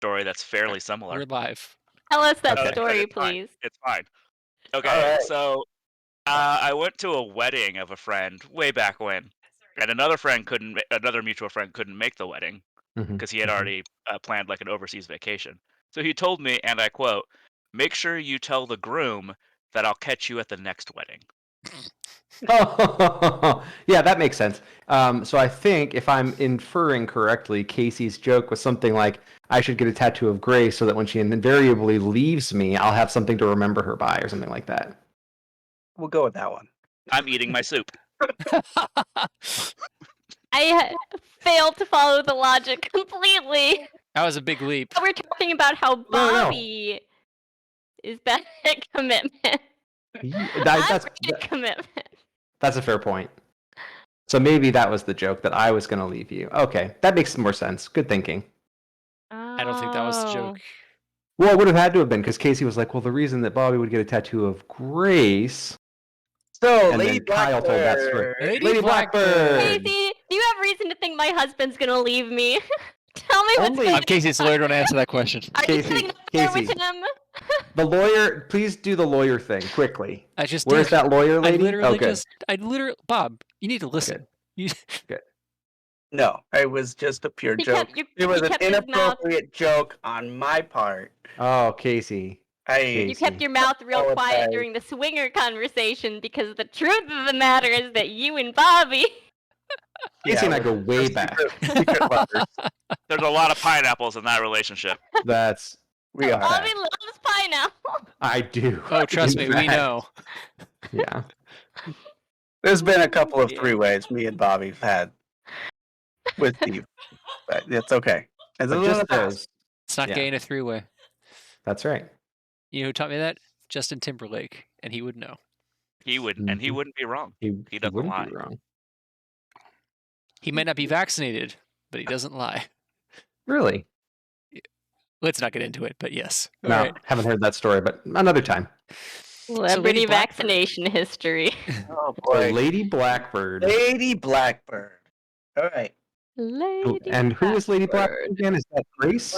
story that's fairly similar. We're live. Tell us that Okay. story, It's fine. please. It's fine. Okay, Alright. so I went to a wedding of a friend way back when, and another mutual friend couldn't make the wedding because he had already planned like an overseas vacation. So he told me, and I quote, "Make sure you tell the groom that I'll catch you at the next wedding." Oh, yeah, that makes sense. So I think if I'm inferring correctly, Casey's joke was something like, I should get a tattoo of Grace so that when she invariably leaves me, I'll have something to remember her by, or something like that. We'll go with that one. I'm eating my soup. I failed to follow the logic completely. That was a big leap. We're talking about how No. Bobby is bad at commitment. That's great at commitment. That's a fair point. So maybe that was the joke that I was going to leave you. Okay, that makes more sense. Good thinking. I don't think that was the joke. Well, it would have had to have been because Casey was like, well, the reason that Bobby would get a tattoo of Grace. So, And Lady then Kyle told that story. Blackbird. Lady Blackbird. Casey, do you have reason to think my husband's gonna leave me? Tell me what's Only- going I'm Casey's lawyer. Don't answer that question. Are you Casey, sitting up there with Casey. him? The lawyer, please do the lawyer thing quickly. I just Where's did. that lawyer I lady? literally Bob, you need to listen. No, it was just a pure He joke. kept- It was he an kept his mouth- inappropriate joke on my part. Oh, Casey. You kept your mouth real Oh, quiet okay. during the swinger conversation because the truth of the matter is that you and Bobby. Casey and I go way Secret- back. secret lovers. There's a lot of pineapples in that relationship. That's We are. Bobby loves pineapple. I do. Oh, trust me, In we fact. know. Yeah. There's been a couple of three-ways me and Bobby have had with Steve. But it's okay. It's a But little just past. those. It's not Yeah. gay in a three-way. That's right. You know who taught me that? Justin Timberlake, and he would know. He wouldn't be wrong. He doesn't wouldn't lie. be wrong. He might not be vaccinated, but he doesn't lie. Really? Let's not get into it, but yes. No, All right. haven't heard that story, but another time. Celebrity Blackbird. vaccination history. Oh So boy. Lady Blackbird. Lady Blackbird. All right. And who is Lady Blackbird again? Is that Grace?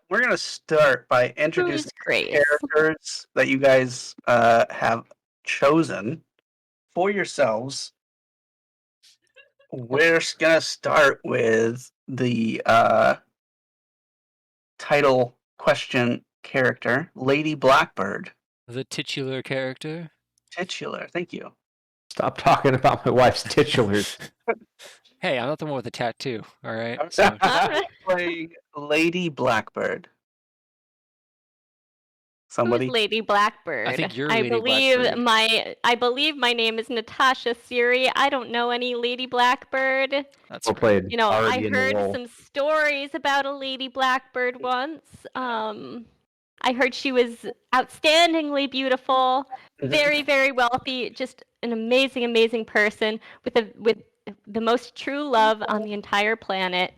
We're gonna start by introducing Who's Grace? characters that you guys have chosen for yourselves. We're gonna start with the title question character, Lady Blackbird. The titular character. Titular. Thank you. Stop talking about my wife's titulars. Hey, I'm not the one with the tattoo. All right. I'm So, playing Lady Blackbird. Who's Somebody. Lady Blackbird? I think you're I Lady believe Blackbird. I believe my name is Natasha Siri. I don't know any Lady Blackbird. that's Well great. played. You know, I Already in the heard role. some stories about a Lady Blackbird once. I heard she was outstandingly beautiful, very, very wealthy, just an amazing, amazing person with the most true love on the entire planet.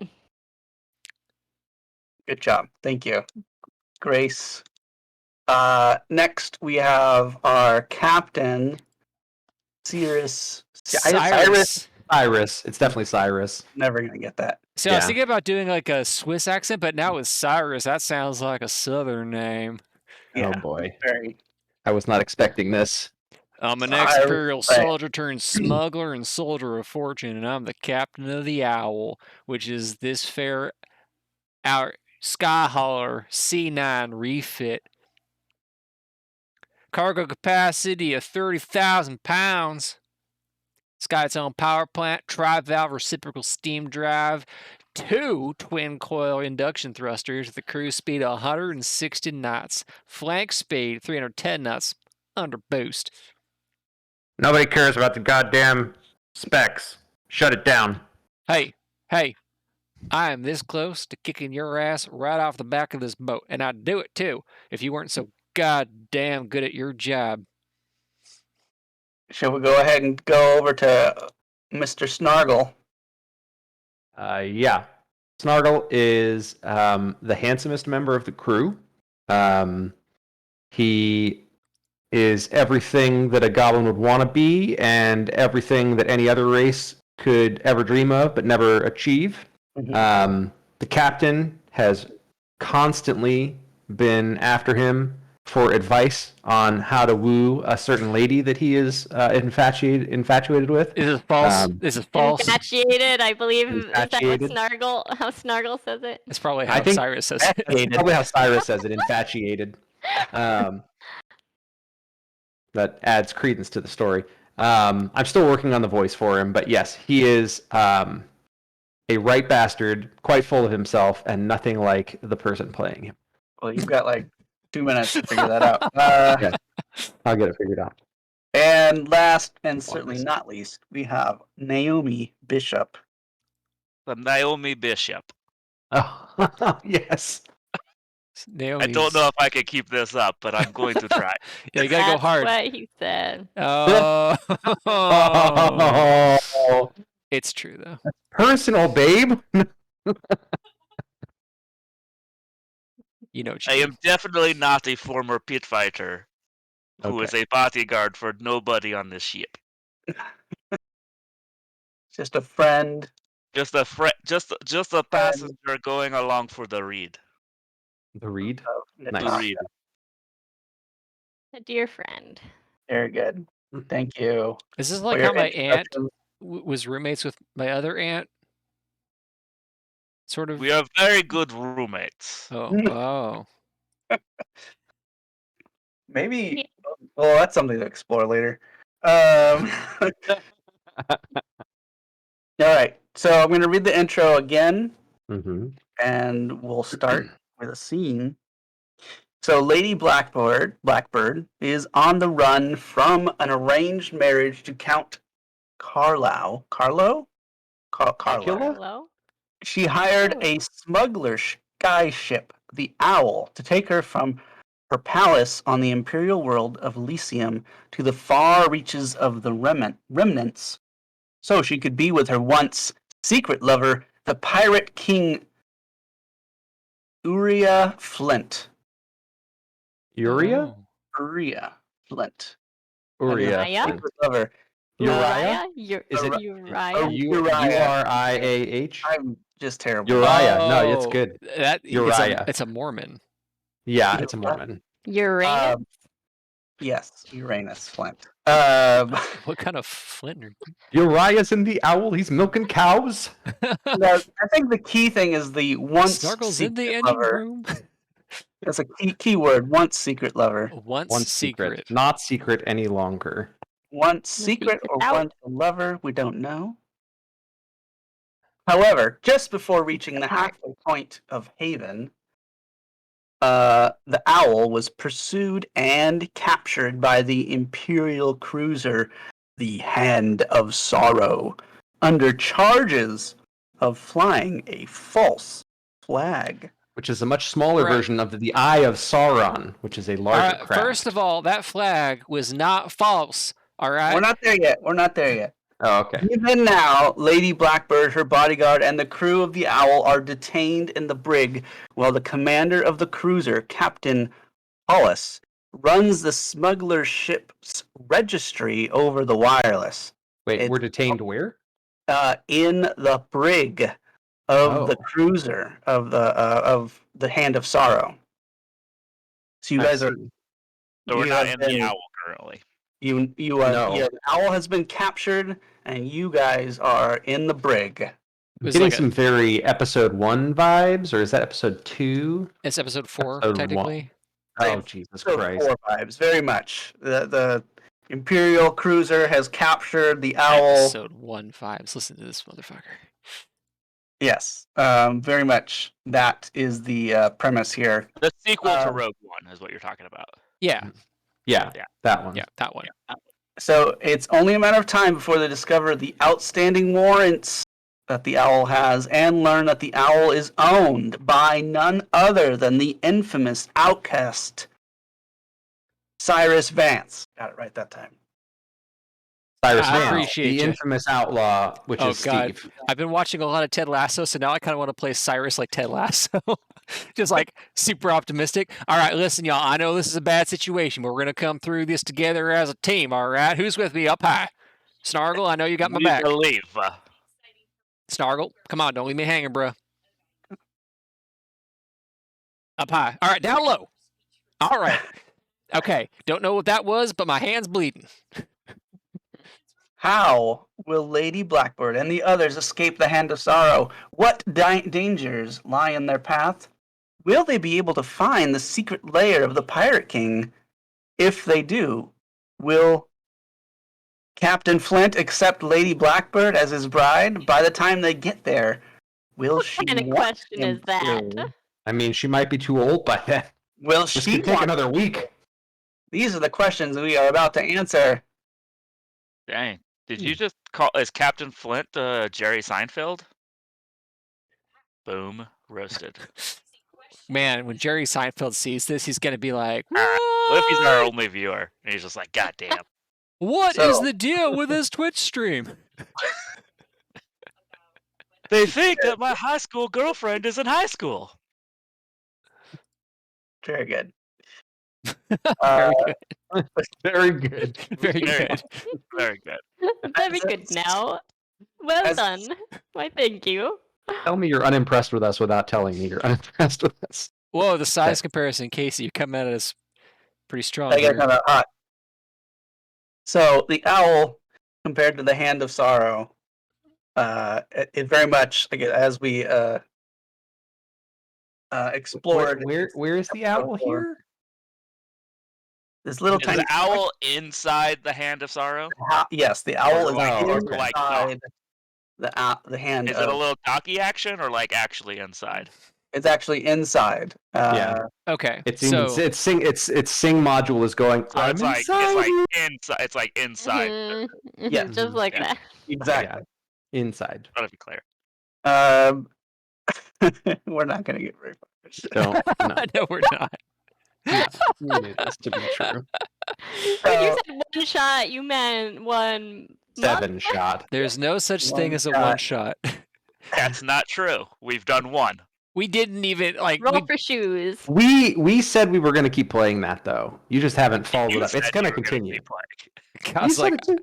Good job. Thank you. Grace. Next we have our captain, Cyrus. Cyrus. Cyrus. It's definitely Cyrus. Never gonna get that. So I was Yeah. thinking about doing like a Swiss accent, but now with Cyrus, that sounds like a Southern name. Yeah, Oh boy. very. I was not expecting this. I'm an Cyrus. ex-imperial soldier turned smuggler and soldier of fortune, and I'm the captain of the Owl, which is this fair our Skyhauler C9 refit. Cargo capacity of 30,000 pounds. It's got its own power plant, tri-valve reciprocal steam drive, 2 twin-coil induction thrusters with a cruise speed of 160 knots, flank speed 310 knots, under boost. Nobody cares about the goddamn specs. Shut it down. Hey, I am this close to kicking your ass right off the back of this boat, and I'd do it too if you weren't so goddamn good at your job. Shall we go ahead and go over to Mr. Snargle? Yeah. Snargle is the handsomest member of the crew. He is everything that a goblin would want to be and everything that any other race could ever dream of but never achieve. The captain has constantly been after him for advice on how to woo a certain lady that he is infatuated with. Is it false? Is it false? Infatuated, I believe. Infatuated. Is that what how Snargle says it? It's probably I how think Cyrus says it. that's probably how Cyrus says it. Infatuated. That adds credence to the story. I'm still working on the voice for him, but yes, he is a right bastard, quite full of himself, and nothing like the person playing him. Well, you've got like 2 minutes to figure that out. Yeah. I'll get it figured out. And last and certainly not least, we have Naomi Bishop. The Naomi Bishop. Oh, yes. Naomi's... I don't know if I can keep this up, but I'm going to try. Yeah, you gotta go hard. That's what he said. Oh. Oh, It's true though. personal, babe. You know what I you am definitely not a former pit fighter who is a bodyguard for nobody on this ship. Just a friend. Just a just a passenger going along for the read. The read. Of The Nice. Natasha. read. A dear friend. Very good. Thank you. Is this for like your how my aunt introduction. was roommates with my other aunt? Sort of. We are very good roommates. Oh. Maybe. Well, that's something to explore later. All right. So I'm going to read the intro again, and we'll start with a scene. So Lady Blackbird is on the run from an arranged marriage to Count Carlo. Carlo? Hello? She hired a smuggler sky ship, the Owl, to take her from her palace on the imperial world of Elysium to the far reaches of the remnants, so she could be with her once secret lover, the pirate king Uriah Flint. Uriah? Uriah Flint. Uriah. Uriah? Secret lover. Uriah? Is it Uriah? Uriah? I'm just terrible. Uriah. No, it's good. Uriah. It's a Mormon. Yeah, it's a Mormon. Uranus? Yes, Uranus Flint. What kind of Flint are you? Uriah's in the owl. He's milking cows. No, I think the key thing is the once Snargle's in the secret engine lover. room. That's a key word. Once secret lover. Once secret. Not secret any longer. Once secret secret or out. once a lover, we don't know. However, just before reaching the halfway point of Haven, the Owl was pursued and captured by the Imperial cruiser, the Hand of Sorrow, under charges of flying a false flag. Which is a much smaller Right. version of the Eye of Sauron, which is a larger craft. First of all, that flag was not false. All right. We're not there yet. Oh, okay. Even now, Lady Blackbird, her bodyguard, and the crew of the Owl are detained in the brig, while the commander of the cruiser, Captain Hollis, runs the smuggler ship's registry over the wireless. Wait, we're detained where? In the brig of the cruiser of the Hand of Sorrow. So you guys are. So we're not in the Owl currently. You are. No. Yeah, the Owl has been captured, and you guys are in the brig. Getting some very episode 1 vibes, or is that episode 2? It's episode 4, Episode technically. 1. Oh, Jesus Christ. 4 vibes, very much. The Imperial cruiser has captured the Owl. Episode 1 vibes. Listen to this motherfucker. Yes, very much. That is the premise here. The sequel to Rogue One is what you're talking about. Yeah. Yeah, that one. Yeah, that one. So it's only a matter of time before they discover the outstanding warrants that the Owl has and learn that the Owl is owned by none other than the infamous outcast Cyrus Vance. Got it right that time. Cyrus I Vance, appreciate the you. infamous outlaw, which is God. Steve. I've been watching a lot of Ted Lasso, so now I kind of want to play Cyrus like Ted Lasso. Just like super optimistic. All right, listen, y'all. I know this is a bad situation, but we're going to come through this together as a team, all right? Who's with me up high? Snargle, I know you got my back. Believe. Snargle, come on, don't leave me hanging, bro. Up high. All right, down low. All right. Okay. Don't know what that was, but my hand's bleeding. How will Lady Blackbird and the others escape the Hand of Sorrow? What dangers lie in their path? Will they be able to find the secret lair of the Pirate King? If they do, will Captain Flint accept Lady Blackbird as his bride? By the time they get there, will What she kind of want question him is that? to? I mean, she might be too old by then. Will This she could take want? another week. These are the questions we are about to answer. Dang. Did you just call is Captain Flint Jerry Seinfeld? Boom. Roasted. Man, when Jerry Seinfeld sees this, he's gonna be like, What if he's our "What? only viewer? And he's just like, God damn. What is So- the deal with this Twitch stream?" They think that my high school girlfriend is in high school. Very good. Very good. Very good. Very Very good. Very good. Very good now. Well as- done. Why, thank you. Tell me you're unimpressed with us without telling me you're unimpressed with us. Whoa, the size comparison, Casey, you come at us pretty strong I get here. kind of hot. So the owl, compared to the Hand of Sorrow, it very much as we explored. Where is the owl here? This little Is tiny the owl inside the Hand of Sorrow? Yes, the owl is like- or like inside the hand. Is it a little docky action or like actually inside? It's actually inside. Yeah. Okay, It's so its sing module is going. So I'm it's like inside you." inside. It's like inside. Mhm, mhm, Yeah. just like Yeah. that. exactly. Inside. Gotta be clear. We're not going to get very far. Don't. No. no, we're not. We need this to be true. When you said one shot, you meant one 7 shot. There's no such thing One as a shot. one shot. That's not true. We've done one. We didn't even like. Roll We, for shoes. We said we were going to keep playing that though. You just haven't followed You it up. It's said going to you were gonna continue. keep playing. I You was said like, it too.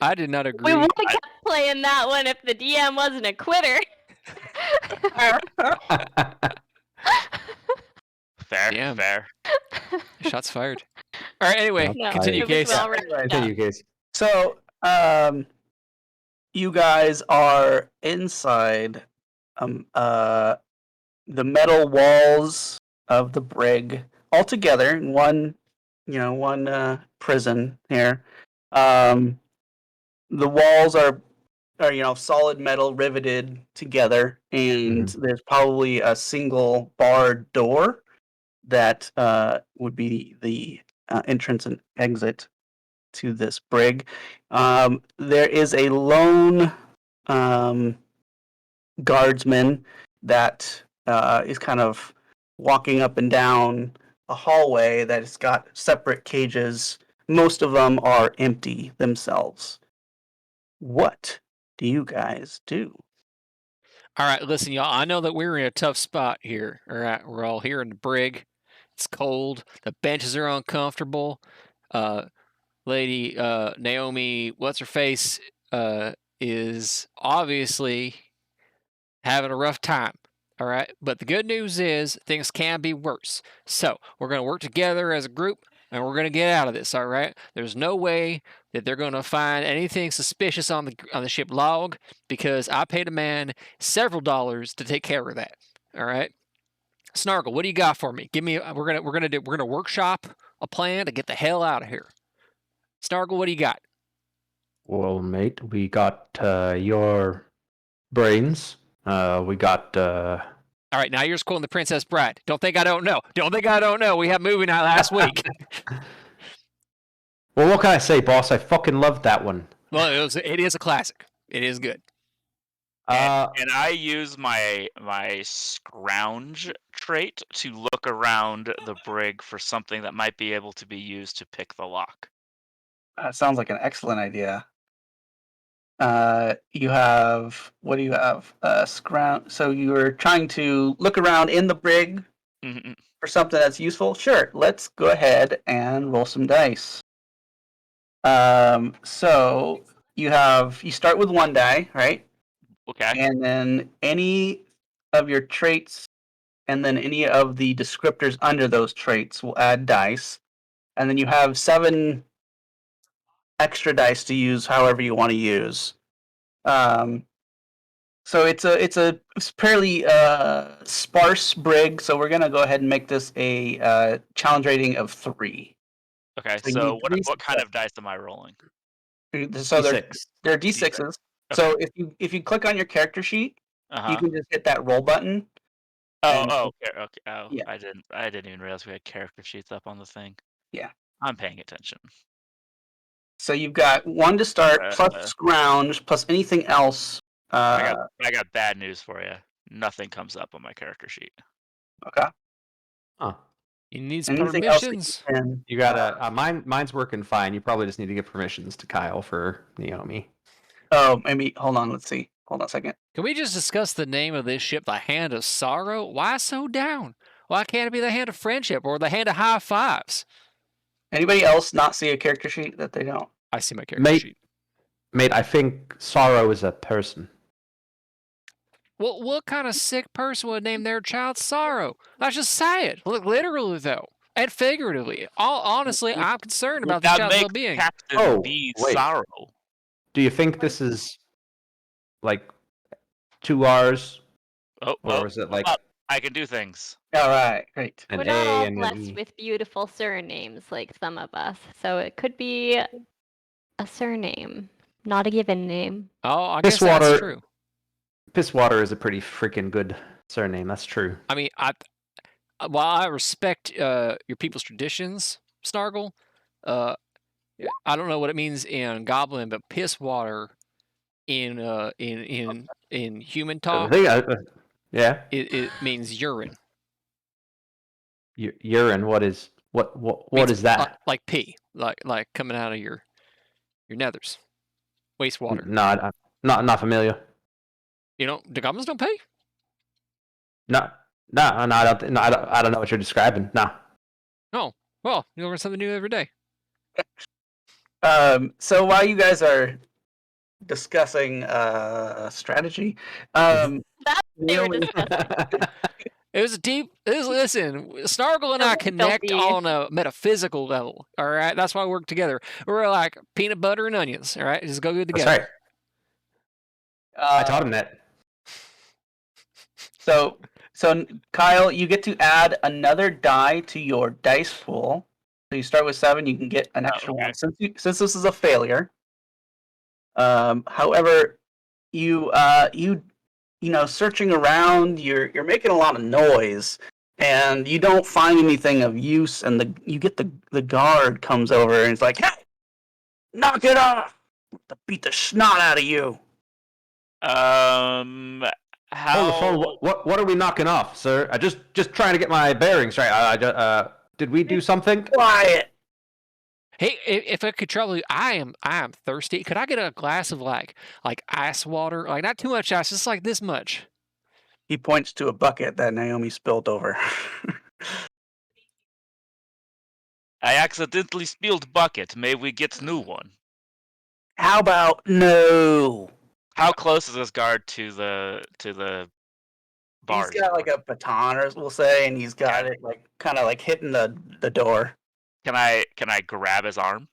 I did not agree. We would have kept playing that one if the DM wasn't a quitter. Fair. Damn. Fair. Shots fired. All right. Anyway, No, continue, it was Case. well written down. Continue, Casey. So, you guys are inside the metal walls of the brig all together in one prison here. The walls are solid metal riveted together, and there's probably a single barred door that would be the entrance and exit to this brig. There is a lone guardsman that is kind of walking up and down a hallway that has got separate cages. Most of them are empty themselves. What do you guys do? All right, listen, y'all. I know that we're in a tough spot here. All right, we're all here in the brig. It's cold. The benches are uncomfortable. Lady Naomi, what's her face, is obviously having a rough time. All right, but the good news is things can be worse. So we're going to work together as a group, and we're going to get out of this. All right. There's no way that they're going to find anything suspicious on the ship log because I paid a man several dollars to take care of that. All right. Snargle, what do you got for me? Give me. We're gonna workshop a plan to get the hell out of here. Snargle, what do you got? Well, mate, we got your brains. We got. All right, now you're just quoting the Princess Bride. Don't think I don't know. Don't think I don't know. We had movie night last week. Well, what can I say, boss? I fucking loved that one. Well, it is a classic. It is good. And I use my scrounge trait to look around the brig for something that might be able to be used to pick the lock. Sounds like an excellent idea. You have, what do you have? Scrounge. So you are trying to look around in the brig Mhm. for something that's useful. Sure, let's go ahead and roll some dice. So you start with 1 die, right? Okay. And then any of your traits and then any of the descriptors under those traits will add dice. And then you have 7 extra dice to use however you want to use. So it's a fairly sparse brig. So we're gonna go ahead and make this a challenge rating of 3. Okay, So you so need 3 what kind of dice am I rolling? So D6. they're D6s. Okay. So if you click on your character sheet, you can just hit that roll button. Okay. Oh, Yeah. I didn't even realize we had character sheets up on the thing. Yeah. I'm paying attention. So you've got 1 to start, plus scrounge, plus anything else. I got bad news for you. Nothing comes up on my character sheet. Okay. Huh. He needs Anything else that permissions. you can, You gotta. Mine's working fine. You probably just need to give permissions to Kyle for Naomi. Oh, maybe. Hold on. Let's see. Hold on a second. Can we just discuss the name of this ship, the Hand of Sorrow? Why so down? Why can't it be the Hand of Friendship or the Hand of High Fives? Anybody else not see a character sheet that they don't? I see my character sheet. Mate, I think Sorrow is a person. Well, what kind of sick person would name their child Sorrow? Let's just say it. Look, literally, though, and figuratively. Honestly, I'm concerned about the child's well-being. Captain be wait. Sorrow. Do you think this is like 2 R's, or is it like I can do things. All right, great. an We're A not all and an blessed E? with beautiful surnames like some of us, so it could be a surname, not a given name. Oh, I guess that's Pisswater. true. Pisswater is a pretty freaking good surname. That's true. I mean, while I respect your people's traditions, Snargle, I don't know what it means in Goblin, but piss water in human talk, Yeah. it means urine. Urine. What is Means, that? like pee, like coming out of your nethers, wastewater. No, not familiar. You know, the goblins don't pay. No, I don't know what you're describing. No. Oh, well, you learn something new every day. So while you guys are discussing strategy, They were Naomi, discussing. Listen, Snargle and I connect Filthy. on a metaphysical level. All right, that's why we work together. We're like peanut butter and onions. All right, just go good together. That's right. I taught him that. So Kyle, you get to add another die to your dice pool. So you start with 7, you can get an extra one. Since this is a failure. However, you searching around, you're making a lot of noise, and you don't find anything of use. And you get the guard comes over and it's like, "Hey, knock it off! To beat the snot out of you." Hold the phone. What are we knocking off, sir? I just trying to get my bearings right. Did we do something? Quiet. Hey, if I could trouble you, I am thirsty. Could I get a glass of like ice water? Like not too much ice, just like this much. He points to a bucket that Naomi spilled over. I accidentally spilled bucket. May we get new one? How about no? How close is this guard to the bar? He's got like a baton, or we'll say, and he's got it like kind of like hitting the door. Can I grab his arm?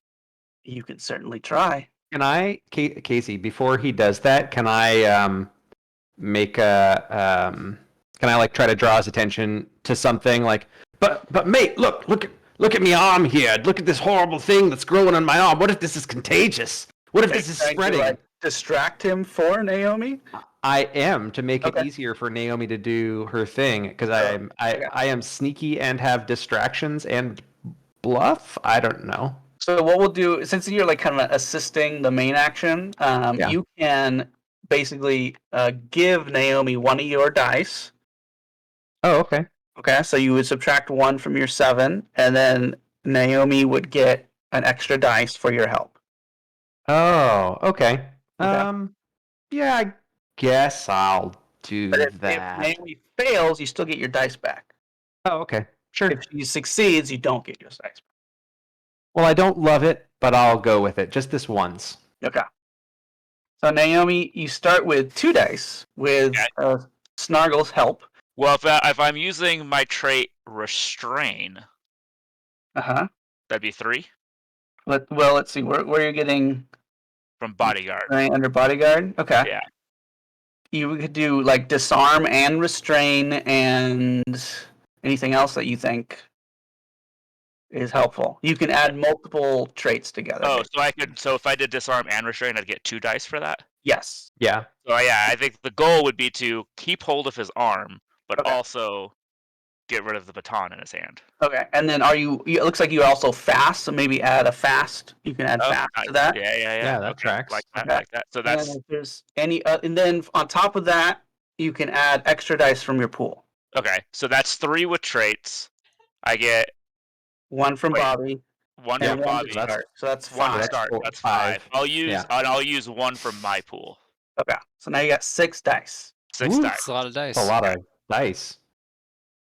You can certainly try. Can I, Casey? Before he does that, can I make a Can I like try to draw his attention to something like? But mate, look at me arm here. Look at this horrible thing that's growing on my arm. What if this is contagious? What if this is spreading? To, like, distract him for Naomi? I am, to make it easier for Naomi to do her thing, because I am sneaky and have distractions and bluff. I don't know. So what we'll do, since you're like kind of assisting the main action, you can basically give Naomi one of your dice. Oh, okay. Okay, so you would subtract 1 from your 7, and then Naomi would get an extra dice for your help. Oh, okay. Okay. Yeah, I guess I'll do But if that. Naomi fails, you still get your dice back. Oh, okay. Sure. If she succeeds, you don't get your dice back. Well, I don't love it, but I'll go with it. Just this once. Okay. So Naomi, you start with 2 dice with Snargle's help. Well, if I'm using my trait restrain, that'd be 3 Let's see. Where you're getting from bodyguard. right under bodyguard? Okay. Yeah. You could do like disarm and restrain and anything else that you think is helpful. You can add multiple traits together. Oh, so if I did disarm and restrain, I'd get 2 dice for that? Yes. Yeah. So yeah, I think the goal would be to keep hold of his arm, but also get rid of the baton in his hand. Okay. And then it looks like you also fast, so maybe add a fast. You can add fast to that. Yeah, that tracks. Like that, Okay. like that. So that's... And if there's any and then on top of that, you can add extra dice from your pool. Okay, so that's 3 with traits. I get 1 from Bobby. 1 and from one Bobby. to start. So that's 1 to 5. start. four- That's 5. 5. I'll use 1 from my pool. Okay. So now you got 6 dice. 6 Ooh, dice. That's a lot of dice. That's a lot of dice.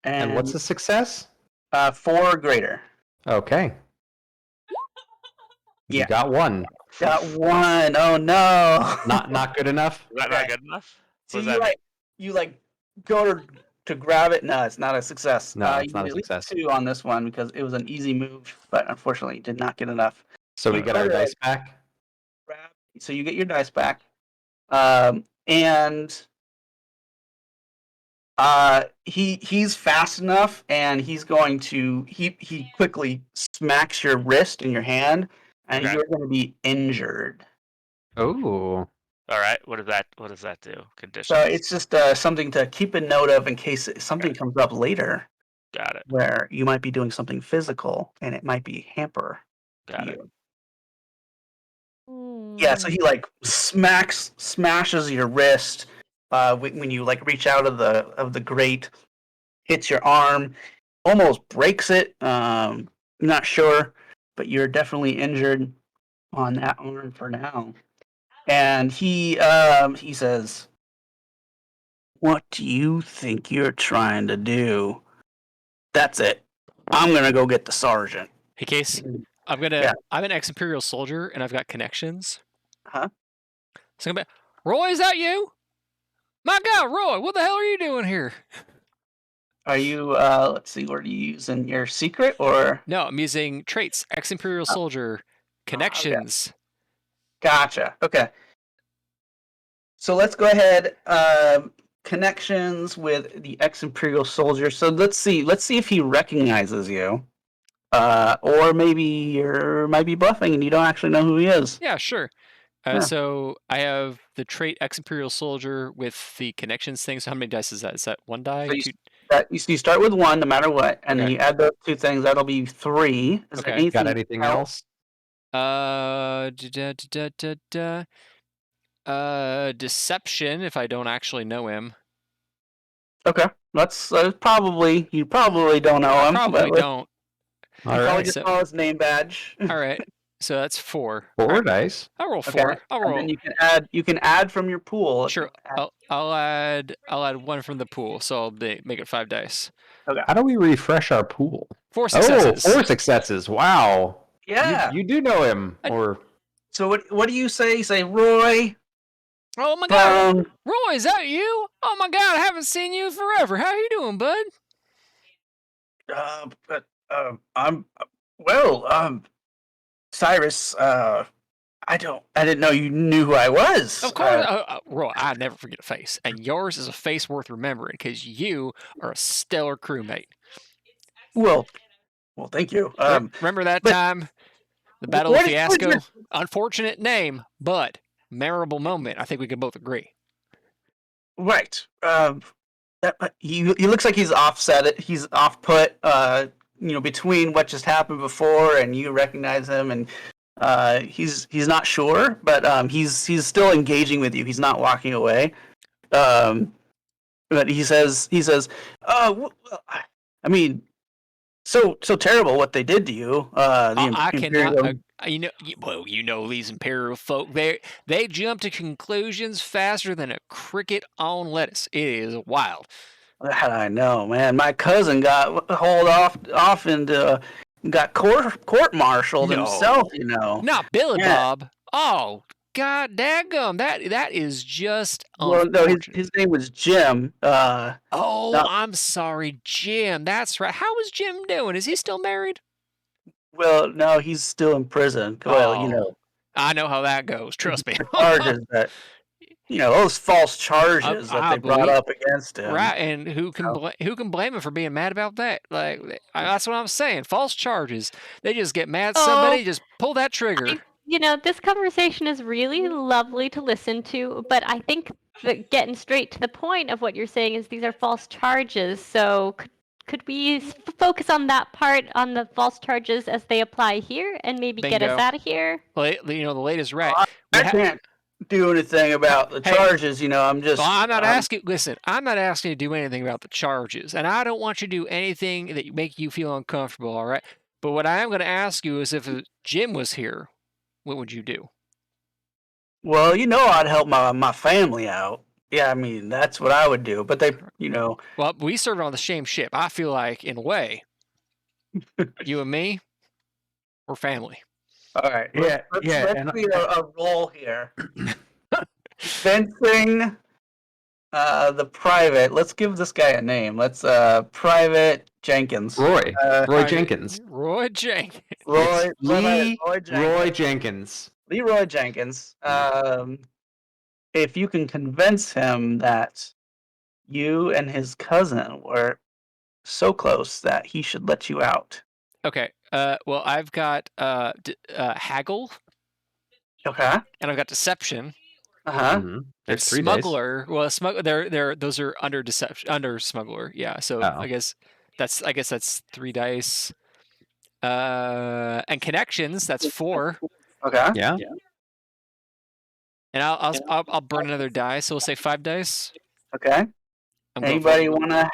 And what's the success? 4 or greater. Okay. You Yeah. got 1. Got 1. Oh no. Not good enough. Is that not good enough? So What does that mean? you go to grab it. No, it's not a success. No, it's you not a get at least success. 2 on this one because it was an easy move, but unfortunately you did not get enough. So we get our dice back. So you get your dice back. And he's fast enough, and he's going to he quickly smacks your wrist and your hand, and Okay. you're going to be injured. Oh. All right. What does that do? Conditions. So it's just something to keep a note of in case something comes up later Got it. where you might be doing something physical and it might be hamper. Got it. Yeah, so he like smashes your wrist when you like reach out of the grate, hits your arm, almost breaks it. Not sure, but you're definitely injured on that arm for now. And he says, "What do you think you're trying to do?" That's it. I'm gonna go get the sergeant. Hey, Case, I'm an ex-Imperial soldier, and I've got connections. Huh? So I'm gonna be, Roy, is that you? My God, Roy, what the hell are you doing here? Are you? Let's see. What are you using? Your secret or? No, I'm using traits. Ex-Imperial soldier, connections. Gotcha. Okay. So let's go ahead. Connections with the ex-Imperial soldier. So let's see. Let's see if he recognizes you. Or maybe you might be bluffing and you don't actually know who he is. Yeah, sure. Yeah. So I have the trait ex-Imperial soldier with the connections thing. So how many dice is that? Is that 1 die? So 2? you start with 1 no matter what, and then Okay. you add those 2 things. That'll be 3. Is there Okay. Got anything else? Deception if I don't actually know him. Okay, that's probably you probably don't know I him. probably don't. All Probably right. just so- know his name badge. All right. So that's 4. 4 dice. I'll roll Okay. 4. I'll And roll. then you can add from your pool. Sure. I'll add 1 from the pool, so I'll make it 5 dice. How do we refresh our pool? 4 successes. Oh, 4 successes. Wow. Yeah. You do know him, or So what do you say? You say, Roy. Oh my God, Um, Roy, is that you? Oh my God, I haven't seen you forever. How you doing, bud? I'm well. Cyrus. I didn't know you knew who I was. Of course, Roy. I never forget a face, and yours is a face worth remembering because you are a stellar crewmate. Well, thank you. Remember that but- time, the Battle of what is Fiasco? your- Unfortunate name, but memorable moment. I think we can both agree. Right. He looks like he's offset. He's off put. Between what just happened before and you recognize him, and he's not sure, but he's still engaging with you. He's not walking away. But he says, I mean, so terrible what they did to you. I Imperial- cannot. You know these Imperial folk. They jump to conclusions faster than a cricket on lettuce. It is wild. That I know, man. My cousin got hauled off and got court-martialed No. himself. Not Billy Yeah. Bob. Oh, God daggum, that is just Well, no, unfortunate. his name was Jim. Oh, no- I'm sorry, Jim. That's right. How is Jim doing? Is he still married? Well, no, he's still in prison. Well, you Oh, know, I know how that goes. Trust me. charges that, those false charges that they brought up against him. Right, and who can blame him for being mad about that? Like, that's what I'm saying. False charges. They just get mad at somebody, just pull that trigger. This conversation is really lovely to listen to, but I think that getting straight to the point of what you're saying is these are false charges. So could we focus on that part, on the false charges as they apply here, and maybe get us out of here? Well, the latest rat. I can't do anything about the charges. I'm just. Well, I'm not asking. Listen, I'm not asking you to do anything about the charges, and I don't want you to do anything that make you feel uncomfortable. All right. But what I am going to ask you is, if Jim was here, what would you do? Well, I'd help my family out. Yeah, I mean, that's what I would do. But they. Well, we served on the same ship. I feel like, in a way, you and me, we're family. All right. Yeah, Let's be a role here. Fencing the private. Let's give this guy a name. Let's Private Jenkins. Roy Jenkins. Roy Jenkins. Roy Jenkins. Leroy Jenkins. If you can convince him that you and his cousin were so close that he should let you out. Okay. Well, I've got haggle. Okay. And I've got deception. Mm-hmm. There's smuggler. Well, they're those are under deception, under smuggler. Yeah. So I guess that's 3 dice. And connections. That's 4. Okay. Yeah. And I'll burn another die. So we'll say 5 dice. Okay. Anybody want to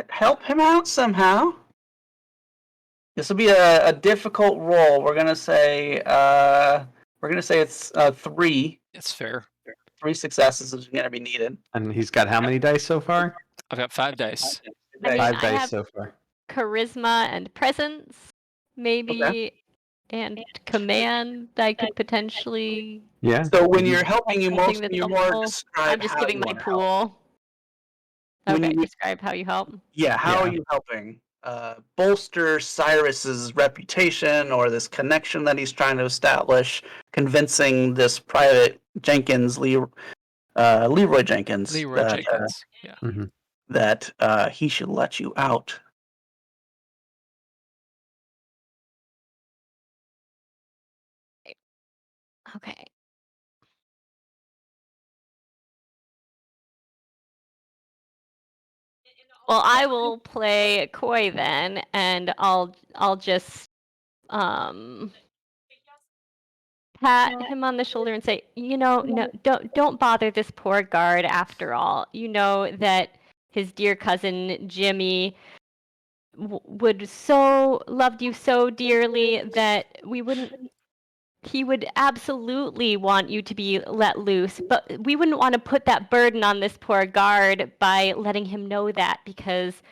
help him out somehow? This will be a difficult roll. We're gonna say it's 3. It's fair. 3 successes is gonna be needed. And he's got how many dice so far? I've got 5 dice. 5 dice so far. Charisma and presence, maybe, and command. I could potentially. Yeah. So when you're helping emotion, you're more describe. I'm just giving my pool. Okay, describe how you help. Yeah, how are you helping? Bolster Cyrus's reputation or this connection that he's trying to establish, convincing this Private Jenkins, Leroy Jenkins, that he should let you out. Okay. Well, I will play coy then, and I'll just pat him on the shoulder and say, no, don't bother this poor guard after all. You know that his dear cousin Jimmy loved you so dearly that he would absolutely want you to be let loose, but we wouldn't want to put that burden on this poor guard by letting him know that, because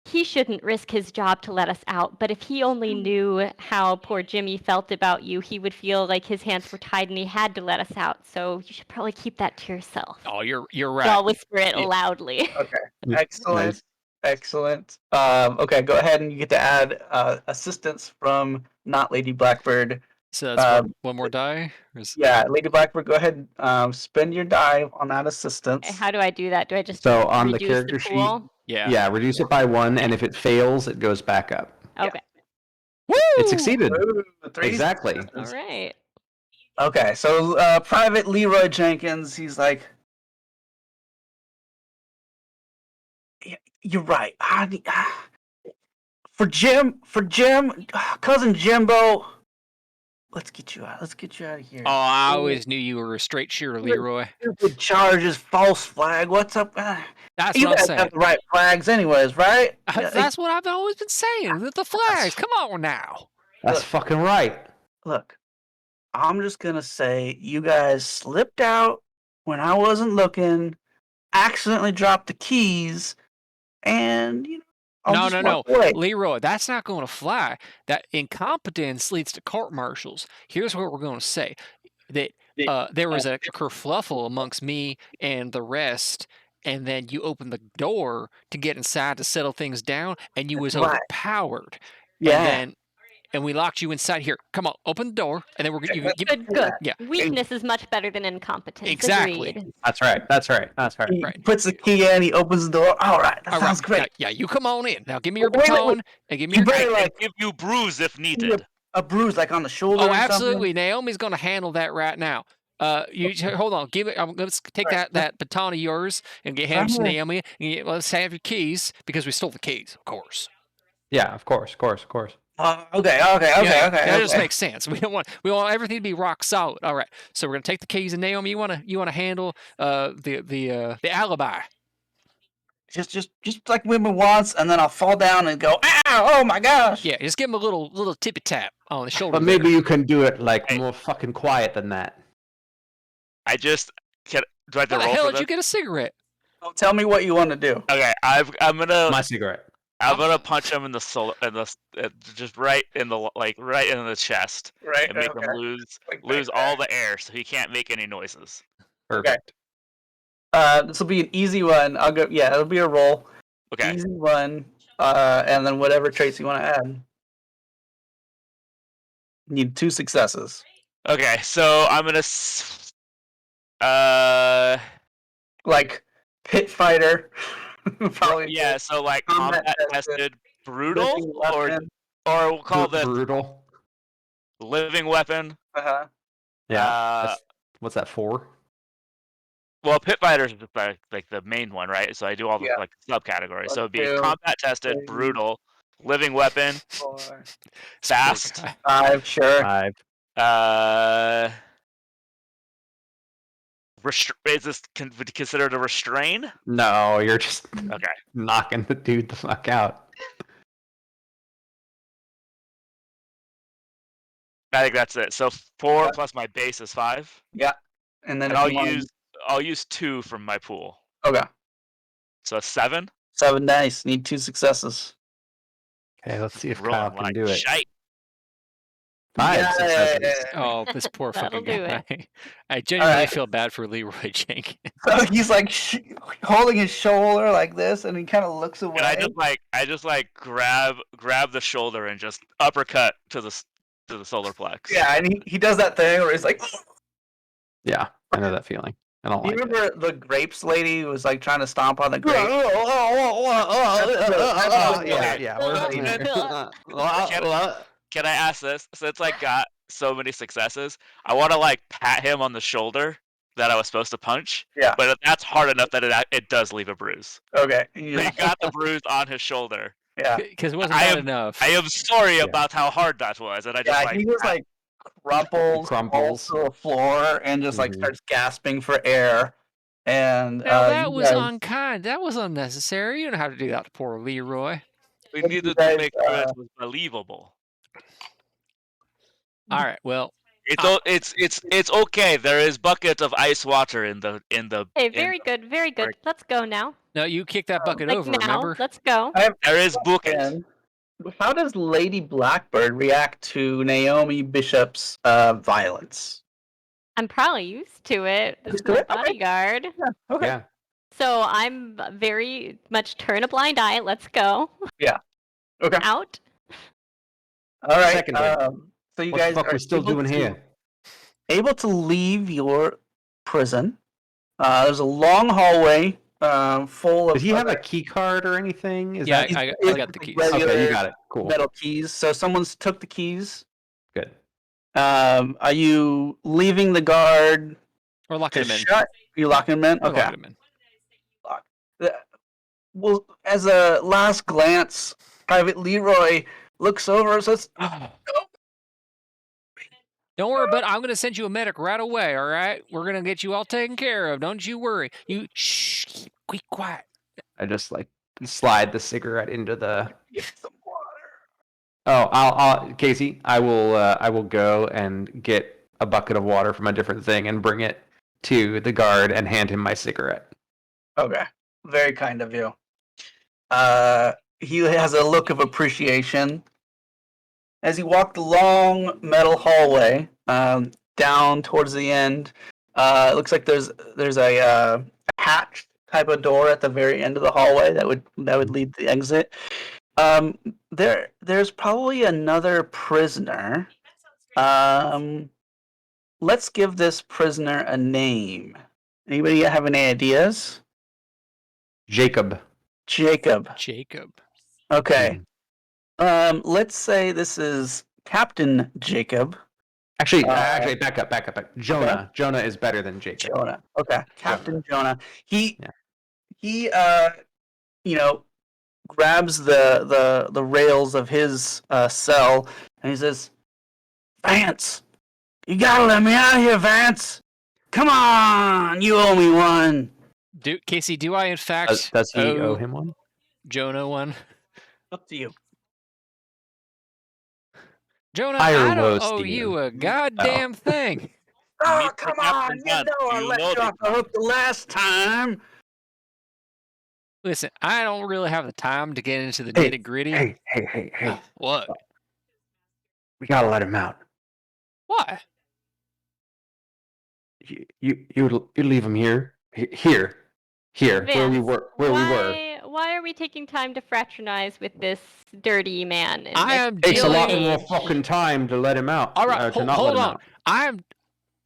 he shouldn't risk his job to let us out. But if he only knew how poor Jimmy felt about you, he would feel like his hands were tied and he had to let us out. So you should probably keep that to yourself. Oh, you're right. I'll whisper it loudly. Okay, excellent. Nice. Excellent. Okay, go ahead and you get to add assistance from not Lady Blackbird. So that's one more die? Yeah, Lady Blackbird, go ahead and spend your die on that assistance. How do I do that? Do I just on reduce the character pool? sheet? Yeah, reduce it by 1, and if it fails, it goes back up. Okay. Woo! It succeeded. Ooh, Exactly. All right. Okay, so Private Leroy Jenkins, he's like, you're right. For Jim, cousin Jimbo. Let's get you out. Let's get you out of here. Oh, I always knew you were a straight shooter, Leroy. Stupid charges, false flag. What's up? That's you what I'm guys saying. got the right flags, anyways, right? That's what I've always been saying. The flags. Come on now. That's fucking right. Look, I'm just gonna say you guys slipped out when I wasn't looking, accidentally dropped the keys, and No. Leroy, that's not going to fly. That incompetence leads to court martials. Here's what we're going to say. that there was a kerfluffle amongst me and the rest, and then you opened the door to get inside to settle things down, and you was Right. overpowered. Yeah. And we locked you inside. Here, come on, open the door, and then we're gonna give. Good. Yeah. Weakness is much better than incompetence. Exactly. Agreed. That's right. He Right. puts the key in. He opens the door. All right, that sounds great. Yeah, you come on in. Now give me your Wait. baton and give me You your. better I give you bruise if needed. a bruise like on the shoulder. Oh, or absolutely. something? Naomi's gonna handle that right now. Hold on. Give it. I'm gonna take that baton of yours and hand it to Naomi. And let's have your keys because we stole the keys, of course. Yeah, of course. Okay. That just makes sense. We want everything to be rock solid. All right. So we're gonna take the keys, and Naomi, you wanna handle the alibi. Just like women once, and then I'll fall down and go, ow! Oh my gosh! Yeah, just give him a little tippy tap on the shoulder. But maybe there. you can do it like more fucking quiet than that. Do I have to How the roll hell for did this? you get a cigarette? Don't tell me what you want to do. Okay, I'm gonna My cigarette. punch him in the soul, just right in the chest, Right. and make him lose all the air, so he can't make any noises. Perfect. This will be an easy one. I'll go. Yeah, it'll be a roll. Okay. Easy one. And then whatever traits you want to add. Need 2 successes. Okay, so I'm gonna Like pit fighter. Probably. yeah, so like Combat combat tested, tested, brutal, living or weapon. we'll call this Brutal. living weapon. Uh-huh. Yeah. What's that for? Well, pit fighters is like the main one, right? So I do all the Yeah. like subcategories. So it'd be 2, combat tested, 3, brutal, living weapon, 4, fast. 5. Sure. 5. Is this considered a restrain? No, you're just Okay. knocking the dude the fuck out. I think that's it. So 4 plus my base is 5, And then and if I'll you wanna- use 2 from my pool. Okay. So 7. 7 dice. Need 2 successes. Okay, let's see if Rolling Kyle can like do it. shite. 5 successes. Oh, this poor That'll fucking do guy. I genuinely right. feel bad for Leroy Jenkins. So he's like holding his shoulder like this, and he kind of looks away. And I just grab the shoulder and just uppercut to the solar plex. Yeah, and he does that thing where he's like. Yeah, I know that feeling. I don't Do you like it. remember the grapes lady who was like trying to stomp on the grapes? Can I ask this? Since I got so many successes, I want to like pat him on the shoulder that I was supposed to punch. Yeah. But that's hard enough that it does leave a bruise. Okay. He got the bruise on his shoulder. Yeah. Because it wasn't bad enough. I am sorry Yeah. about how hard that was, and I just He just like crumples Crumples. to the floor and just like Mhm. starts gasping for air. And Now, that you was guys- unkind. That was unnecessary. You don't have to do that to poor Leroy. we What do you needed guys, to make sure it was believable. All right. Well, It's okay. There is buckets of ice water in the Hey, very good, very good. Right. Let's go now. no, you kicked that bucket Like over. now, Remember? let's go. there is buckets. And how does Lady Blackbird react to Naomi Bishop's violence? I'm probably used to it. This is Used to my it? Okay. bodyguard. Okay. Yeah. So I'm very much turn a blind eye. Let's go. Okay. Out. All right. Second hit. So you What guys the fuck are we still able doing to- here? Able to leave your prison. There's a long hallway full of. Did he have a other key card or anything? Is Yeah, that I got the keys. regular okay? You got it. Cool. metal keys. So someone's took the keys. Good. Are you leaving the guard Or to locking him in. shut? You locking him in? Or Okay. locking him in. Well, as a last glance, Private Leroy looks over and says, Don't worry, but I'm gonna send you a medic right away. All right, we're gonna get you all taken care of. Don't you worry. You shh, keep quiet. I just like slide the cigarette into the. "Get some water." Oh, I'll Casey. I will go and get a bucket of water from a different thing and bring it to the guard and hand him my cigarette. Okay. Very kind of you. He has a look of appreciation. As he walked the long metal hallway, down towards the end. It looks like there's a hatch type of door at the very end of the hallway that would lead to the exit. There's probably another prisoner. Let's give this prisoner a name. Anybody have any ideas? Jacob. Jacob. Okay. Let's say this is Captain Jacob. Actually, back up. Jonah. Okay. Jonah is better than Jacob. Jonah. Okay. Captain Jonah. He grabs the rails of his cell and he says, "Vance, you gotta let me out of here, Vance. Come on, you owe me one." Casey, do I in fact Does he owe him one? Jonah one? Up to you. Jonah, Higher I low, don't owe Steven. you a goddamn thing. Oh, Meet the come on! Captain You Vance. know I You let know you the off the hook the last time. Listen, I don't really have the time to get into the Hey, nitty gritty. Hey. What? We gotta let him out. Why? You leave him here, where we Vance, were, Why are we taking time to fraternize with this dirty man? I am Takes a lot dealing- more fucking time to let him out. All right, to not hold let him on. out.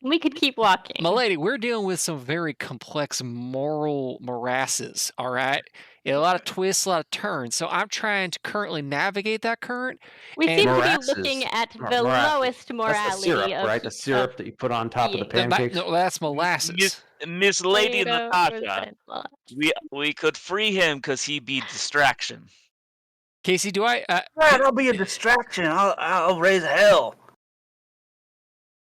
We could keep walking. Milady, we're dealing with some very complex moral morasses, all right? A lot of twists, a lot of turns. So I'm trying to currently navigate that current. We and- seem to be Morasses. looking at the Molasses. lowest morality That's the syrup, of right? The syrup that you put on top of the Yeah. pancakes. No, that's molasses. Miss Lady potato Natasha, percent. we could free him because he be distraction. Casey, do I... Right, I'll be a distraction. I'll raise hell.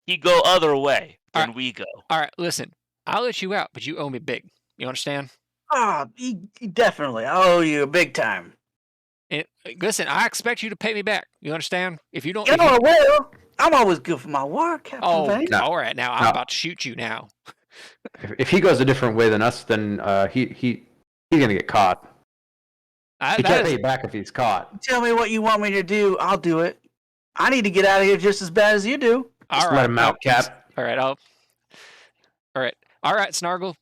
He go other way All than right. we go. all right, listen. I'll let you out, but you owe me big. You understand? Ah, definitely. I owe you big time. And listen, I expect you to pay me back. You understand? If you don't... You if know you- I will. I'm always good for my work, Captain Oh, Vance. all right. Now I'm No. about to shoot you now. If he goes a different way than us, then he's gonna get caught. He can't pay you back if he's caught. Tell me what you want me to do. I'll do it. I need to get out of here just as bad as you do. Just let him out, Cap. All right. All right, Snargle.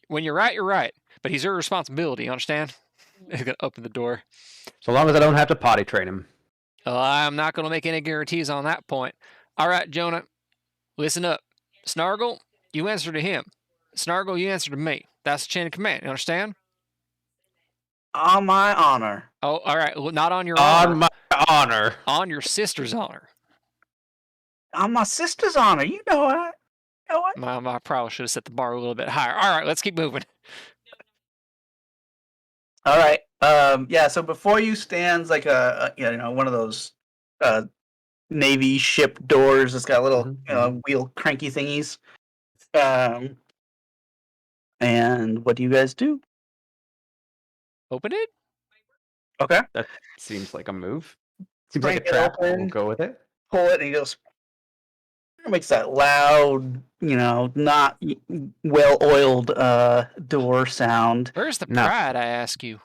When you're right, you're right. But he's your responsibility. You understand? He's gonna open the door. So long as I don't have to potty train him. I'm not gonna make any guarantees on that point. All right, Jonah. Listen up. Snargle, you answer to him. Snargle, you answer to me. That's the chain of command. You understand? On my honor. Oh, all right. Well, not on your honor. On my honor. On your sister's honor. On my sister's honor. You know what? I probably should have set the bar a little bit higher. All right, let's keep moving. All right. Yeah. So before you stands like one of those Navy ship doors that's got little wheel cranky thingies. And what do you guys do? Open it? Okay. That seems like a move. Seems Break like a it trap. open. We'll go with it. Pull it, and he goes. It makes that loud, not well-oiled door sound. Where's the No. pride, I ask you?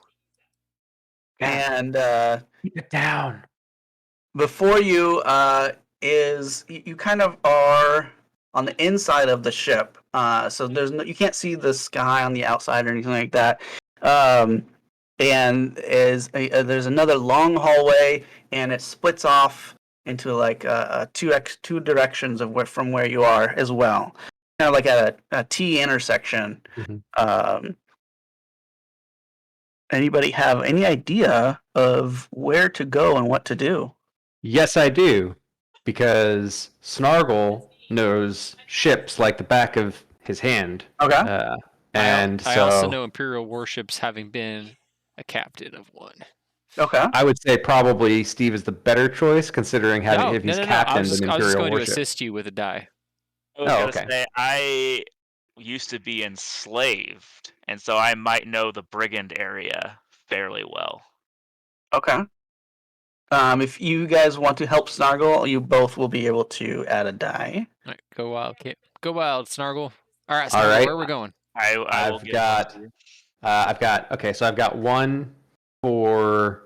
And Keep it down. before you is you kind of are on the inside of the ship. So you can't see the sky on the outside or anything like that. And there's another long hallway, and it splits off into like two directions from where you are as well, kind of like at a T intersection. Anybody have any idea of where to go and what to do? Yes, I do, because Snargle knows ships like the back of his hand. Okay. And I also know Imperial warships, having been a captain of one. Okay. I would say probably Steve is the better choice, considering if he's captained an Imperial I was just going warship. to assist you with a die. I was gonna say, I used to be enslaved, and so I might know the brigand area fairly well. Okay. If you guys want to help Snargle, you both will be able to add a die. All right, go wild, kid. Go wild, Snargle. All right, Snargle, All right. where are we going? I've got so I've got one for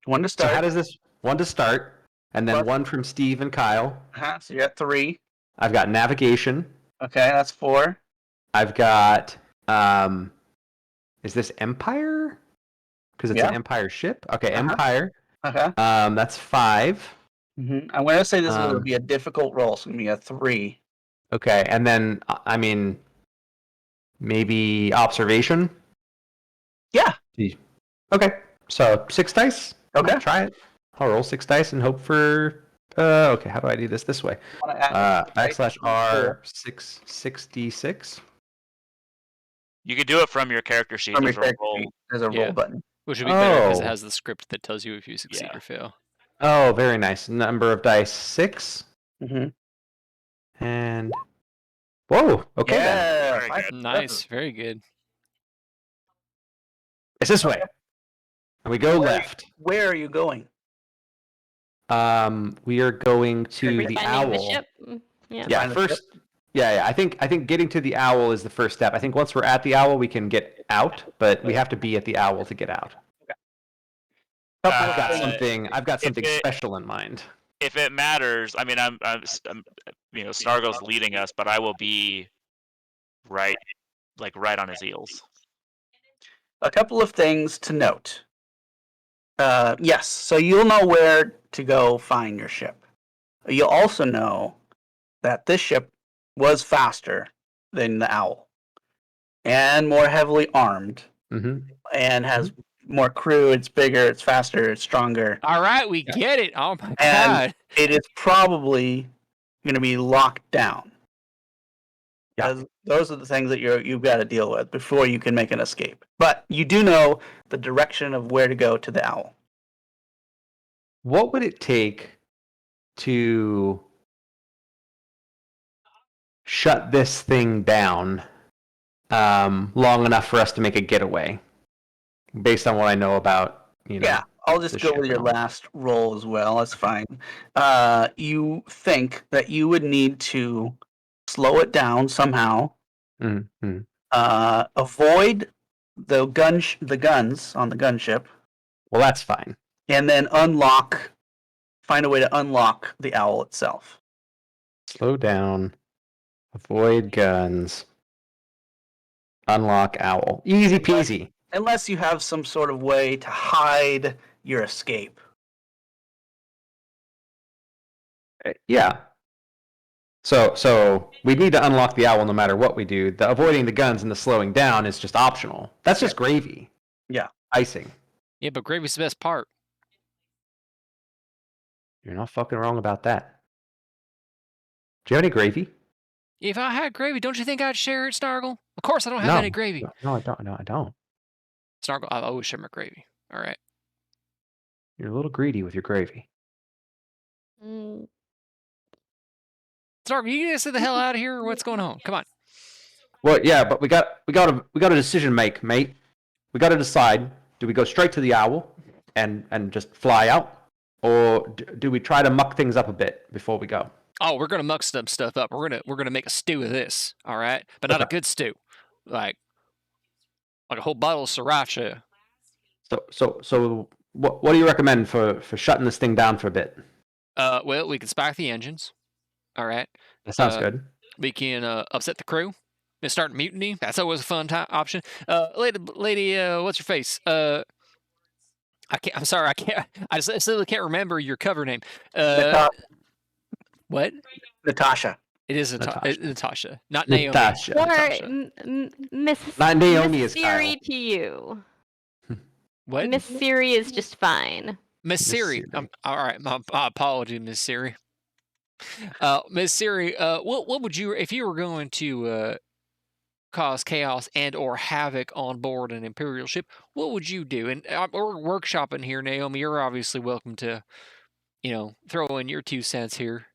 one to So start. how does this one to start, and then Plus- one from Steve and Kyle. So you got 3. I've got navigation. Okay, that's 4. I've got is this Empire? Because it's an Empire ship. Okay, Empire. Okay. That's 5. I'm going to say this will be a difficult roll, so it's going to be a 3. Okay, and then I mean, maybe observation. Yeah. Okay, so 6 dice. Okay. I'll try it. I'll roll 6 dice and hope for. Okay, how do I do this way? /R 6d6. You could do it from your character sheet. From There's your a character roll. sheet, there's a roll button. Which would be better because it Oh. has the script that tells you if you succeed or fail. Oh, very nice. Number of dice 6. And whoa. Okay then. Very good. Nice, very good. It's this way. And we go left. Where are you going? We are going to the Finding owl. the ship. Yeah. Yeah, Find the first. Yeah. I think getting to the owl is the first step. I think once we're at the owl, we can get out, but we have to be at the owl to get out. Okay. I've got something it- special in mind. If it matters, I mean, I'm Snargle's leading us, but I will be right on his heels. A couple of things to note. Yes, so you'll know where to go find your ship. You'll also know that this ship was faster than the Owl and more heavily armed and has more crew. It's bigger, it's faster, it's stronger. All right, we get it. Oh my And god. it is probably going to be locked down. Yeah. Those are the things that you've got to deal with before you can make an escape. But you do know the direction of where to go to the Owl. What would it take to shut this thing down long enough for us to make a getaway? Based on what I know about, Yeah, I'll just go with your last roll as well. That's fine. You think that you would need to slow it down somehow. Avoid the guns on the gunship. Well, that's fine. And then find a way to unlock the Owl itself. Slow down. Avoid guns. Unlock Owl. Easy peasy. Unless you have some sort of way to hide your escape. Yeah. So we need to unlock the Owl no matter what we do. The avoiding the guns and the slowing down is just optional. That's just gravy. Yeah. Icing. Yeah, but gravy's the best part. You're not fucking wrong about that. Do you have any gravy? If I had gravy, don't you think I'd share it, Snargle? Of course I don't have any gravy. No, I don't. Snargle, I always share my gravy. All right. You're a little greedy with your gravy. Mm. Snargle, you guys get the hell out of here, or what's going on? Come on. Well, yeah, but we got a decision to make, mate. We got to decide: do we go straight to the Owl and just fly out, or do we try to muck things up a bit before we go? Oh, we're gonna muck some stuff up. We're gonna make a stew of this, all right? But not a good stew, like a whole bottle of sriracha. So what do you recommend for shutting this thing down for a bit? Well, we can spike the engines. All right. That sounds good. We can upset the crew and start mutiny. That's always a fun option. Lady, what's your face? I'm sorry, I can't. I still can't remember your cover name. What? Natasha. It is Natasha, not Naomi. Natasha. Or Miss Not Naomi is Siri Kyle. to you. What? Miss Siri is just fine. Miss Siri. All right. My apology, Miss Siri. Miss Siri, what would you, if you were going to cause chaos and or havoc on board an Imperial ship, what would you do? And we're workshopping here, Naomi. You're obviously welcome to, throw in your 2 cents here.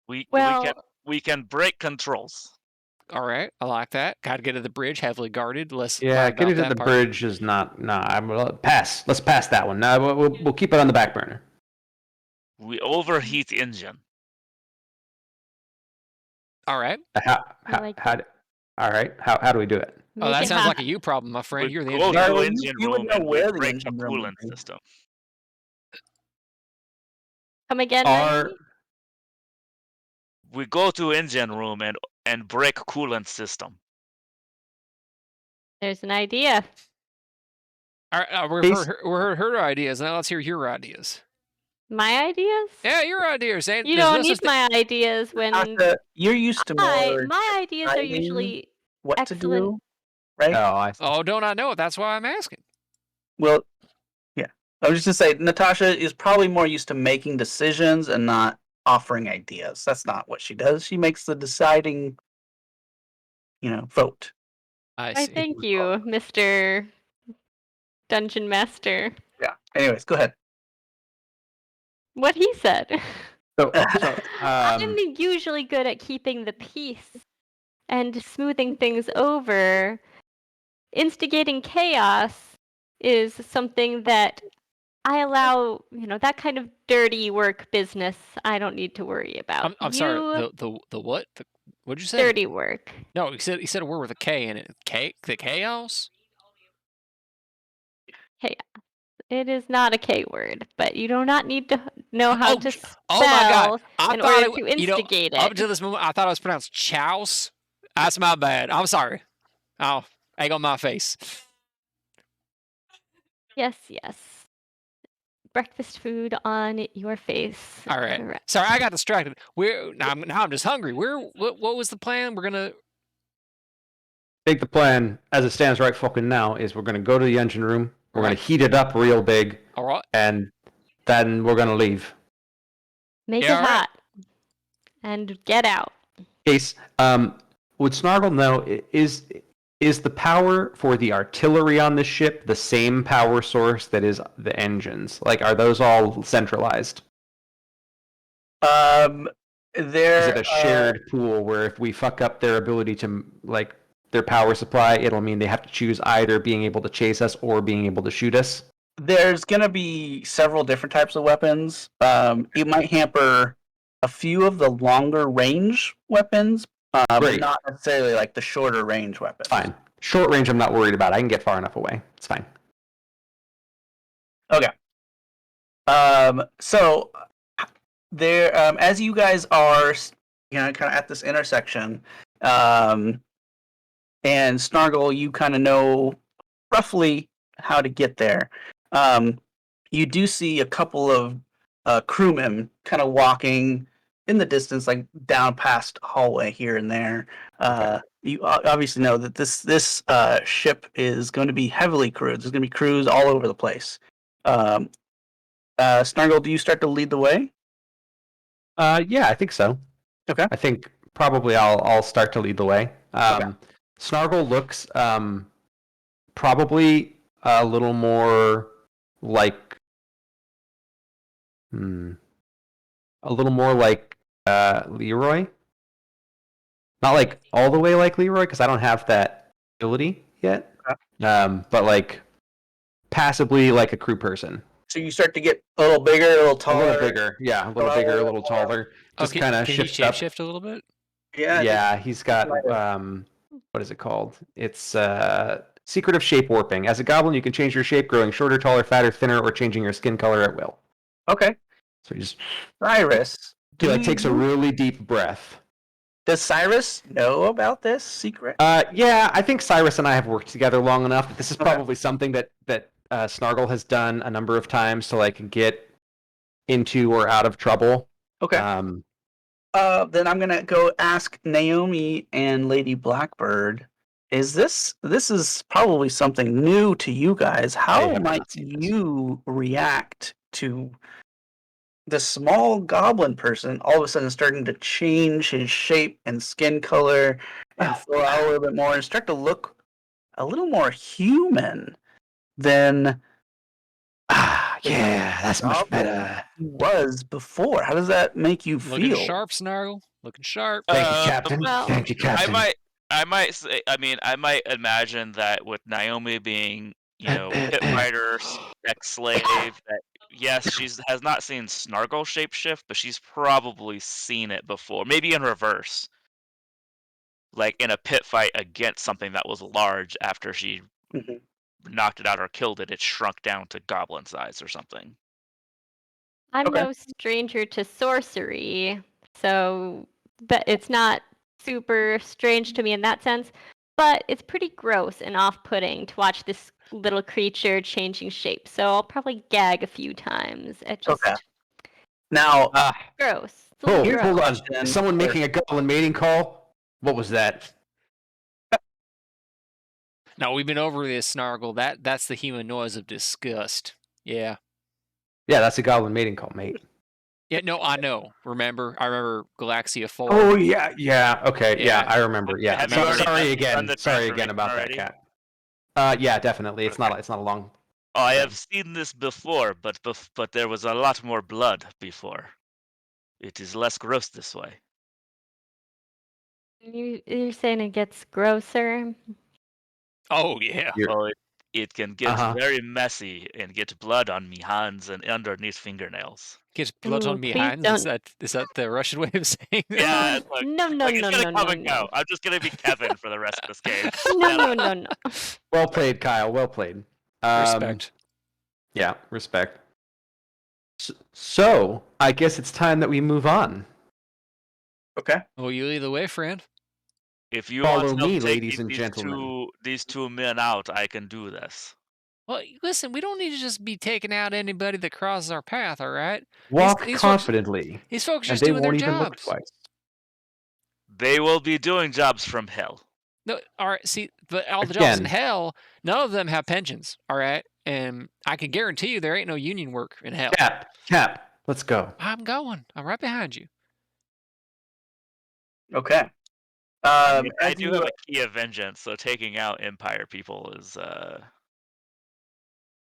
We can break controls. All right, I like that. Got to get to the bridge, heavily guarded. Getting to the bridge is not. Pass. Let's pass that one. No, we'll keep it on the back burner. We overheat the engine. All right. All right. How do we do it? Oh, that sounds like a you problem, my friend. You're the Go engineer. to the engine you would room know and where we the break engine the room coolant would be. system. Come again, Naomi? We go to engine room and break coolant system. There's an idea. All right, we've Bas- heard her ideas. Now let's hear your ideas. My ideas? Yeah, your ideas. Ain't You there's don't no need such thing. my ideas when You're used to more my ideas are deciding usually what excellent. to do, right? Oh, I see. Oh, don't I know it? That's why I'm asking. Well, yeah. I was just gonna say Natasha is probably more used to making decisions and not offering ideas. That's not what she does. She makes the deciding, vote. I I see. thank you, Mr. Dungeon Master. Yeah. Anyways, go ahead. What he said. So, I'm usually good at keeping the peace and smoothing things over. Instigating chaos is something that I allow, that kind of dirty work business I don't need to worry about. I'm sorry. The what? What'd you say? Dirty work. No, he said a word with a K in it. The chaos. It is not a K word, but you do not need to know how to spell Oh my God! I in thought order to instigate it. Up to this moment, I thought it was pronounced chouse. That's my bad. I'm sorry. Oh, egg on my face. Yes. Breakfast food on your face. All right. Correct. Sorry, I got distracted. Now I'm just hungry. What was the plan? We're gonna. I think the plan, as it stands right fucking now, is we're going to go to the engine room. We're going to heat it up real big. All right. And then we're going to leave. Make it hot. And get out. Case, would Snargle know, is the power for the artillery on the ship the same power source that is the engines? Like, are those all centralized? Is it a shared pool where if we fuck up their ability to, like, their power supply, it'll mean they have to choose either being able to chase us or being able to shoot us? There's going to be several different types of weapons. It might hamper a few of the longer range weapons, but not necessarily like the shorter range weapons. Fine. Short range, I'm not worried about. I can get far enough away. It's fine. Okay. So there, as you guys are, kind of at this intersection, and Snargle, you kind of know roughly how to get there. You do see a couple of crewmen kind of walking in the distance, like down past hallway here and there. You obviously know that this ship is going to be heavily crewed. There's going to be crews all over the place. Snargle, do you start to lead the way? Yeah, I think so. Okay. I think probably I'll start to lead the way. Okay. Snargle looks probably a little more like Leroy. Not like all the way like Leroy because I don't have that ability yet. Okay. But like passably like a crew person. So you start to get a little bigger, a little taller. A little bigger, yeah, a little bigger, a little taller. Just kind of shift up. Shift a little bit. Yeah. He's got what is it called? It's Secret of Shape Warping. As a goblin, you can change your shape, growing shorter, taller, fatter, thinner, or changing your skin color at will. Okay. So he just Cyrus. he takes a really deep breath. Does Cyrus know about this secret? Yeah, I think Cyrus and I have worked together long enough that this is probably something that Snargle has done a number of times to like get into or out of trouble. Okay. Then I'm gonna go ask Naomi and Lady Blackbird. This is probably something new to you guys. How might you react to the small goblin person all of a sudden starting to change his shape and skin color and fill out a little bit more and start to look a little more human than that's much better. He was before? How does that make you feel? Looking sharp, Snargle. Looking sharp. Thank you, Captain. Well, Thank you, Captain. I might say, I might imagine that with Naomi being, pit fighter, ex-slave, that yes, has not seen Snargle shapeshift, but she's probably seen it before. Maybe in reverse. Like in a pit fight against something that was large after she knocked it out or killed it, it shrunk down to goblin size or something. I'm no stranger to sorcery, so it's not super strange to me in that sense, but it's pretty gross and off-putting to watch this little creature changing shape. So I'll probably gag a few times at just Okay. Now, gross. It's a little Hold on. question. Is someone making a goblin mating call? What was that? No, we've been over this, Snargle. That's the human noise of disgust. Yeah. Yeah, that's a goblin mating call, mate. Yeah, no, I know. I remember Galaxia 4. Oh yeah. Okay, yeah, Yeah. I remember. Yeah. Have you already Sorry done again. the Sorry again transformation about already? that cat. Yeah, definitely. It's not a long. Oh, I have seen this before, but there was a lot more blood before. It is less gross this way. You're saying it gets grosser? Oh yeah. Oh, it can get Uh-huh. very messy and get blood on me hands and underneath fingernails. Gets blood on me Please hands. don't. Is that the Russian way of saying that? Yeah, it's like, No, it's gonna come and go. I'm just gonna be Kevin for the rest of this game. No. Well played, Kyle. Well played. Respect. Yeah, respect. So, I guess it's time that we move on. Okay. Well, you lead the way, friend. If you Follow want help me, taking ladies and gentlemen. these two men out, I can do this. Well, listen, we don't need to just be taking out anybody that crosses our path, all right? Walk these confidently, These folks are and just they doing their won't even look jobs. twice. They will be doing jobs from hell. No, all right. See, but all the jobs in Again. hell, none of them have pensions. All right, and I can guarantee you there ain't no union work in hell. Cap, let's go. I'm going. I'm right behind you. Okay. I As do you, have a key of vengeance, so taking out Empire people is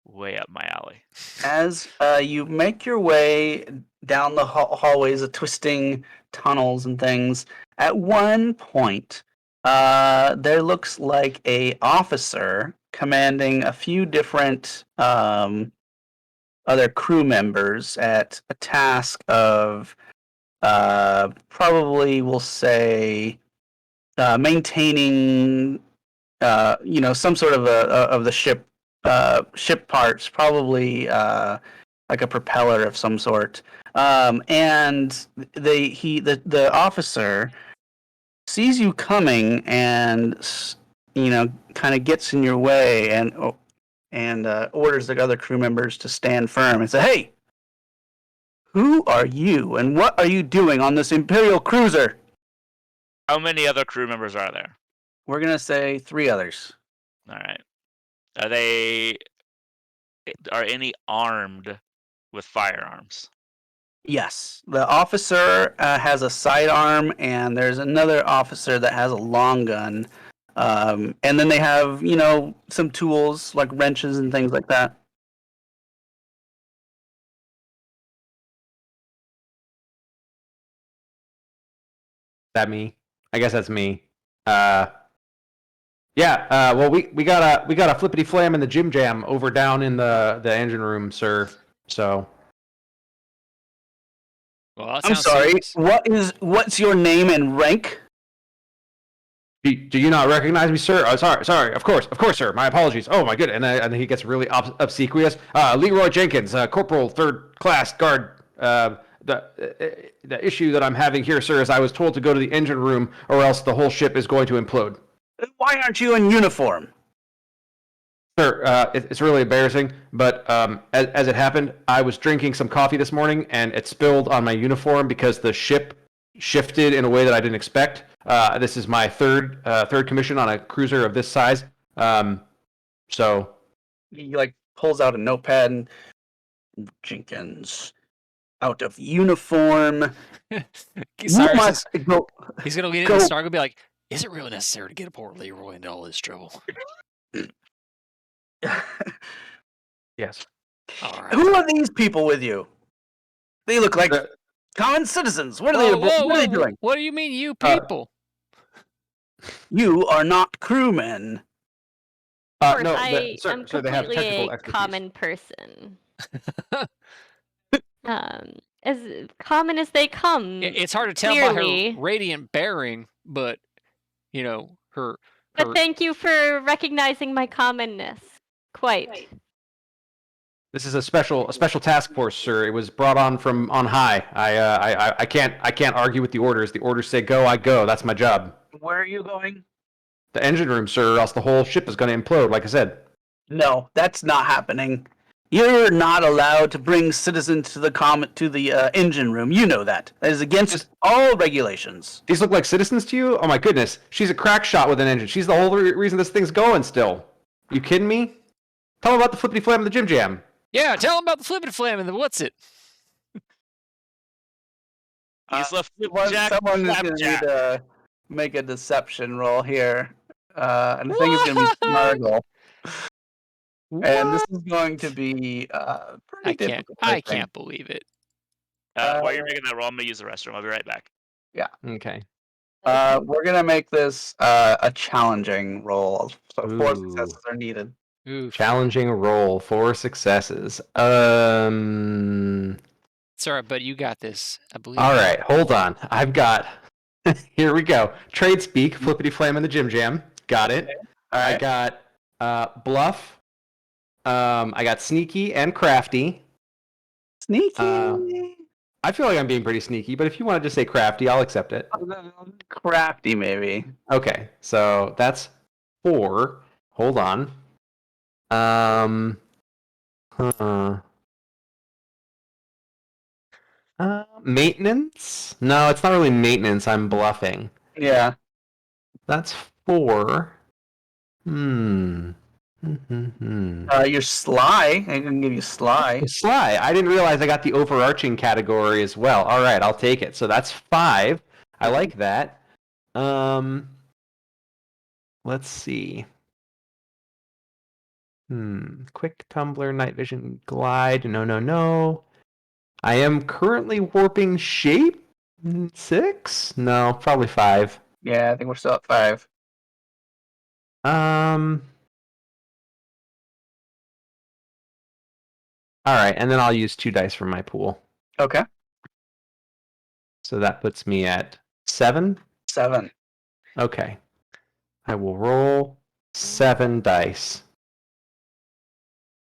way up my alley. as you make your way down the hallways of twisting tunnels and things, at one point, there looks like a officer commanding a few different other crew members at a task of probably we'll say maintaining some sort of the ship parts, probably like a propeller of some sort. And the officer sees you coming and kind of gets in your way and orders the other crew members to stand firm and say, "Hey, who are you and what are you doing on this Imperial cruiser?" How many other crew members are there? We're gonna say 3 others. All right. Are any armed with firearms? Yes, the officer has a sidearm, and there's another officer that has a long gun. And then they have, some tools like wrenches and things like that. That me? I guess that's me. Yeah. Well, we got a flippity flam in the Jim Jam over down in the engine room, sir. So. Well, that I'm sounds sorry. serious. What's your name and rank? Do you not recognize me, sir? Oh, sorry. Of course, sir. My apologies. Oh my goodness. And he gets really obsequious. Leroy Jenkins, Corporal, 3rd Class Guard. The issue that I'm having here, sir, is I was told to go to the engine room, or else the whole ship is going to implode. Why aren't you in uniform? Sir, it's really embarrassing, but as it happened, I was drinking some coffee this morning, and it spilled on my uniform because the ship shifted in a way that I didn't expect. This is my third commission on a cruiser of this size. So He pulls out a notepad and Jenkins out of uniform. Cyrus must go. He's gonna lean into Snargle and be like, "Is it really necessary to get poor Leroy into all this trouble?" yes. All right. Who are these people with you? They look like common citizens. What are they doing? What do you mean, you people? You are not crewmen. Of course, No, I'm sir, they have completely technical a expertise. common person. As common as they come. It's hard to tell clearly. by her radiant bearing, but her. But thank you for recognizing my commonness. Quite. This is a special task force, sir. It was brought on from on high. I can't argue with the orders. The orders say go, I go. That's my job. Where are you going? The engine room, sir, or else the whole ship is going to implode, like I said. No, that's not happening. You're not allowed to bring citizens to the engine room. You know that. That is against all regulations. These look like citizens to you? Oh my goodness. She's a crack shot with an engine. She's the whole reason this thing's going still. You kidding me? Tell them about the flippity flam and the Jim Jam. Yeah, tell them about the flippity flam and the what's it. He's left Someone is going to need to make a deception roll here. And I think it's going to be Smargle. And this is going to be pretty difficult. I can't believe it. While you're making that roll, I'm going to use the restroom. I'll be right back. Yeah. Okay. We're going to make this a challenging roll. So 4 successes are needed. Oof. Challenging roll, 4 successes. Sorry, but you got this. I believe. All right, hold on. I've got. Here we go. Trade speak, flippity flam, and the Jim Jam. Got it. Okay. All right. I got bluff. I got sneaky and crafty. Sneaky. I feel like I'm being pretty sneaky, but if you want to just say crafty, I'll accept it. Crafty, maybe. Okay, so that's 4. Hold on. Maintenance? No, it's not really maintenance. I'm bluffing. Yeah. That's 4. You're sly. I can give you sly. Sly. I didn't realize I got the overarching category as well. All right, I'll take it. So that's 5. I like that. Let's see. Quick tumbler, night vision, glide. No. I am currently warping shape. 6? No, probably 5. Yeah, I think we're still at 5. All right, and then I'll use 2 dice from my pool. Okay. So that puts me at 7. 7. Okay. I will roll 7 dice.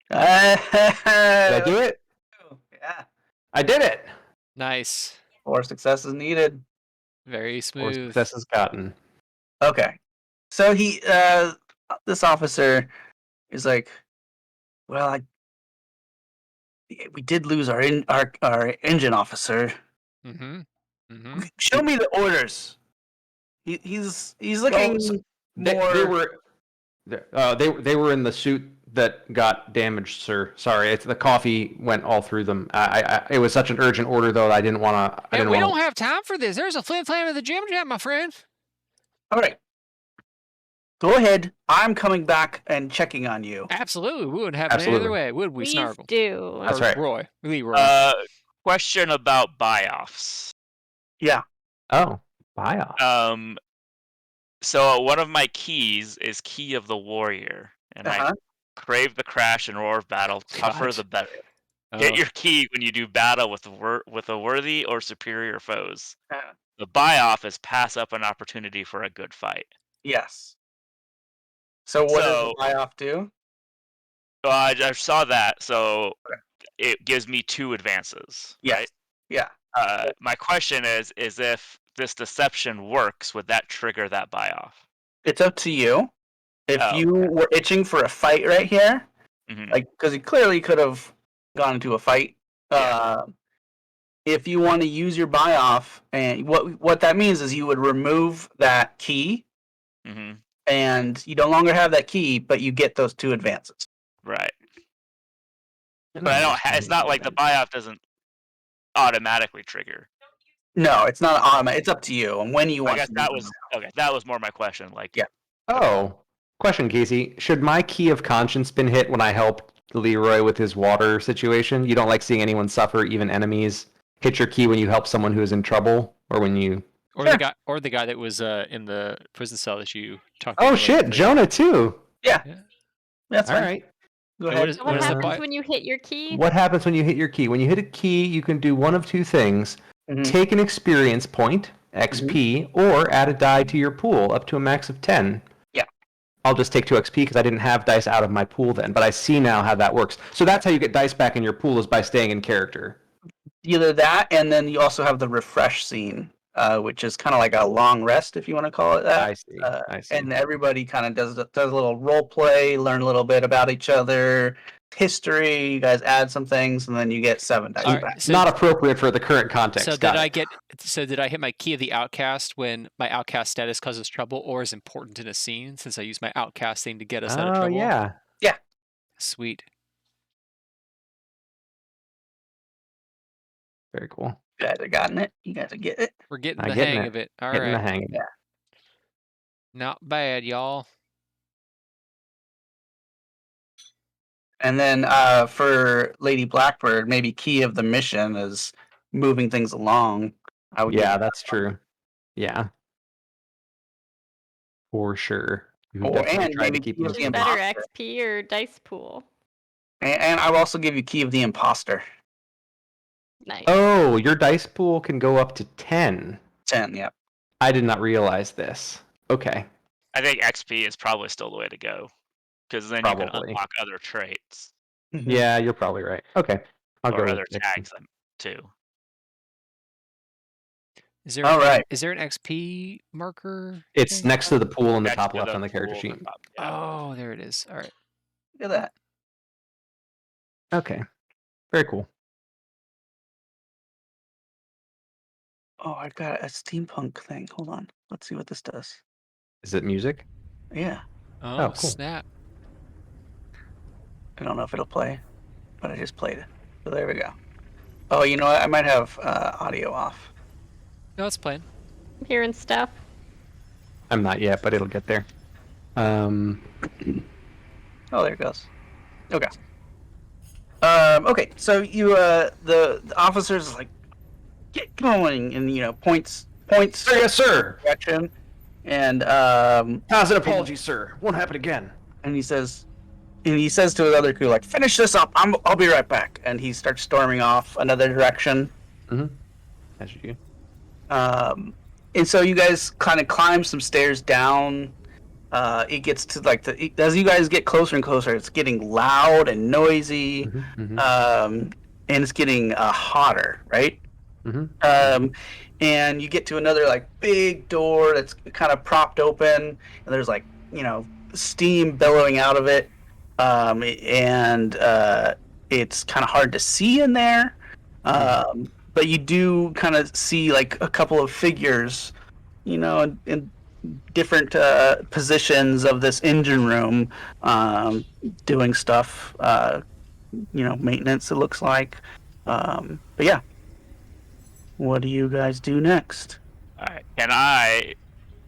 Did I do it? Yeah. I did it. Nice. 4 successes needed. Very 4 smooth. successes gotten. Okay. So this officer is like, well, we did lose our engine officer. Show me the orders. He's looking more. They were in the suit that got damaged, sir. Sorry, the coffee went all through them. It was such an urgent order, though, that I didn't want to. We don't have time for this. There's a flim flam of the Jim Jam, my friend. All right. Go ahead. I'm coming back and checking on you. Absolutely. We wouldn't have it any other way, would we, Please Snargle? do. That's right. Roy. Leroy. Question about buy-offs. Yeah. Oh, buy-off. So one of my keys is Key of the Warrior, and I crave the crash and roar of battle. Tougher the better. Get your key when you do battle with a worthy or superior foes. The buy-off is pass up an opportunity for a good fight. Yes. So what does the buy-off do? I saw that, so it gives me 2 advances. Yes. Right? Yeah. My question is if this deception works, would that trigger that buy-off? It's up to you. If you were itching for a fight right here, because he clearly could have gone into a fight. If you want to use your buy-off, and what that means is you would remove that key, and you no longer have that key, but you get those 2 advances. Right. But I don't. It's not like the buy-off doesn't automatically trigger. No, it's not automatic. It's up to you and when you want. I guess that was okay. That was more my question. Like, Question, Casey. Should my key of conscience been hit when I helped Leroy with his water situation? You don't like seeing anyone suffer, even enemies. Hit your key when you help someone who is in trouble, or when you. Or the guy that was in the prison cell that you talked about. Oh shit, Jonah too. Yeah. That's all fine. right. Go ahead. What happens when you hit your key? What happens when you hit your key? When you hit a key, you can do one of 2 things. Take an experience point, XP, or add a die to your pool up to a max of 10. Yeah. I'll just take 2 XP because I didn't have dice out of my pool then. But I see now how that works. So that's how you get dice back in your pool is by staying in character. Either that, and then you also have the refresh scene, which is kind of like a long rest, if you want to call it that. I see. I see. And everybody kind of does a little role play, learn a little bit about each other, history. You guys add some things, and then you get 7 dice All right, back. so- Not appropriate for the current context. So Got it. did I hit my key of the outcast when my outcast status causes trouble or is important in a scene since I used my outcast thing to get us out of Oh, trouble? yeah. Sweet. Very cool. You guys are getting it. You guys are getting it. We're getting I'm the getting hang it. of it. All Getting the right. hang of it. Not bad, y'all. And then for Lady Blackbird, maybe key of the mission is moving things along. I would Yeah, give that's true. Yeah. For sure. We've Or definitely and tried to maybe keep key of things the Just better imposter. XP or dice pool. And I will also give you key of the imposter. Nice. Oh, your dice pool can go up to 10. 10, yeah. I did not realize this. Okay. I think XP is probably still the way to go, because then you can Probably. unlock other traits Yeah, you're probably right. Okay. I'll go or with other XP. tags too. Is there All right. Is there an XP marker? It's thing? next to the pool in the Next top to left on the character pool sheet. at the top, yeah. Oh, there it is. All right. Look at that. Okay. Very cool. Oh, I got a steampunk thing. Hold on. Let's see what this does. Is it music? Yeah. Oh, cool. snap. I don't know if it'll play, but I just played it. So there we go. Oh, you know what? I might have audio off. No, it's playing. I'm hearing stuff. I'm not yet, but it'll get there. Oh, there it goes. Okay. Okay. So you, the officers like get going, and points. Yes, sir. Direction, and How's an apology, sir? Won't happen again. and he says to his other crew like, "Finish this up. I'll be right back." And he starts storming off another direction. Mm-hmm. As you do. And so you guys kind of climb some stairs down. It gets to as you guys get closer and closer, it's getting loud and noisy, Mm-hmm. and it's getting hotter, right? Mm-hmm. And you get to another big door that's kind of propped open, and there's steam billowing out of it, and it's kind of hard to see in there. But you do kind of see a couple of figures, in different positions of this engine room, doing stuff, maintenance, it looks like. But yeah. What do you guys do next? All right.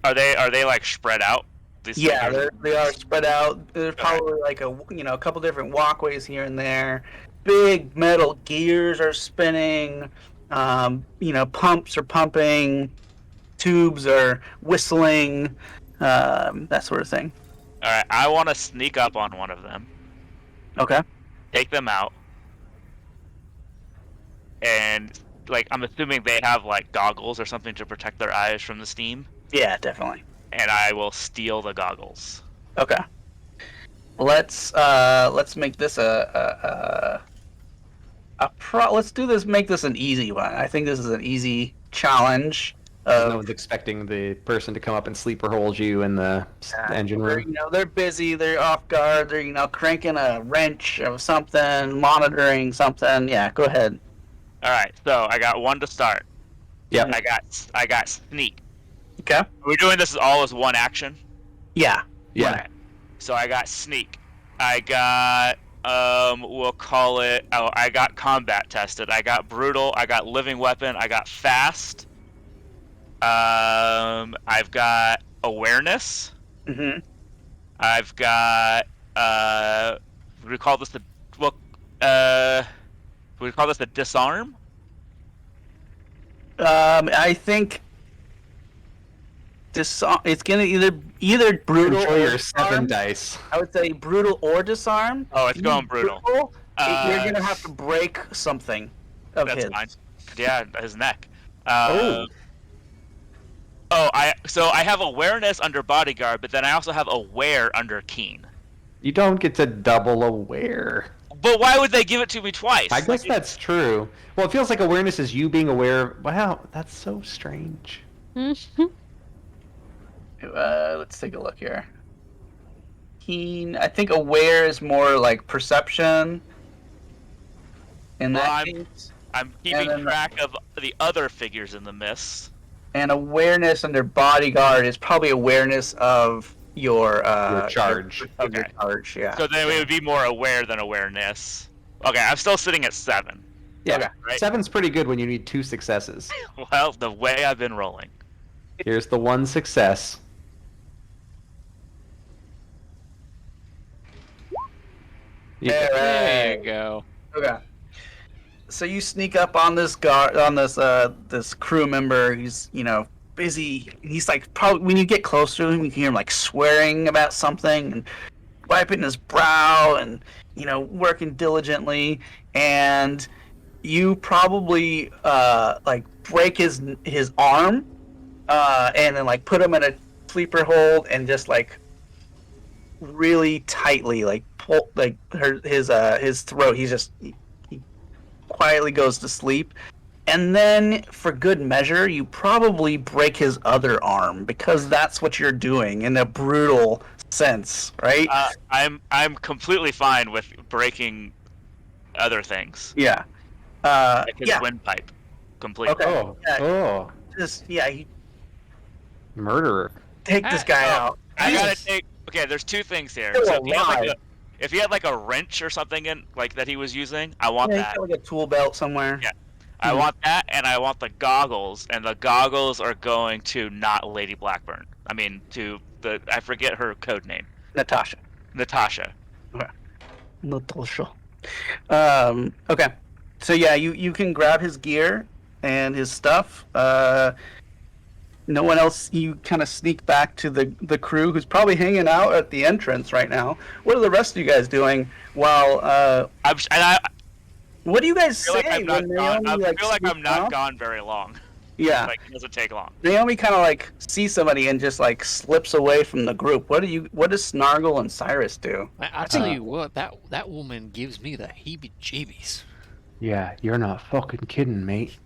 Are they spread out? These Yeah, figures? they are spread out. There's probably a couple different walkways here and there. Big metal gears are spinning. Pumps are pumping. Tubes are whistling. That sort of thing. All right. I want to sneak up on one of them, Okay. take them out, and I'm assuming they have goggles or something to protect their eyes from the steam. Yeah, definitely. And I will steal the goggles. Okay. Let's make this let's do this. Make this an easy one. I think this is an easy challenge. No one's expecting the person to come up and sleeper hold you in the engine room. They're busy. They're off guard. They're cranking a wrench of something, monitoring something. Yeah, go ahead. All right. So I got one to start. Yep. I got sneak. Okay. Are we doing this all as one action? Yeah. Yeah. Okay. So I got sneak. I got we'll call it. Oh, I got combat tested. I got brutal. I got living weapon. I got fast. I've got awareness. Mm-hmm. I've got we call this the we call this the disarm. I think it's gonna either brutal Enjoy or your disarm. 7 dice. I would say brutal or disarm. Oh, it's going brutal. You're gonna have to break something of That's his. fine. Yeah, his neck. Oh. Oh, I have awareness under bodyguard, but then I also have aware under keen. You don't get to double aware. But why would they give it to me twice? I guess that's true. Well, it feels like awareness is you being aware. Wow, that's so strange. Let's take a look here. Keen. I think aware is more like perception. In that case. I'm keeping track of the other figures in the mist. And awareness under bodyguard is probably awareness of your charge. Your charge, yeah. So then it would be more aware than awareness. Okay, I'm still sitting at 7. Yeah, Okay. Right? 7's pretty good when you need 2 successes. Well, the way I've been rolling. Here's the 1 success. There you go. Okay. So you sneak up on this this crew member. He's busy. He's like probably when you get close to him, you can hear him like swearing about something and wiping his brow and working diligently. And you probably like break his arm and then like put him in a sleeper hold and just like really tightly like pull like his throat. He quietly goes to sleep, and then for good measure you probably break his other arm because that's what you're doing in a brutal sense, right? I'm completely fine with breaking other things. Yeah. Like his Yeah. windpipe. Completely. Okay. Oh, You murderer. take this guy out. I gotta take. Okay, there's 2 things here. Still So alive. if he had like a wrench or something in like that he was using, I want Yeah, that. he's got like a tool belt somewhere. Yeah. I want that, and I want the goggles, and the goggles are going to not Lady Blackburn. I mean, to I forget her code name. Natasha. Natasha. Natasha. Okay. So yeah, you can grab his gear and his stuff. No one else. You kind of sneak back to the crew who's probably hanging out at the entrance right now. What are the rest of you guys doing while? What do you guys feel say like I'm not when gone. Naomi I feel like I'm sneaks not off? gone very long. Yeah. Like it doesn't take long. Naomi kind of like sees somebody and just like slips away from the group. What does Snargle and Cyrus do? I tell you what, that woman gives me the heebie-jeebies. Yeah, you're not fucking kidding, mate.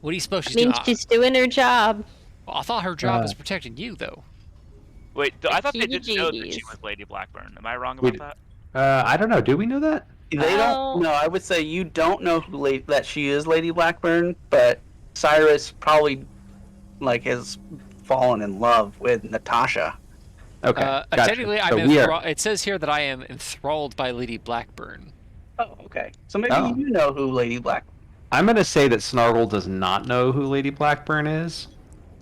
What do you suppose she's doing? Means she's doing her job. Well, I thought her job was protecting you, though. Wait, I thought they didn't know that she heebie-jeebies. was Lady Blackburn. Am I wrong about that? I don't know. Do we know that? They don't. No, I would say you don't know that she is Lady Blackburn, but Cyrus probably like has fallen in love with Natasha. Okay. Gotcha. Technically, So we are- it says here that I am enthralled by Lady Blackburn. Oh, okay. So maybe you know who Lady Black. I'm going to say that Snargle does not know who Lady Blackburn is,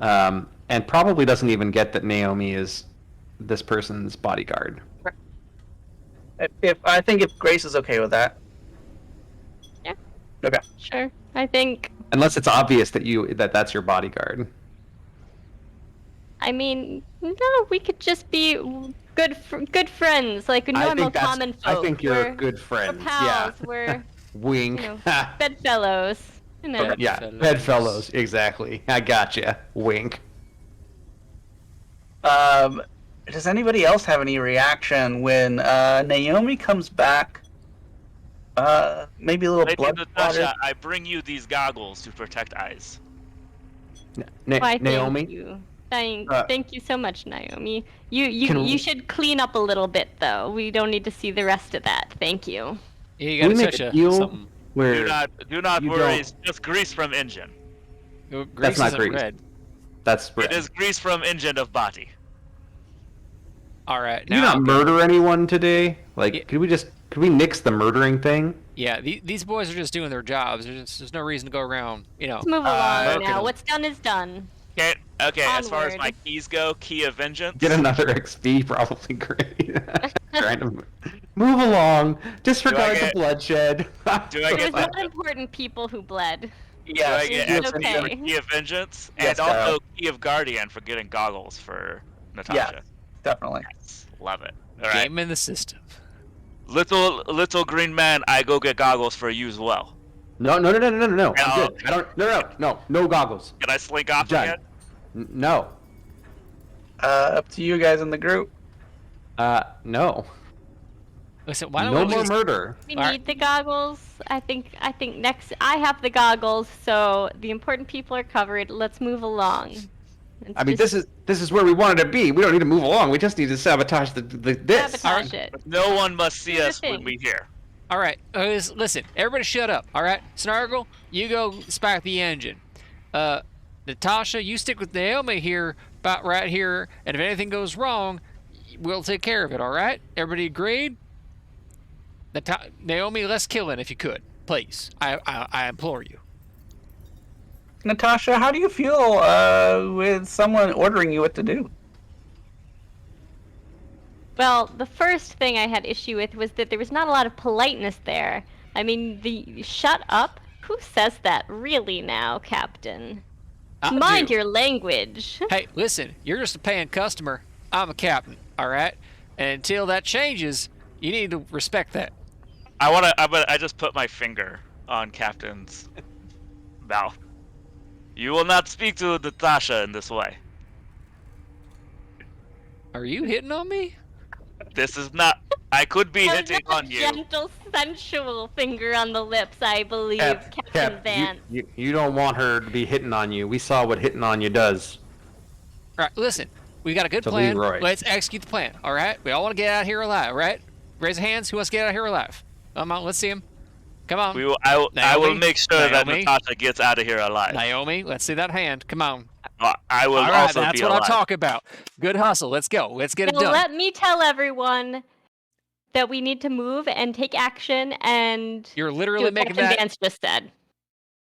and probably doesn't even get that Naomi is this person's bodyguard. I think if Grace is okay with that. Yeah. Okay. Sure. I think. Unless it's obvious that that's your bodyguard. I mean, no, we could just be good friends, like normal common folk. I think you're we're, a good friend. We're pals. We're Wink. bedfellows. You know. Yeah, bedfellows. Exactly. I gotcha. Wink. Does anybody else have any reaction when Naomi comes back? Maybe a little Lady blood. Natasha, I bring you these goggles to protect eyes. Why, Naomi. Thank you. Thank you so much, Naomi. You should clean up a little bit, though. We don't need to see the rest of that. Thank you. Yeah, you Can we gotta make touch a deal something. where Do not you worry. don't- It's just grease from engine. Grace not isn't grease. red. that's red. It is grease from engine of body. All right, Can you now not murder anyone today? Like, Yeah. could we nix the murdering thing? yeah, these boys are just doing their jobs. There's no reason to go around, Let's move along okay. now. What's done is done. Okay, as far as Onward. my keys go, key of vengeance. Get another XP, probably great. Trying to move along. Disregard the get- bloodshed. Do I There's get not important people who bled. Do I get It's XP okay. for key of vengeance? Yes, And also Kyle. key of guardian for getting goggles for Natasha. Definitely. Yes, love it. All right, game in the system. little green man, I go get goggles for you as well. No. I'm Oh, good. I don't. No goggles. can I slink off Done. again? No. Up to you guys in the group. No. Listen, why don't No we more just... murder. We All right. need the goggles. I think next I have the goggles, so the important people are covered. Let's move along. I mean, this is where we wanted to be. We don't need to move along. We just need to sabotage this. Sabotage it. No one must see Do the us when thing. we hear. All right, listen, everybody shut up, all right? Snargle, you go spike the engine. Natasha, you stick with Naomi here, about right here, and if anything goes wrong, we'll take care of it, all right? Everybody agreed? Naomi, less killing if you could, please. I implore you. Natasha, how do you feel with someone ordering you what to do? Well, the first thing I had issue with was that there was not a lot of politeness there. I mean, the shut up? Who says that really now, Captain? Mind your language. Hey, listen, you're just a paying customer. I'm a captain, all right? And until that changes, you need to respect that. I just put my finger on Captain's mouth. You will not speak to Natasha in this way. Are you hitting on me? This is not. I could be That was hitting not on a you. gentle, sensual finger on the lips, I believe, Captain Vance. You don't want her to be hitting on you. We saw what hitting on you does. All right, listen, we got a good To plan. Leroy. Let's execute the plan, all right? We all want to get out of here alive, all right? Raise your hands. Who wants to get out of here alive? Come on, let's see him. Come on. I will Naomi? make sure that Naomi? Natasha gets out of here alive. Naomi, let's see that hand. Come on. I will All right, also that's be what alive. I'm talking about. Good hustle. Let's go. Let's get it Now done. let me tell everyone that we need to move and take action and You're do literally what making Captain that. Vance just said.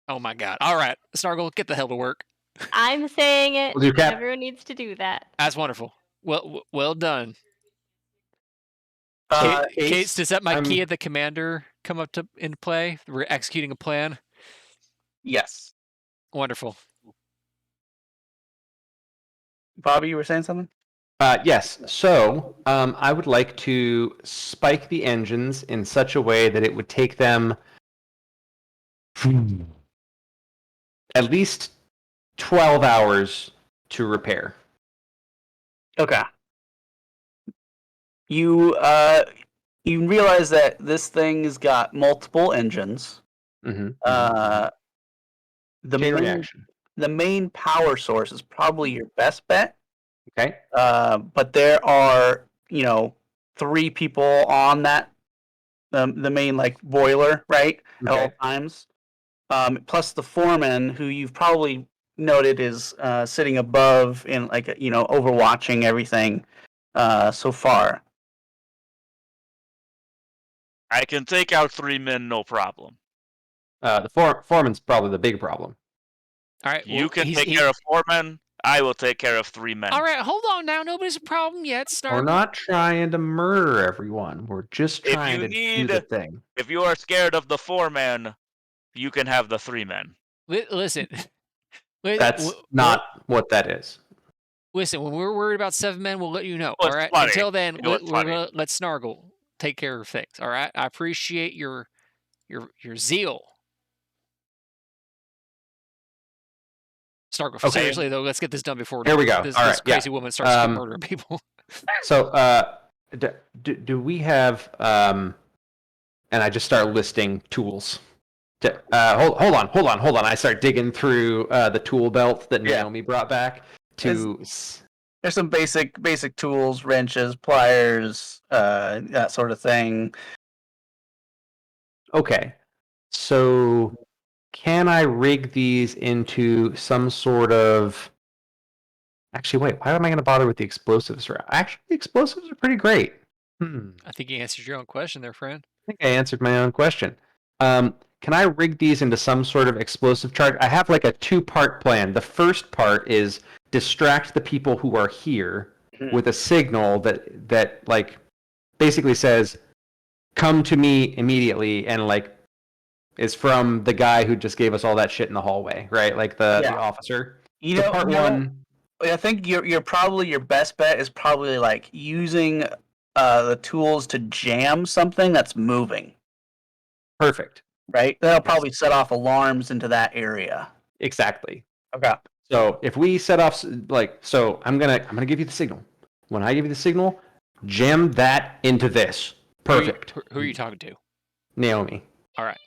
Oh my God. All right, Snargle, get the hell to work. I'm saying it. Will do, Cap. Everyone needs to do that. That's wonderful. Well done. Case, Case, does that my I'm- key at the commander come up into play? We're executing a plan. Yes. Wonderful. Bobby, you were saying something? Yes. So, I would like to spike the engines in such a way that it would take them at least 12 hours to repair. Okay. You realize that this thing's got multiple engines. Mm-hmm. The Chain main, reaction. the main power source is probably your best bet. Okay. But there are, 3 people on that, the main like boiler, right? At all Okay. times. Plus the foreman, who you've probably noted is sitting above and overwatching everything so far. I can take out 3 men, no problem. The foreman's probably the big problem. All right. You can take care of 4 men. I will take care of 3 men. All right, hold on now. Nobody's a problem yet, Snargle. We're not trying to murder everyone. We're just trying to do the thing. If you are scared of the 4 men, you can have the 3 men. Listen. That's not what that is. Listen, when we're worried about 7 men, we'll let you know. Well, All right. funny. Until then, You know what's funny? let Snargle take care of things. All right. I appreciate your zeal. Snargle. Okay. Seriously though, let's get this done before There we go. this All right, crazy woman starts murdering people. So, do we have? And I just start listing tools. Hold on. I start digging through the tool belt that Naomi brought back to. There's some basic tools, wrenches, pliers, that sort of thing. Okay, so can I rig these into some sort of? Actually, wait. Why am I going to bother with the explosives? Actually, the explosives are pretty great. I think you answered your own question there, friend. I think I answered my own question. Can I rig these into some sort of explosive charge? I have like a 2-part plan. The first part is distract the people who are here with a signal that like basically says, "Come to me immediately," and like is from the guy who just gave us all that shit in the hallway, right? Like the officer. Part one. I think you're probably your best bet is probably like using the tools to jam something that's moving. Perfect. right? That'll probably set off alarms into that area. Exactly. Okay. So if we set off so I'm gonna give you the signal. When I give you the signal, jam that into this. Perfect. Who are you talking to? Naomi. All right.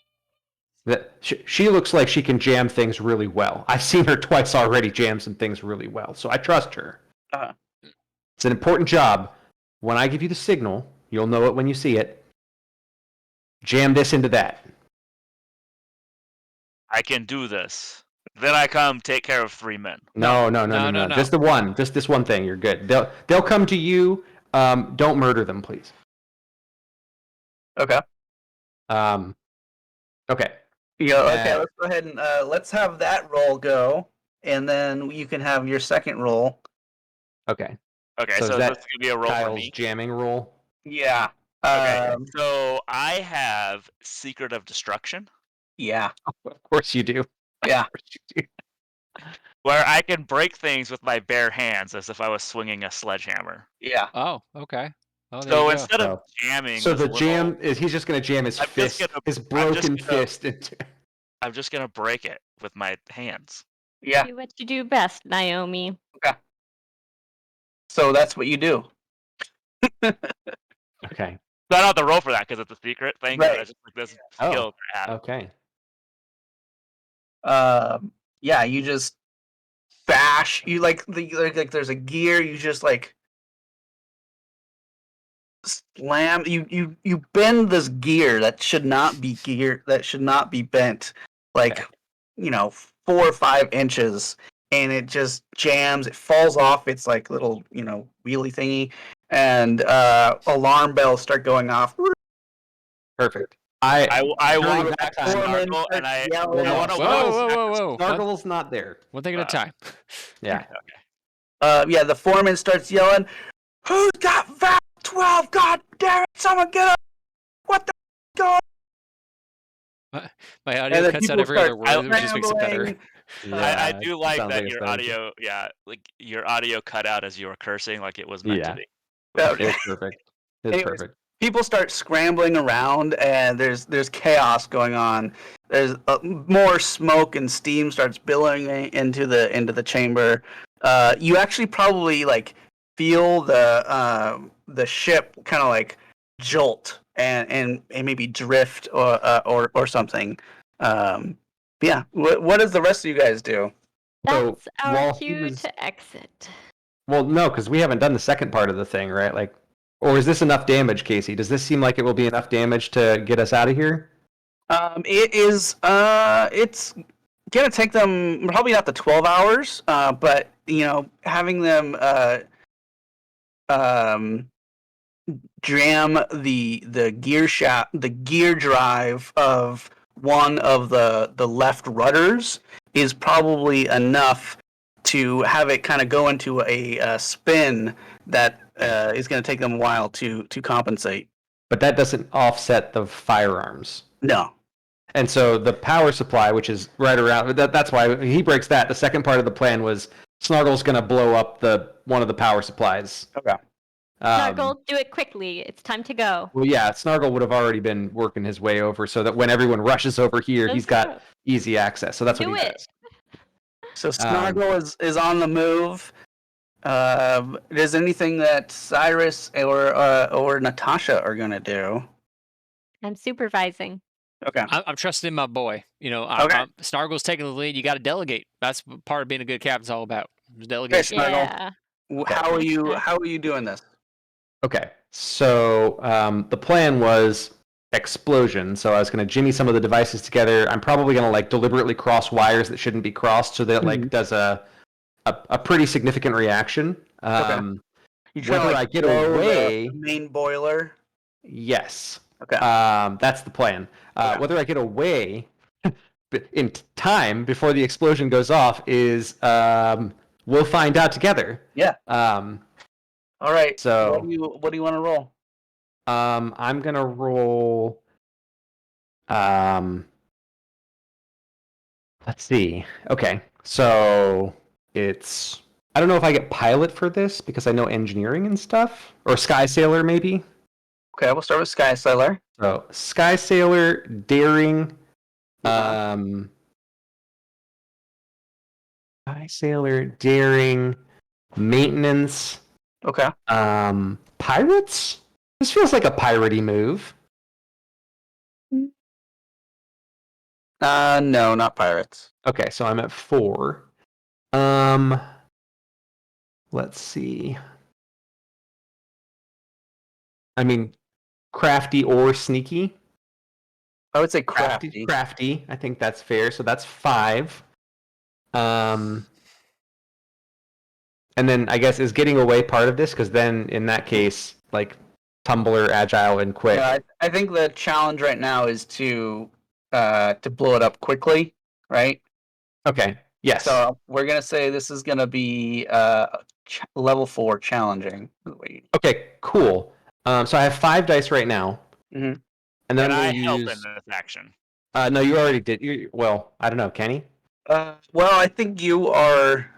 She looks like she can jam things really well. I've seen her twice already jam some things really well, so I trust her. It's an important job. When I give you the signal, you'll know it when you see it. Jam this into that. I can do this. Then I come take care of 3 men. No. No. Just the one. Just this one thing. You're good. They'll come to you. Don't murder them, please. Okay. Okay. Yeah. Okay. Let's go ahead and let's have that roll go, and then you can have your second roll. Okay. Okay, so that this is gonna be a roll for Kyle's me. jamming roll. Yeah. Okay, so I have Secret of Destruction, Yeah. Of course you do. Yeah. Of course you do. where I can break things with my bare hands as if I was swinging a sledgehammer. Yeah. Oh, okay. Oh, there So you go. instead of jamming, So this the little, jam is he's just gonna jam his I'm just fist, gonna- his I'm just broken gonna- fist into. I'm just gonna break it with my hands. Yeah. Do what you do best, Naomi. Okay. So that's what you do. Okay. So I don't have to roll for that because it's a secret thing. Right. I just like this Oh, skill I have. Okay. Yeah. You just bash. You like there's a gear. You just like slam. You bend this gear that should not be bent. Like Okay. 4 or 5 inches, and it just jams. It falls off. It's like little wheelie thingy, and alarm bells start going off. Perfect. I during walk that back to time- Snargle and I yelling. want to Whoa. Snargle's not there. One thing at a time. Yeah. Yeah, the foreman starts yelling, "Who's got Val 12? God damn it! Someone get up! What the going?" My And audio then cuts out people every other start word, which just makes it better. scrambling. I do like sounds that like your it's audio, your audio cut out as you were cursing, like it was meant to Yeah. be. Okay. It's perfect. It's Anyways, perfect. People start scrambling around, and there's chaos going on. There's more smoke and steam starts billowing into the chamber. You actually probably like feel the ship kind of like jolt and maybe drift or something. Yeah. What does the rest of you guys do? That's So, our while he cue was- to exit. Well, no, because we haven't done the second part of the thing, right? Like, or is this enough damage, Casey? Does this seem like it will be enough damage to get us out of here? It is. It's gonna take them probably not the 12 hours. But having them jam the gear drive of one of the left rudders is probably enough to have it kind of go into a spin that is going to take them a while to compensate. But that doesn't offset the firearms. No. And so the power supply, which is right around, that's why he breaks that. The second part of the plan was Snargle's going to blow up one of the power supplies. Okay. Snargle, do it quickly. It's time to go. Well, yeah, Snargle would have already been working his way over so that when everyone rushes over here, he's got easy access. So that's what he does. So Snargle is on the move. Is anything that Cyrus or Natasha are going to do? I'm supervising. Okay. I'm trusting my boy. Okay. Snargle's taking the lead. You got to delegate. That's part of being a good captain's all about. Is delegation. Snargle. Yeah. How are you doing this? Okay, so the plan was explosion. So I was going to jimmy some of the devices together. I'm probably going to like deliberately cross wires that shouldn't be crossed, so that like does a pretty significant reaction. Okay. Whether I get away, the main boiler. yes. Okay. That's the plan. Whether I get away in time before the explosion goes off is we'll find out together. Yeah. All right. So what do you want to roll? I'm gonna roll. Let's see. Okay, so it's. I don't know if I get pilot for this because I know engineering and stuff, or Sky Sailor maybe. Okay, we'll start with Sky Sailor. So Sky Sailor, daring, High sailor, daring, maintenance. Okay. Pirates? This feels like a piratey move. No, not pirates. Okay, so I'm at 4. Let's see. I mean, crafty or sneaky. I would say crafty. Crafty. I think that's fair. So that's 5. And then I guess is getting away part of this, because then in that case, like tumbler, agile, and quick. Yeah, I think the challenge right now is to blow it up quickly, right? Okay. Yes. So we're gonna say this is gonna be level 4 challenging. Okay. Cool. So I have 5 dice right now. Mm-hmm. And then I I'm help gonna in this action? No, you already did. Well, I don't know. Can he? Well, I think you are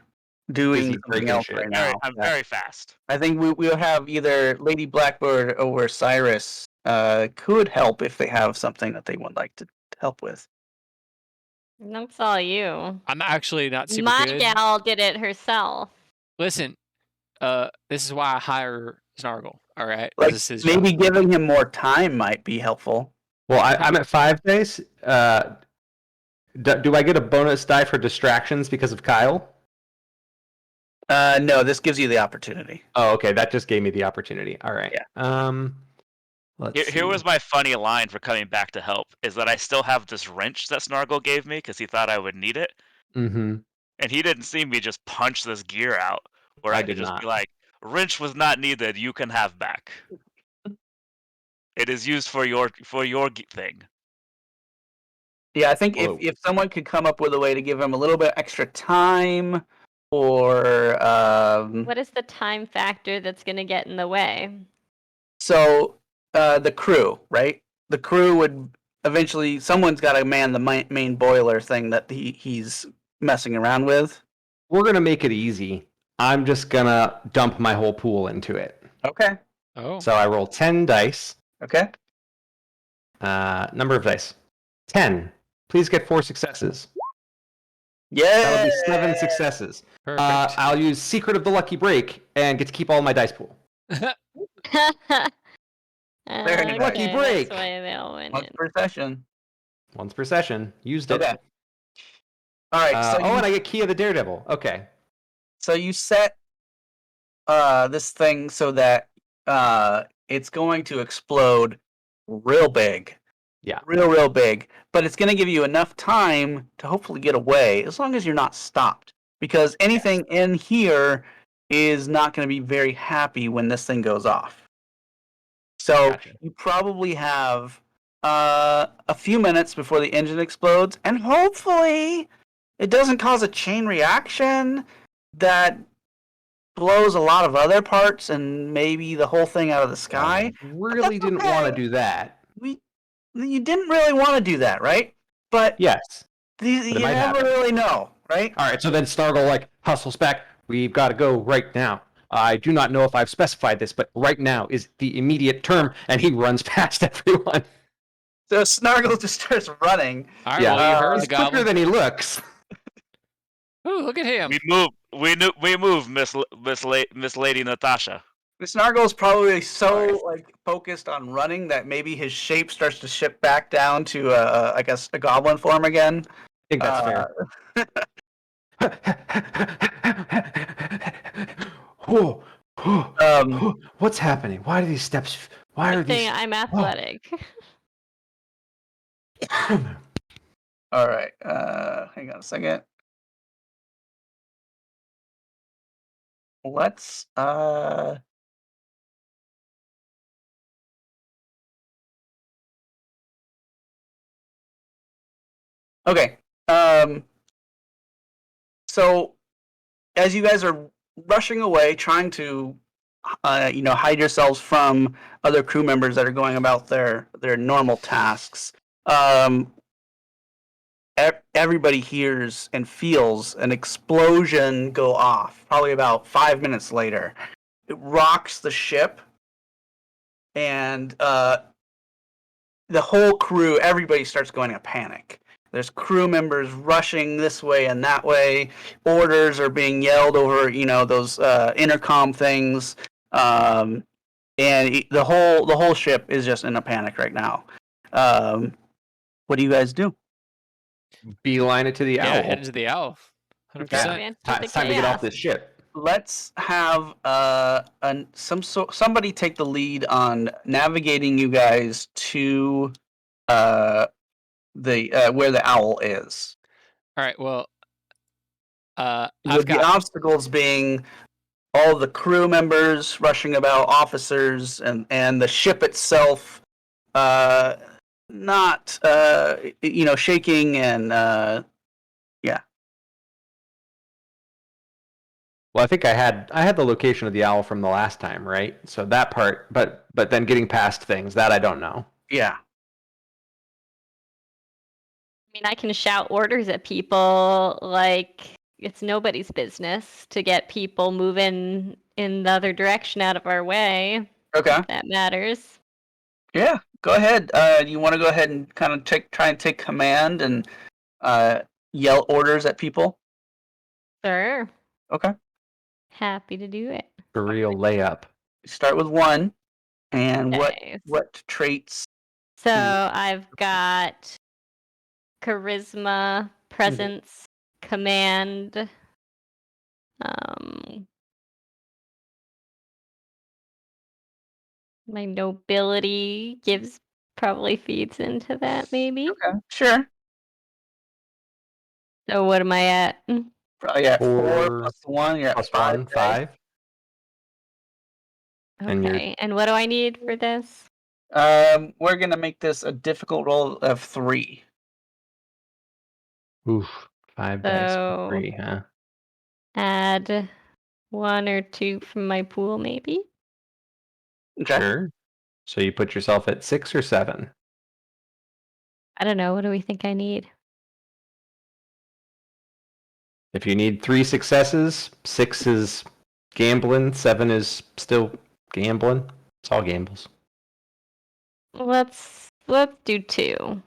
doing Busy something breaking else shit. right now. I'm very fast. I think we'll have either Lady Blackbird or Cyrus could help if they have something that they would like to help with. That's all you. I'm actually not super My good. gal did it herself. Listen, this is why I hire Snargle. All right, Like this is his maybe job. giving him more time might be helpful. Well, I'm at 5 dice. Do I get a bonus die for distractions because of Kyle? No, this gives you the opportunity. Oh, okay. That just gave me the opportunity. All right. Yeah. Here was my funny line for coming back to help, is that I still have this wrench that Snargle gave me because he thought I would need it. Mm-hmm. And he didn't see me just punch this gear out, where I I could did just not. be like, wrench was not needed, you can have back. It is used for your thing. Yeah, I think Whoa. if someone could come up with a way to give him a little bit extra time, or What is the time factor that's going to get in the way? so the crew, right? The crew would eventually someone's got to man the main boiler thing that he's messing around with. We're gonna make it easy. I'm just gonna dump my whole pool into it. Okay. Oh. So I roll 10 dice. Okay. Number of dice. 10. Please get 4 successes. Yeah. That'll be 7 successes. Perfect. I'll use Secret of the Lucky Break and get to keep all my dice pool. Very nice. Lucky break. That's why they all win Once it. per session. Once per session. Used it. Okay. All right. and I get Key of the Daredevil. Okay. So you set this thing so that it's going to explode real big. Yeah. Real big. But it's going to give you enough time to hopefully get away, as long as you're not stopped. Because anything in here is not going to be very happy when this thing goes off. So you probably have a few minutes before the engine explodes, and hopefully it doesn't cause a chain reaction that blows a lot of other parts and maybe the whole thing out of the sky. Really didn't want to do that. You didn't really want to do that, right? But yes, you never really know, right? All right, so then Snargle hustles back. We've got to go right now. I do not know if I've specified this, but right now is the immediate term, and he runs past everyone. So Snargle just starts running. All right, well, you heard the he's quicker goblin. than he looks. Ooh, look at him. We move, Miss Lady Natasha. Snargle's probably so focused on running that maybe his shape starts to shift back down to I guess a goblin form again. I think that's fair. What's happening? Why are these steps? Why are these? I'm athletic. All right. Hang on a second. Let's Okay. So as you guys are rushing away, trying to hide yourselves from other crew members that are going about their normal tasks, everybody hears and feels an explosion go off. Probably about 5 minutes later, it rocks the ship, and the whole crew, everybody starts going into panic. There's crew members rushing this way and that way. Orders are being yelled over, those intercom things. And the whole ship is just in a panic right now. What do you guys do? Beeline it to the owl. Yeah, headed to the owl. 100%. It's time to get off this ship. Let's have somebody take the lead on navigating you guys to the where the owl is. All right. Well, With the obstacles being all the crew members rushing about, officers, and the ship itself, not shaking and yeah. Well, I think I had the location of the owl from the last time, right? So that part, but then getting past things that I don't know. Yeah. I mean, I can shout orders at people like it's nobody's business to get people moving in the other direction out of our way. Okay. If that matters. Yeah, go ahead. Do you want to go ahead and kind of try and take command and yell orders at people? Sure. Okay. Happy to do it. A real layup. Start with 1. And Nice. what traits? So I've got charisma, presence, command. My nobility probably feeds into that, maybe. Okay, sure. So what am I at? Probably at 4 4 plus 1. You're at plus 5. 1, 5. And you're- Okay. And what do I need for this? We're gonna make this a difficult roll of 3. Oof, 5 dice for 3, huh? Add 1 or 2 from my pool, maybe. Okay. Sure. So you put yourself at 6 or 7? I don't know. What do we think I need? If you need 3 successes, 6 is gambling, 7 is still gambling. It's all gambles. Let's do 2 All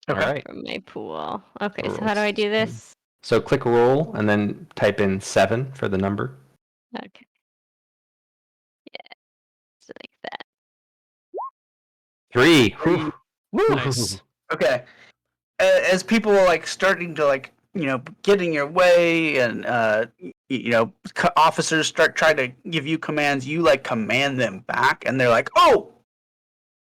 Okay. right. from my pool. Okay. So Roll how do I do this? So click roll and then type in 7 for the number. Okay. Yeah. So like that. 3. 3. Whew. Nice. Okay. As people are like starting to get in your way, and officers start trying to give you commands, you like command them back, and they're like, "Oh,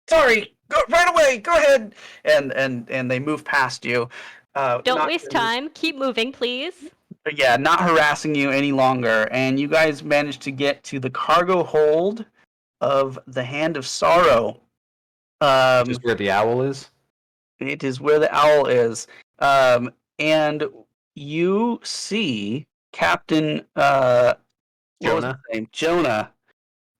sorry, go right away, go ahead," and they move past you. Don't waste time. Keep moving, please. Yeah, not harassing you any longer, and you guys manage to get to the cargo hold of the Hand of Sorrow. Just where the owl is. It is where the owl is. And you see Captain what was his name? Jonah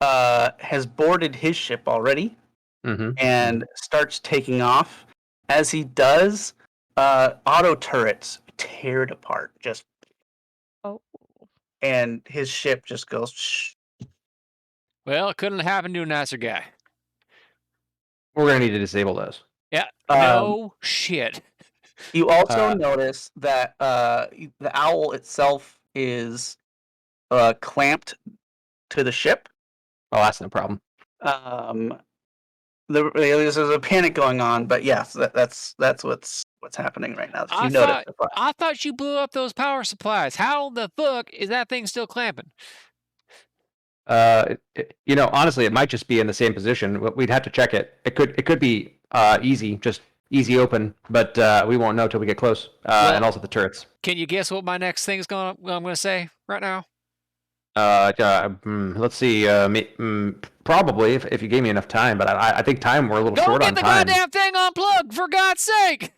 has boarded his ship already and starts taking off. As he does, auto turrets tear it apart. And his ship just goes shh. Well, it couldn't have happened to a nicer guy. We're going to need to disable those. Yeah. No shit. You also notice that the owl itself is clamped to the ship. Oh, that's no problem. There's a panic going on, but yes, that's what's happening right now. I thought you blew up those power supplies. How the fuck is that thing still clamping? Honestly, it might just be in the same position. We'd have to check it. It could be just easy open, but we won't know till we get close. And also the turrets. Can you guess what my next thing's I'm going to say right now? Let's see. Probably if you gave me enough time, but I think we're a little short on time. Go get the goddamn thing unplugged, for God's sake!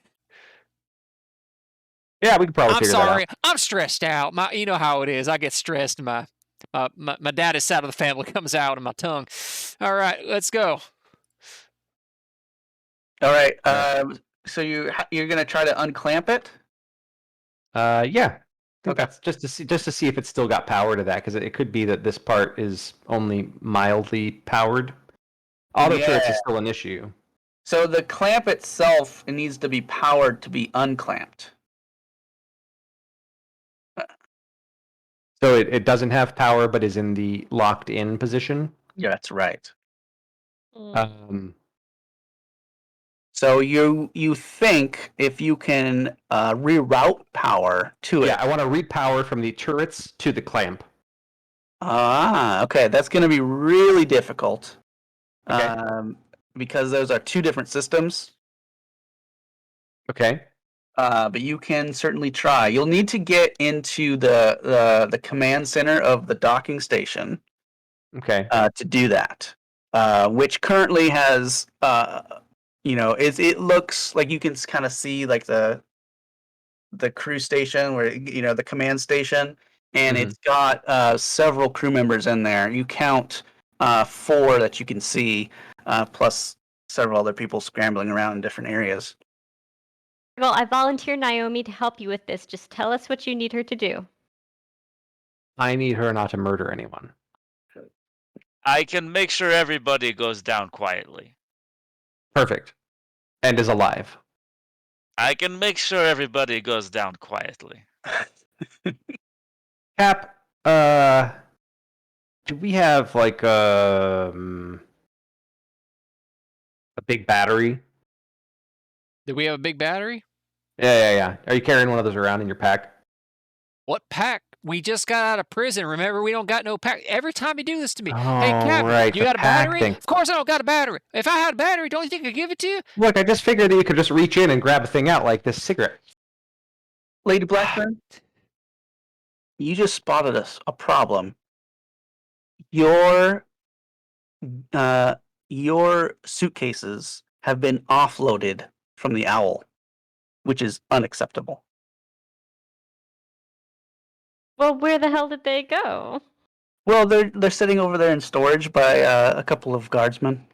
Yeah, we could probably figure that out. I'm sorry. I'm stressed out. You know how it is. I get stressed and my daddy's side of the family comes out in my tongue. All right, let's go. All right. So you're gonna try to unclamp it? Yeah. Okay. That's just to see if it's still got power to that, because it could be that this part is only mildly powered. Auto turrets is still an issue. So the clamp itself, it needs to be powered to be unclamped. So it doesn't have power, but is in the locked in position. Yeah, that's right. Um, So you think if you can reroute power to yeah, it. I want to repower from the turrets to the clamp. Okay, that's going to be really difficult. Okay. Because those are two different systems. Okay. But you can certainly try. You'll need to get into the command center of the docking station. Okay. To do that, which currently has, it looks like you can kind of see like the crew station where the command station, and Mhm. it's got several crew members in there. You count 4 that you can see, plus several other people scrambling around in different areas. Well, I volunteer Naomi to help you with this. Just tell us what you need her to do. I need her not to murder anyone. I can make sure everybody goes down quietly. Perfect. And is alive. I can make sure everybody goes down quietly. Cap, do we have like a big battery? Do we have a big battery? Yeah. Are you carrying one of those around in your pack? What pack? We just got out of prison. Remember, we don't got no pack. Every time you do this to me. Oh, Hey, Captain, right, you the got a pack battery? thing. Of course I don't got a battery. If I had a battery, don't you think I'd give it to you? Look, I just figured that you could just reach in and grab a thing out like this cigarette. Lady Blackburn, you just spotted a problem. Your suitcases have been offloaded from the owl, which is unacceptable. Well, where the hell did they go? Well, they're sitting over there in storage by a couple of guardsmen.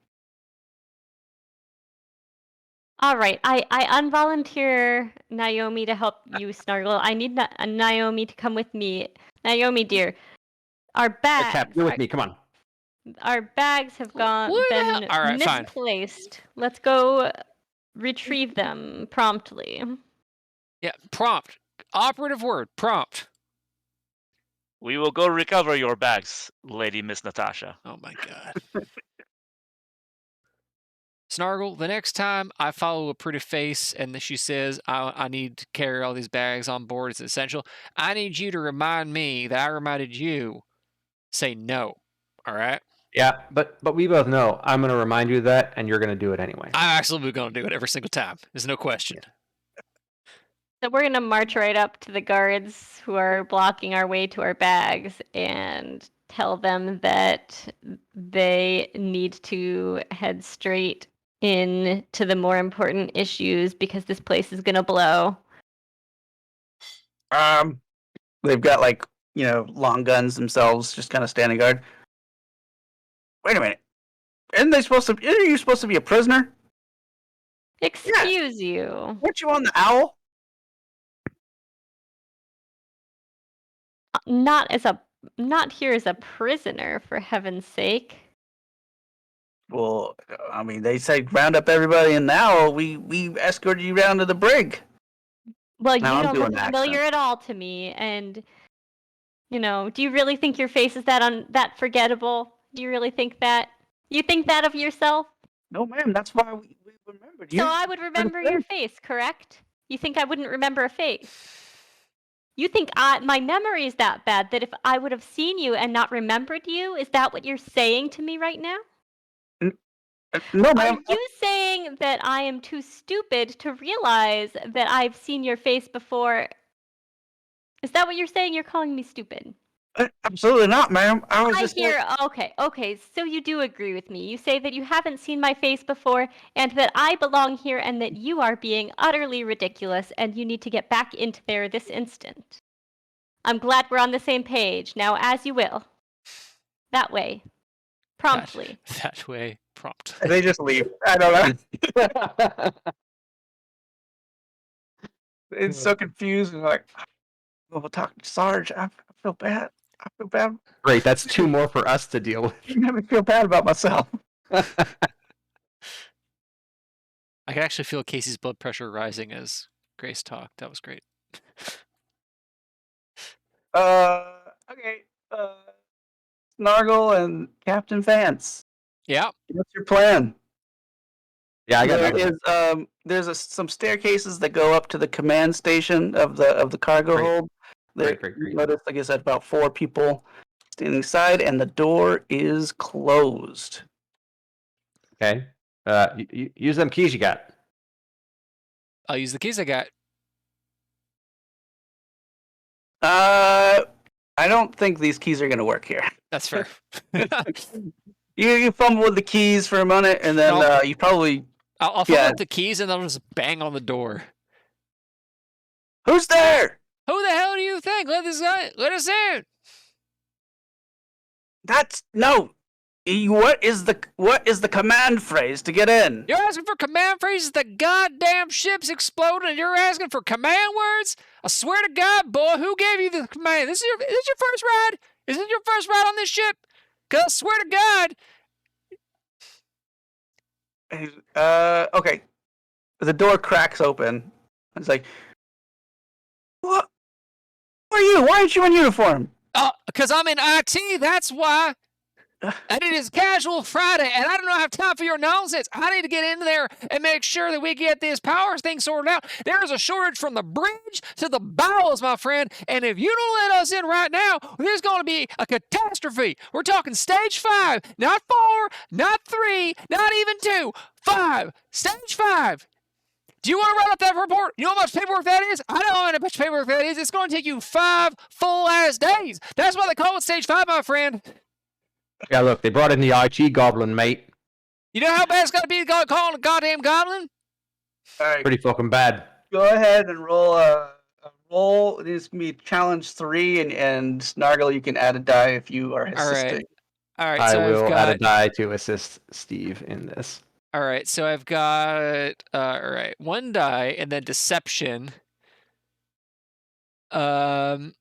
All right, I unvolunteer Naomi to help you, Snargle. I need Naomi to come with me. Naomi, dear, our bags. Cap, you're with me. Come on. Our bags have been All right, fine. misplaced. Let's go retrieve them promptly. Yeah, prompt. Operative word, prompt. We will go recover your bags, Lady Miss Natasha. Oh my god. Snargle, the next time I follow a pretty face and she says I need to carry all these bags on board, it's essential, I need you to remind me that I reminded you, say no. All right? Yeah, but we both know I'm going to remind you of that, and you're going to do it anyway. I'm absolutely going to do it every single time. There's no question. So we're going to march right up to the guards who are blocking our way to our bags and tell them that they need to head straight in to the more important issues because this place is going to blow. They've got long guns themselves, just kind of standing guard. Wait a minute. Isn't you supposed to be a prisoner? Excuse you. Weren't you on the owl? Not here as a prisoner, for heaven's sake. Well, I mean, they said round up everybody in the owl. We escorted you round to the brig. Well, you Now I'm don't doing look the familiar accent. at all to me, and do you really think your face is that forgettable? Do you really think that? You think that of yourself? No, ma'am. That's why we remembered you. So I would remember your face, correct? You think I wouldn't remember a face? You think my memory is that bad that if I would have seen you and not remembered you, is that what you're saying to me right now? No, Are ma'am. you saying that I am too stupid to realize that I've seen your face before? Is that what you're saying? You're calling me stupid. Absolutely not, ma'am. Okay, so you do agree with me. You say that you haven't seen my face before and that I belong here and that you are being utterly ridiculous and you need to get back into there this instant. I'm glad we're on the same page. Now, as you will. That way. Promptly. That way, prompt. They just leave. I don't know. It's so confused and like, we'll talk to Sarge. I feel bad. Great, that's 2 more for us to deal with. You made me feel bad about myself. I can actually feel Casey's blood pressure rising as Grace talked. That was great. Okay. Snargle and Captain Vance. Yeah. What's your plan? Yeah, I got There nothing. is some staircases that go up to the command station of the cargo Great. hold. There, Great. you notice, like I said, about 4 people standing inside, and the door is closed. Okay. Use them keys you got. I'll use the keys I got. I don't think these keys are gonna work here. That's fair. You fumble with the keys for a minute, and then Nope. you probably. I'll fumble with the keys and I'll just bang on the door. Who's there? Who the hell do you think? Let us in. That's no. What is the command phrase to get in? You're asking for command phrases? The goddamn ship's exploding and you're asking for command words? I swear to God, boy, who gave you the command? Is this your first ride? Is this your first ride on this ship? Because I swear to God. Okay. The door cracks open. It's like, what? Who are you? Why aren't you in uniform? Because I'm in IT, that's why. And it is casual Friday, and I do not have time for your nonsense. I need to get in there and make sure that we get this power thing sorted out. There is a shortage from the bridge to the bowels, my friend, and if you don't let us in right now, there's going to be a catastrophe. We're talking stage 5, not 4, not 3, not even 2, 5. Stage 5. Do you want to write up that report? You know how much paperwork that is? I know how much paperwork that is. It's going to take you 5 full-ass days. That's why they call it stage 5, my friend. Yeah, look, they brought in the IT goblin, mate. You know how bad it's got to be calling a goddamn goblin? All right. Pretty fucking bad. Go ahead and roll a roll. It is going to be challenge 3, and Snargle, you can add a die if you are assisting. All right. I So will I've got add a die to assist Steve in this. All right. So I've got all right, 1 die and then deception. Can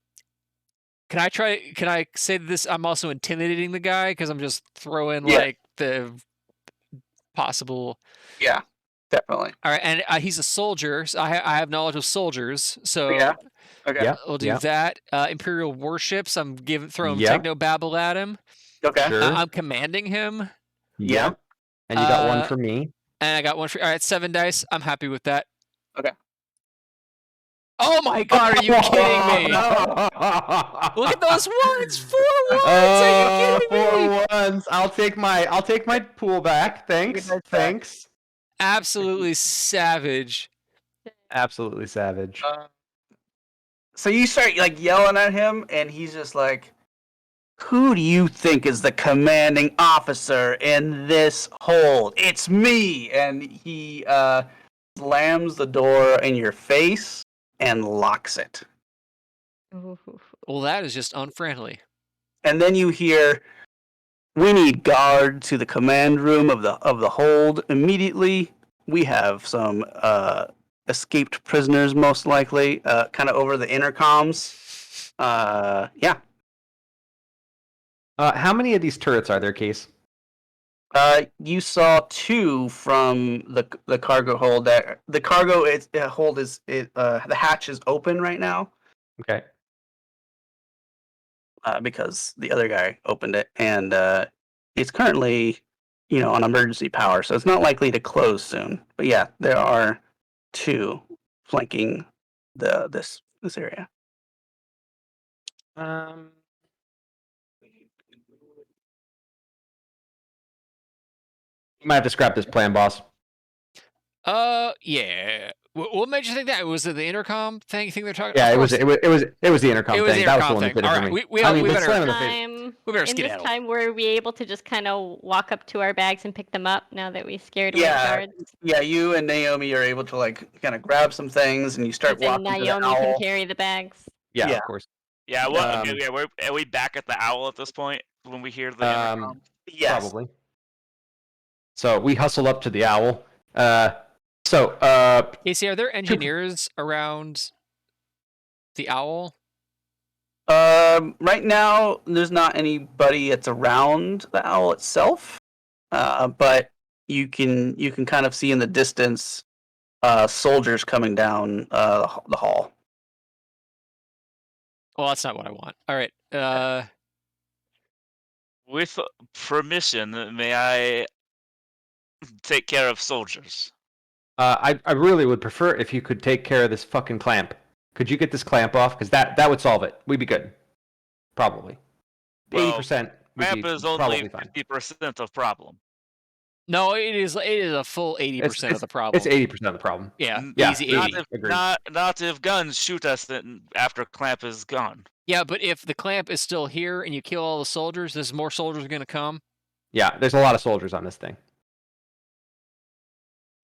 I say this? I'm also intimidating the guy because I'm just throwing like the possible. Yeah, definitely. All right, and he's a soldier. So I have knowledge of soldiers, so Yeah. Okay. Yeah. we'll do that. Imperial warships. I'm throwing Yeah. techno babble at him. Okay. Sure. I'm commanding him, Yeah. And you got one for me. and I got one for. All right, 7 dice. I'm happy with that. Okay. Oh my God! Are you kidding me? Look at those ones. 4 ones. Are you kidding me? 4 ones. I'll take my pool back. Thanks. Thanks. Absolutely savage. Absolutely savage. So you start like yelling at him, and he's just like, "Who do you think is the commanding officer in this hold? It's me!" And he slams the door in your face and locks it. Well, that is just unfriendly. And then you hear, "We need guard to the command room of the hold immediately. We have some escaped prisoners, most likely." Kind of over the intercoms. Yeah. How many of these turrets are there, Case? You saw 2 from the cargo hold. That the cargo hold is the hatch is open right now. Okay. Because the other guy opened it, and it's currently, on emergency power, so it's not likely to close soon. But yeah, there are 2 flanking this area. You might have to scrap this plan, boss. Yeah. What made you think that? Was it the intercom thing? You think they're talking? Yeah, it was the intercom It was thing. the That was the intercom one that thing. did it All for right, me. we but slam in the face. We better In this skedaddle. time, were we able to just kind of walk up to our bags and pick them up now that we scared away the guards? Yeah, you and Naomi are able to like kind of grab some things, and you start Then walking to the Naomi owl. can carry the bags. Yeah, Yeah. of course. Yeah, well, okay, yeah, are we back at the owl at this point when we hear the intercom? Yes. Probably. So we hustle up to the owl. Casey, are there engineers around the owl? Right now, there's not anybody that's around the owl itself. But you can kind of see in the distance soldiers coming down the hall. Well, that's not what I want. All right. With permission, may I take care of soldiers? I really would prefer if you could take care of this fucking clamp. Could you get this clamp off? Because that would solve it. We'd be good. Probably. Well, 80% would Clamp be is only probably fine. 50% of problem. No, it is a full 80% of the problem. It's 80% of the problem. Yeah, Yeah, easy Not 80. if, not if guns shoot us after Clamp is gone. Yeah, but if the clamp is still here and you kill all the soldiers, there's more soldiers going to come. Yeah, there's a lot of soldiers on this thing.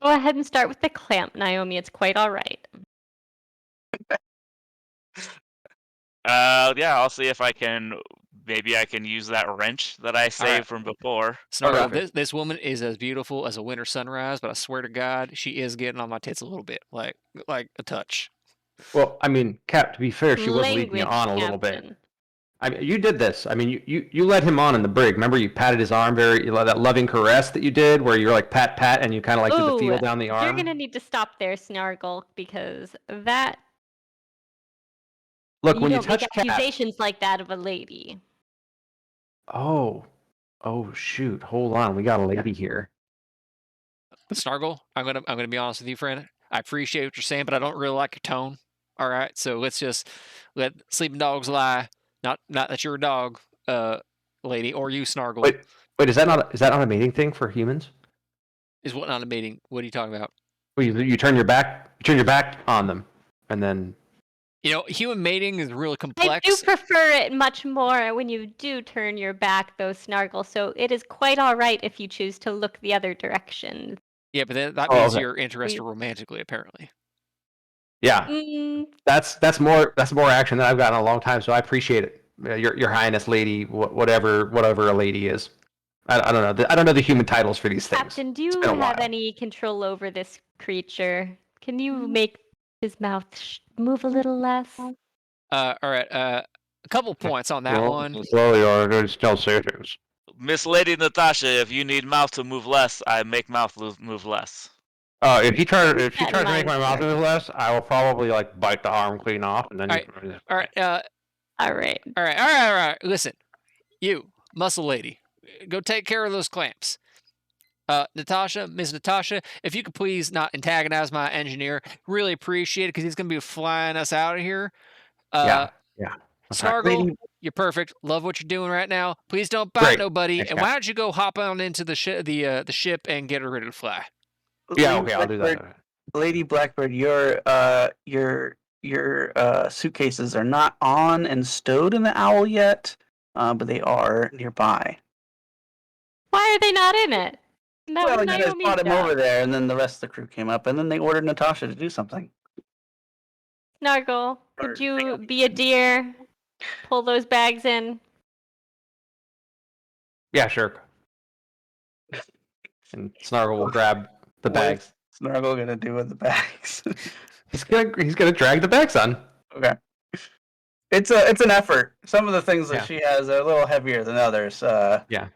Go ahead and start with the clamp, Naomi. It's quite all right. Yeah, I'll see if I can. Maybe I can use that wrench that I saved from before. Snargle, this woman is as beautiful as a winter sunrise, but I swear to God, she is getting on my tits a little bit, like a touch. Well, I mean, Cap, to be fair, she was leading Language, you on a little bit. Captain. I mean, you did this. I mean, you led him on in the brig. Remember, you patted his arm that loving caress that you did, where you're like pat, and you kind of like did the feel down the arm. You're gonna need to stop there, Snargle, because that. Look, when you don't make touch Cap. accusations like that of a lady. Oh shoot! Hold on, we got a lady here. Snargle, I'm gonna be honest with you, friend. I appreciate what you're saying, but I don't really like your tone. All right, so let's just let sleeping dogs lie. Not that you're a dog, lady, or you, Snargle. Wait, is that not a mating thing for humans? Is what not a mating? What are you talking about? Well, you turn your back on them, and then. You know, human mating is really complex. I do prefer it much more when you do turn your back, though, Snargle. So it is quite all right if you choose to look the other direction. Yeah, but that means you're interested romantically, apparently. Yeah, that's more action than I've gotten in a long time. So I appreciate it, Your Highness, lady, whatever a lady is. I don't know. I don't know the human titles for these things. Captain, do you have any control over this creature? Can you make his mouth move a little less? All right. A couple points on that one. Slowly, or still serious. Miss Lady Natasha, if you need mouth to move less, I make mouth move less. Oh, if she tries to make my mouth move less, I will probably like bite the arm clean off, and then. All right. Listen, you muscle lady, go take care of those clamps. Natasha, Miss Natasha, if you could please not antagonize my engineer, really appreciate it because he's gonna be flying us out of here. Yeah. Snargle, you're perfect. Love what you're doing right now. Please don't bite nobody. Thanks, and why don't you go hop on into the ship and get her ready to fly? Yeah, okay, I'll do that. Lady Blackbird, your suitcases are not on and stowed in the owl yet, but they are nearby. Why are they not in it? Well, you guys brought him over there, and then the rest of the crew came up, and then they ordered Natasha to do something. Snargle, could you be a deer? Pull those bags in. Yeah, sure. And Snargle will grab the bags. What's Snargle gonna do with the bags? He's gonna drag the bags on. Okay. It's an effort. Some of the things that she has are a little heavier than others. Yeah.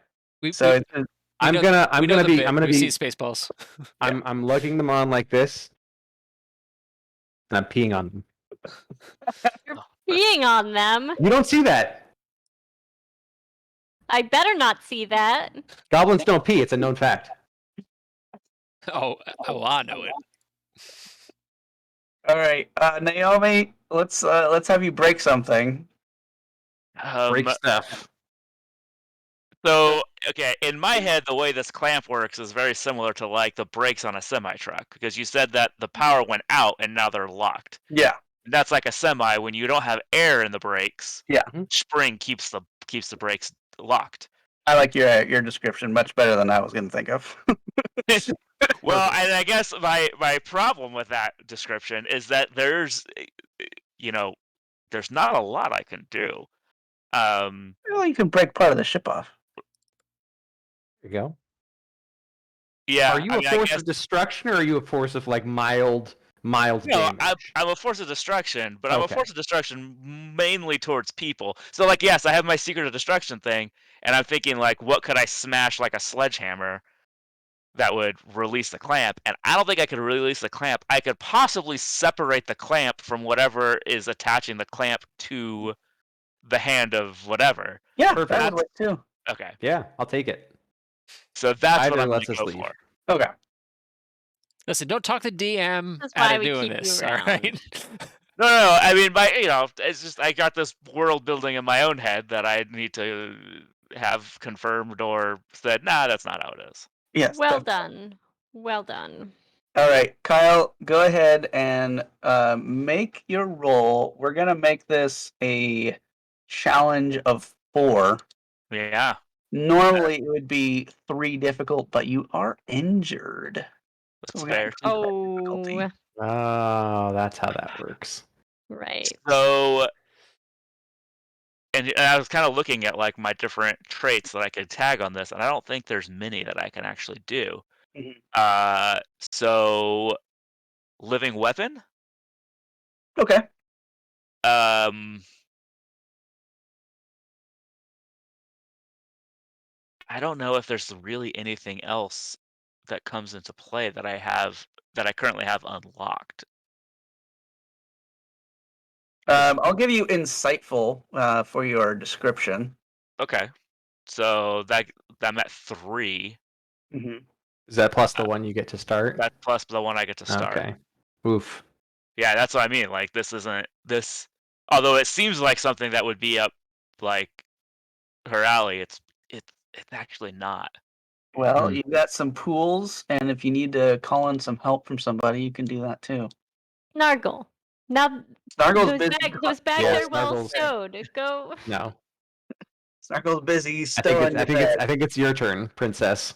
I'm gonna be Spaceballs. I'm lugging them on like this. And I'm peeing on them. You're peeing on them. You don't see that. I better not see that. Goblins don't pee. It's a known fact. Oh, I know it. All right, Naomi, let's have you break something. Break stuff. So, okay, in my head, the way this clamp works is very similar to like the brakes on a semi-truck, because you said that the power went out and now they're locked. Yeah. And that's like a semi when you don't have air in the brakes. Yeah. Spring keeps the brakes locked. I like your description much better than I was going to think of. Well, and I guess my problem with that description is that there's not a lot I can do. Well, you can break part of the ship off. There you go. Yeah. Are you a force of destruction, or are you a force of like mild damage? I'm a force of destruction, but I'm a force of destruction mainly towards people. So, like, yes, I have my secret of destruction thing, and I'm thinking, like, what could I smash like a sledgehammer? that would release the clamp, and I don't think I could release the clamp. I could possibly separate the clamp from whatever is attaching the clamp to the hand of whatever. Yeah, Perfect. that would work too. Okay. Yeah, I'll take it. So that's Either what I'm going lets to us go leave. for. Okay. Listen, don't talk the DM That's out why of we doing keep you this, all around. right? No. I mean, it's just I got this world building in my own head that I need to have confirmed or said, nah, that's not how it is. Yes. Well done. Well done. All right, Kyle, go ahead and make your roll. We're gonna make this a challenge of 4. Yeah. Normally it would be 3 difficult, but you are injured. That's We're gonna fair. increase that difficulty. Oh, Oh, that's how that works. right. So, and I was kind of looking at like my different traits that I could tag on this, and I don't think there's many that I can actually do. Mhm. So living weapon. Okay. I don't know if there's really anything else that comes into play that I currently have unlocked. I'll give you insightful for your description. Okay, so I'm at 3. Mhm. Is that plus the Uh, one you get to start? That's plus the one I get to start. Okay. Oof. Yeah, that's what I mean. Like this isn't this. Although it seems like something that would be up like her alley, it's actually not. Well, Hmm. you've got some pools, and if you need to call in some help from somebody, you can do that too. Nargle. Now Snargle's those busy. those bags Yeah, are well Snargle's- stowed. Go. No. Snargle's busy. He's I still think in it's your I think bed. it's I think it's your turn, princess.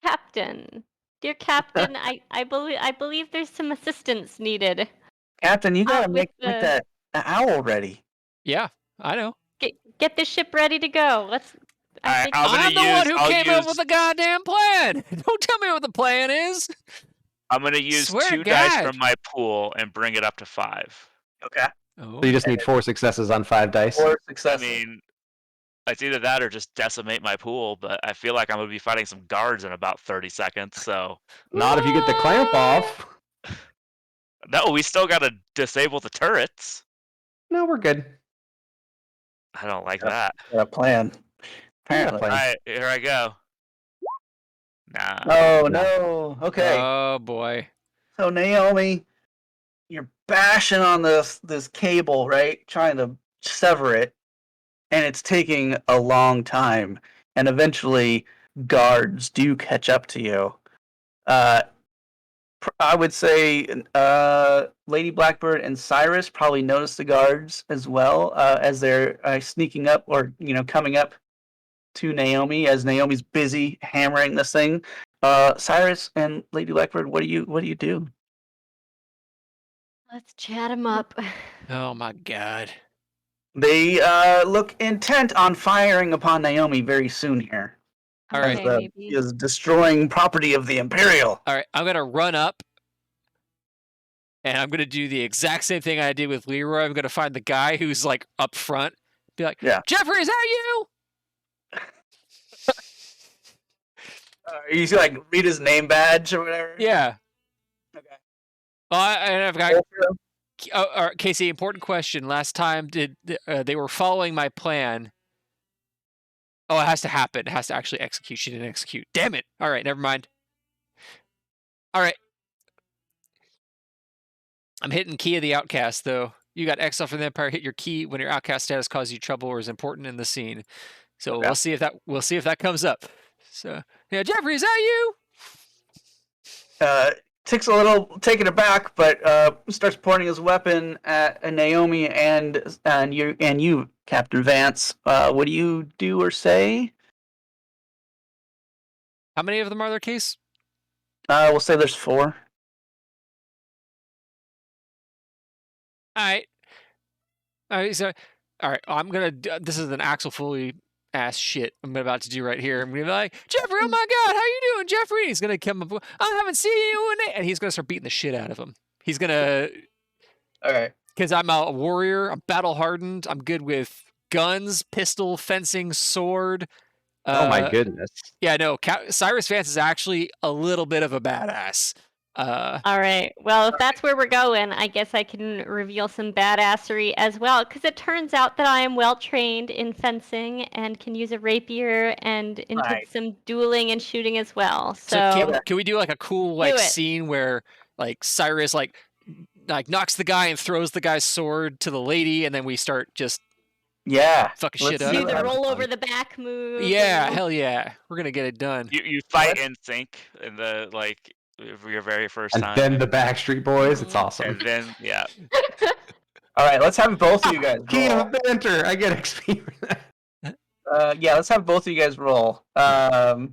Captain. Dear Captain, I believe there's some assistance needed. Captain, you gotta with make the- that owl ready. Yeah, I know. Get this ship ready to go. I think I'm the one who came up with the goddamn plan. Don't tell me what the plan is. I'm gonna use Swear to 2 dice God. from my pool and bring it up to 5. Okay. Oh, So you just need 4 successes on 5 dice. 4 I successes. mean, it's either that or just decimate my pool, but I feel like I'm gonna be fighting some guards in about 30 seconds. So Not if you get the clamp off. no, we still gotta disable the turrets. No, we're good. I don't like Yep. that. Got a plan. Apparently. plan. All right, here I go. Nah. Oh No. no. Okay. Oh boy. So Naomi, you're bashing on this cable, right? Trying to sever it, and it's taking a long time. And eventually, guards do catch up to you. I would say Lady Blackbird and Cyrus probably notice the guards as well as they're sneaking up or coming up to Naomi as Naomi's busy hammering this thing. Cyrus and Lady Blackbird, what do you do? let's chat him up. Oh my God. They look intent on firing upon Naomi very soon here. All right. Okay, As, maybe. is destroying property of the Imperial. All right, I'm gonna run up, and I'm gonna do the exact same thing I did with Leroy. I'm gonna find the guy who's like up front, be like, Yeah. Jeffrey, is that you? You see, like read his name badge or whatever. Yeah. Okay. And I've got all right, Casey. Important question. Last time, did they were following my plan? Oh, it has to happen. It has to actually execute. She didn't execute. Damn it. All right, never mind. All right. I'm hitting Key of the Outcast, though. You got exile from the Empire. Hit your key when your outcast status causes you trouble or is important in the scene. So Okay. we'll see if that comes up. So yeah, Jeffrey, is that you? Tick's a little taken aback, but starts pointing his weapon at Naomi and you, Captain Vance. What do you do or say? How many of them are there, Case? We'll say there's 4. All right. So, all right. I'm gonna. This is an Axel Foley ass shit I'm about to do right here. I'm gonna be like, Jeffrey, oh my God, how you doing, Jeffrey? He's gonna come up. I haven't seen you in it, and he's gonna start beating the shit out of him. He's gonna. All right. Because I'm a warrior. I'm battle hardened. I'm good with guns, pistol, fencing, sword. Oh my goodness. Yeah, no, Cyrus Vance is actually a little bit of a badass. All right. Well, if that's where we're going, I guess I can reveal some badassery as well, because it turns out that I am well trained in fencing and can use a rapier and into Right. some dueling and shooting as well. So So can we do like a cool Do it. scene where like Cyrus like knocks the guy and throws the guy's sword to the lady, and then we start just Yeah. fucking Let's shit do up? do the that. roll over the back move. Yeah, and- hell yeah, we're gonna get it done. You fight in sync in the for your very first And time, then the Backstreet Boys. It's awesome. and then yeah, All right, let's have both of you guys King roll. of banter. I get XP for that. Yeah, let's have both of you guys roll. All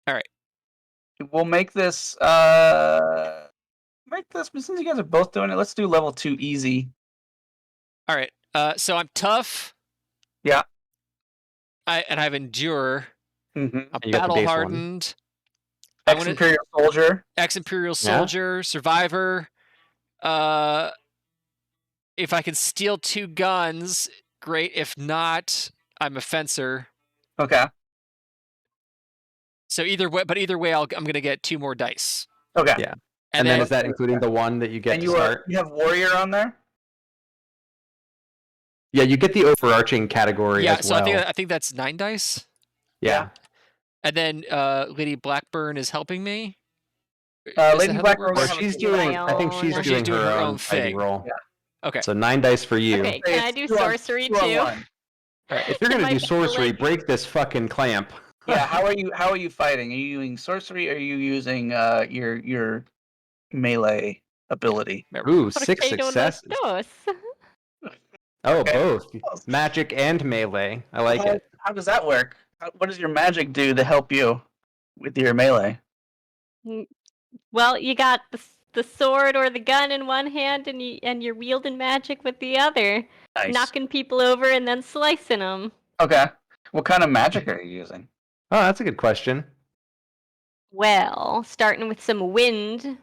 right. We'll make this since you guys are both doing it, let's do level 2 easy. All right. So I'm tough. Yeah. I have endure. Mm-hmm. I'm You got the battle base one. hardened. I want Ex-Imperial Soldier. Ex-Imperial Yeah. Soldier, Survivor. If I can steal 2 guns, great. If not, I'm a fencer. Okay. So either way, I'm gonna get 2 more dice. Okay. Yeah. And, And then then is that including the one that you get And to you start? you have Warrior on there? Yeah, you get the overarching category yeah, as so well. I think that's 9 dice. Yeah. And then Lady Blackburn is helping me. Is Lady that how that Blackburn works? Or she's doing. I think she's Or doing her own fighting thing. roll. Yeah. Okay. So 9 dice for you. Okay, can I do Two on- sorcery two on too? one. All right. If you're gonna My do sorcery, leg- break this fucking clamp. Yeah, how are you fighting? Are you using sorcery or are you using your melee ability? Ooh, ¿Por 6 qué no los successes. dos? Oh, Okay. both. Magic and melee. I like it. How does that work? What does your magic do to help you with your melee? Well, you got the sword or the gun in one hand, and you're wielding magic with the other, Nice. knocking people over and then slicing them. Okay. What kind of magic are you using? Oh, that's a good question. Well, starting with some wind,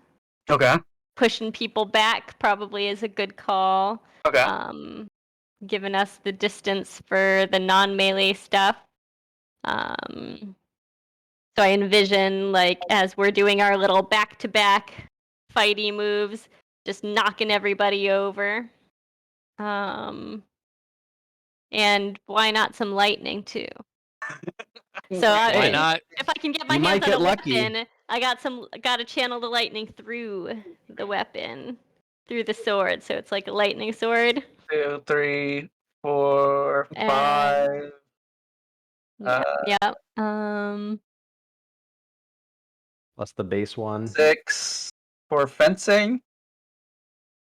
Okay. pushing people back probably is a good call. Okay. Giving us the distance for the non-melee stuff. So I envision, like, as we're doing our little back-to-back fighty moves, just knocking everybody over. And why not some lightning too? So Why not? if I can get my You might hands on a get lucky. weapon, I got to channel the lightning through the weapon, through the sword. So it's like a lightning sword. 2, 3, 4, And- 5. Yep. Plus the base one. 6 for fencing.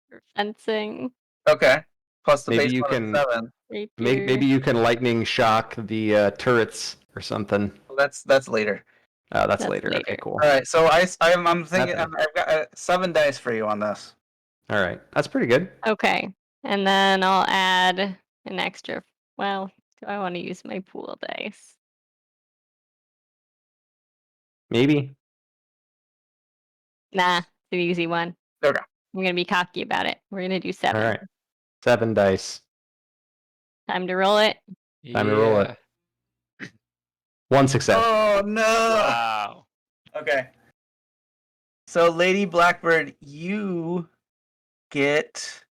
For fencing. Okay. Plus the Maybe base you one of can- 7. Rapier. Maybe you can lightning shock the turrets or something. Well, that's later. Oh, that's That's later. Okay, later. cool. All right. So I'm thinking Nothing. I've got 7 dice for you on this. All right, that's pretty good. Okay. And then I'll add an extra. Well, do I want to use my pool dice? Maybe. Nah, it's an easy one. Okay. I'm gonna be cocky about it. We're gonna do All 7. right, 7 dice. Time to roll it. Time to roll it. 1 success. Oh no. wow. Okay. So, Lady Blackbird, you get,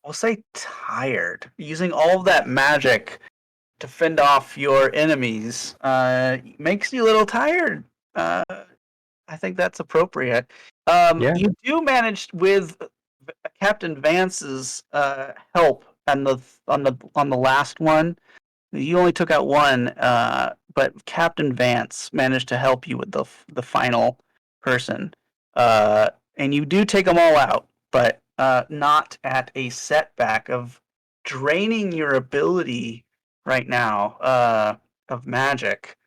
we'll say, tired. Using all of that magic to fend off your enemies makes you a little tired. I think that's appropriate. Yeah. You do manage with Captain Vance's help on the last one. You only took out 1, but Captain Vance managed to help you with the final person. And you do take them all out, but not at a setback of draining your ability right now of magic,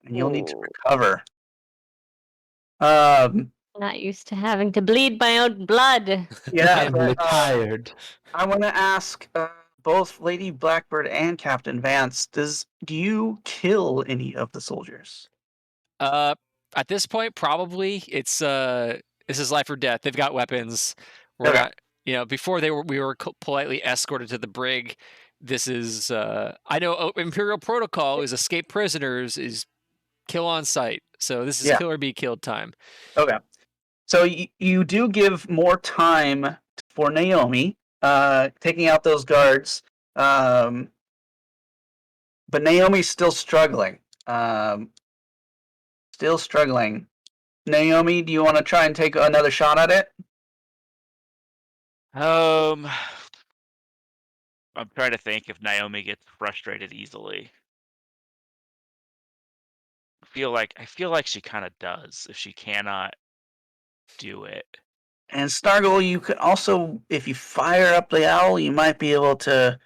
and you'll need to Ooh. recover. Not used to having to bleed my own blood. Yeah, I'm but, tired. I want to ask both Lady Blackbird and Captain Vance: do you kill any of the soldiers? At this point, probably it's this is life or death. They've got weapons. We're Okay. not, before we were politely escorted to the brig. this is I know Imperial protocol is escape prisoners is kill on sight. So this is kill or be killed time. Okay. So you do give more time for Naomi, taking out those guards. But Naomi's still struggling. Naomi, do you want to try and take another shot at it? I'm trying to think if Naomi gets frustrated easily. I feel like she kind of does if she cannot do it. And Snargle, you could also, if you fire up the owl, you might be able to.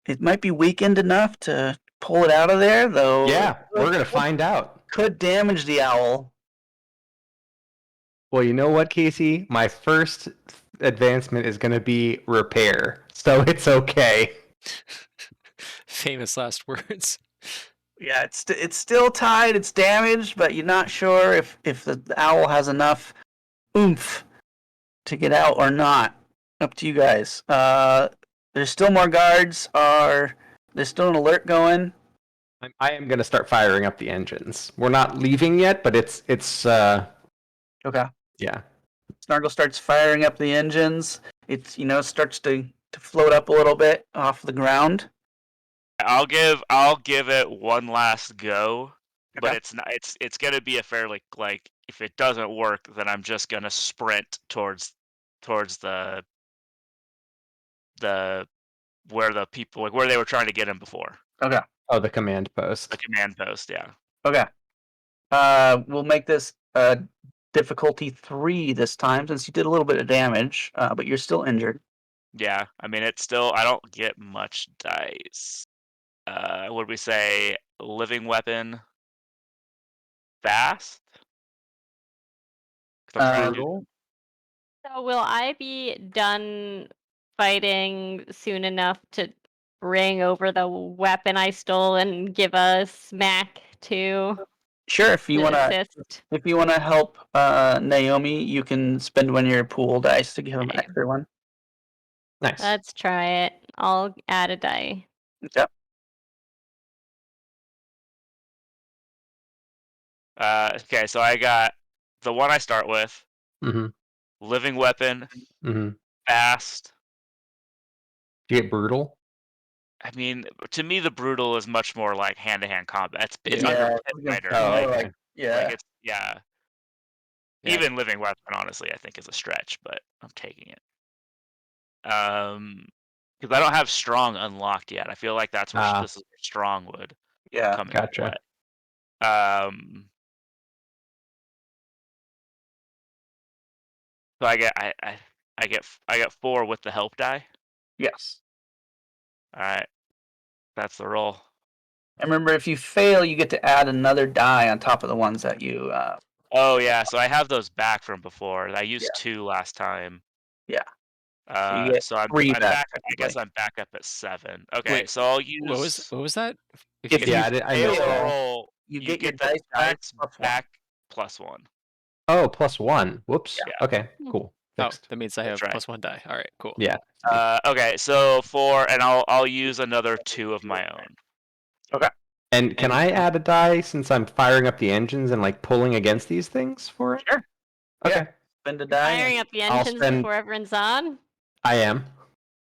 It might be weakened enough to pull it out of there, though. Yeah, we're gonna find out. Could damage the owl. Well, you know what, Casey? My first advancement is gonna be repair, so it's okay. Famous last words. Yeah, it's still tied. It's damaged, but you're not sure if the owl has enough oomph to get out or not. Up to you guys. There's still more guards. There's still an alert going? I am gonna start firing up the engines. We're not leaving yet, but it's Okay. yeah. Snargle starts firing up the engines. It's starts to float up a little bit off the ground. I'll give it one last go, but it's not. It's gonna be a fairly like if it doesn't work, then I'm just gonna sprint towards the where the people where they were trying to get him before. Okay. Oh, the command post. The command post, yeah. Okay. We'll make this difficulty 3 this time since you did a little bit of damage, but you're still injured. Yeah, I mean it's still. I don't get much dice. Would we say living weapon? Fast. So will I be done fighting soon enough to bring over the weapon I stole and give a smack to Sure, if you the want to assist? if you want to help Naomi, you can spend one of your pool dice to give him an Okay. extra one. Nice. Let's try it. I'll add a die. Yep. Okay, so I got the one I start with. Mm-hmm. Living weapon. Mm-hmm. Fast. Do you get brutal? I mean, to me, the brutal is much more like hand-to-hand combat. It's Yeah, under it's Pit Fighter. Oh, more okay. like yeah. Like it's Yeah. Even living weapon, honestly, I think is a stretch, but I'm taking it. Because I don't have strong unlocked yet. I feel like that's where this is where strong would Yeah. come into Gotcha. play. So I get 4 with the help die. Yes. All right, that's the roll. And remember, if you fail, you get to add another die on top of the ones that you. Oh yeah, so I have those back from before. I used 2 last time. Yeah. So you get So I'm 3 back. I technically. guess I'm back up at 7. Okay, Wait, so I'll use. what was that? If you I fail know. the roll, you get your the dice back plus 1. back +1. Oh, +1. Whoops. Yeah. Okay. Cool. Oh, Fixed. that means I have That's right. +1 die. All right, cool. Yeah. Okay, so I'll use another 2 of my own. Okay. And can I add a die since I'm firing up the engines and like pulling against these things for it? Sure. Okay. Yeah. Spend a die. Firing up the I'll engines spend- before everyone's on? I am.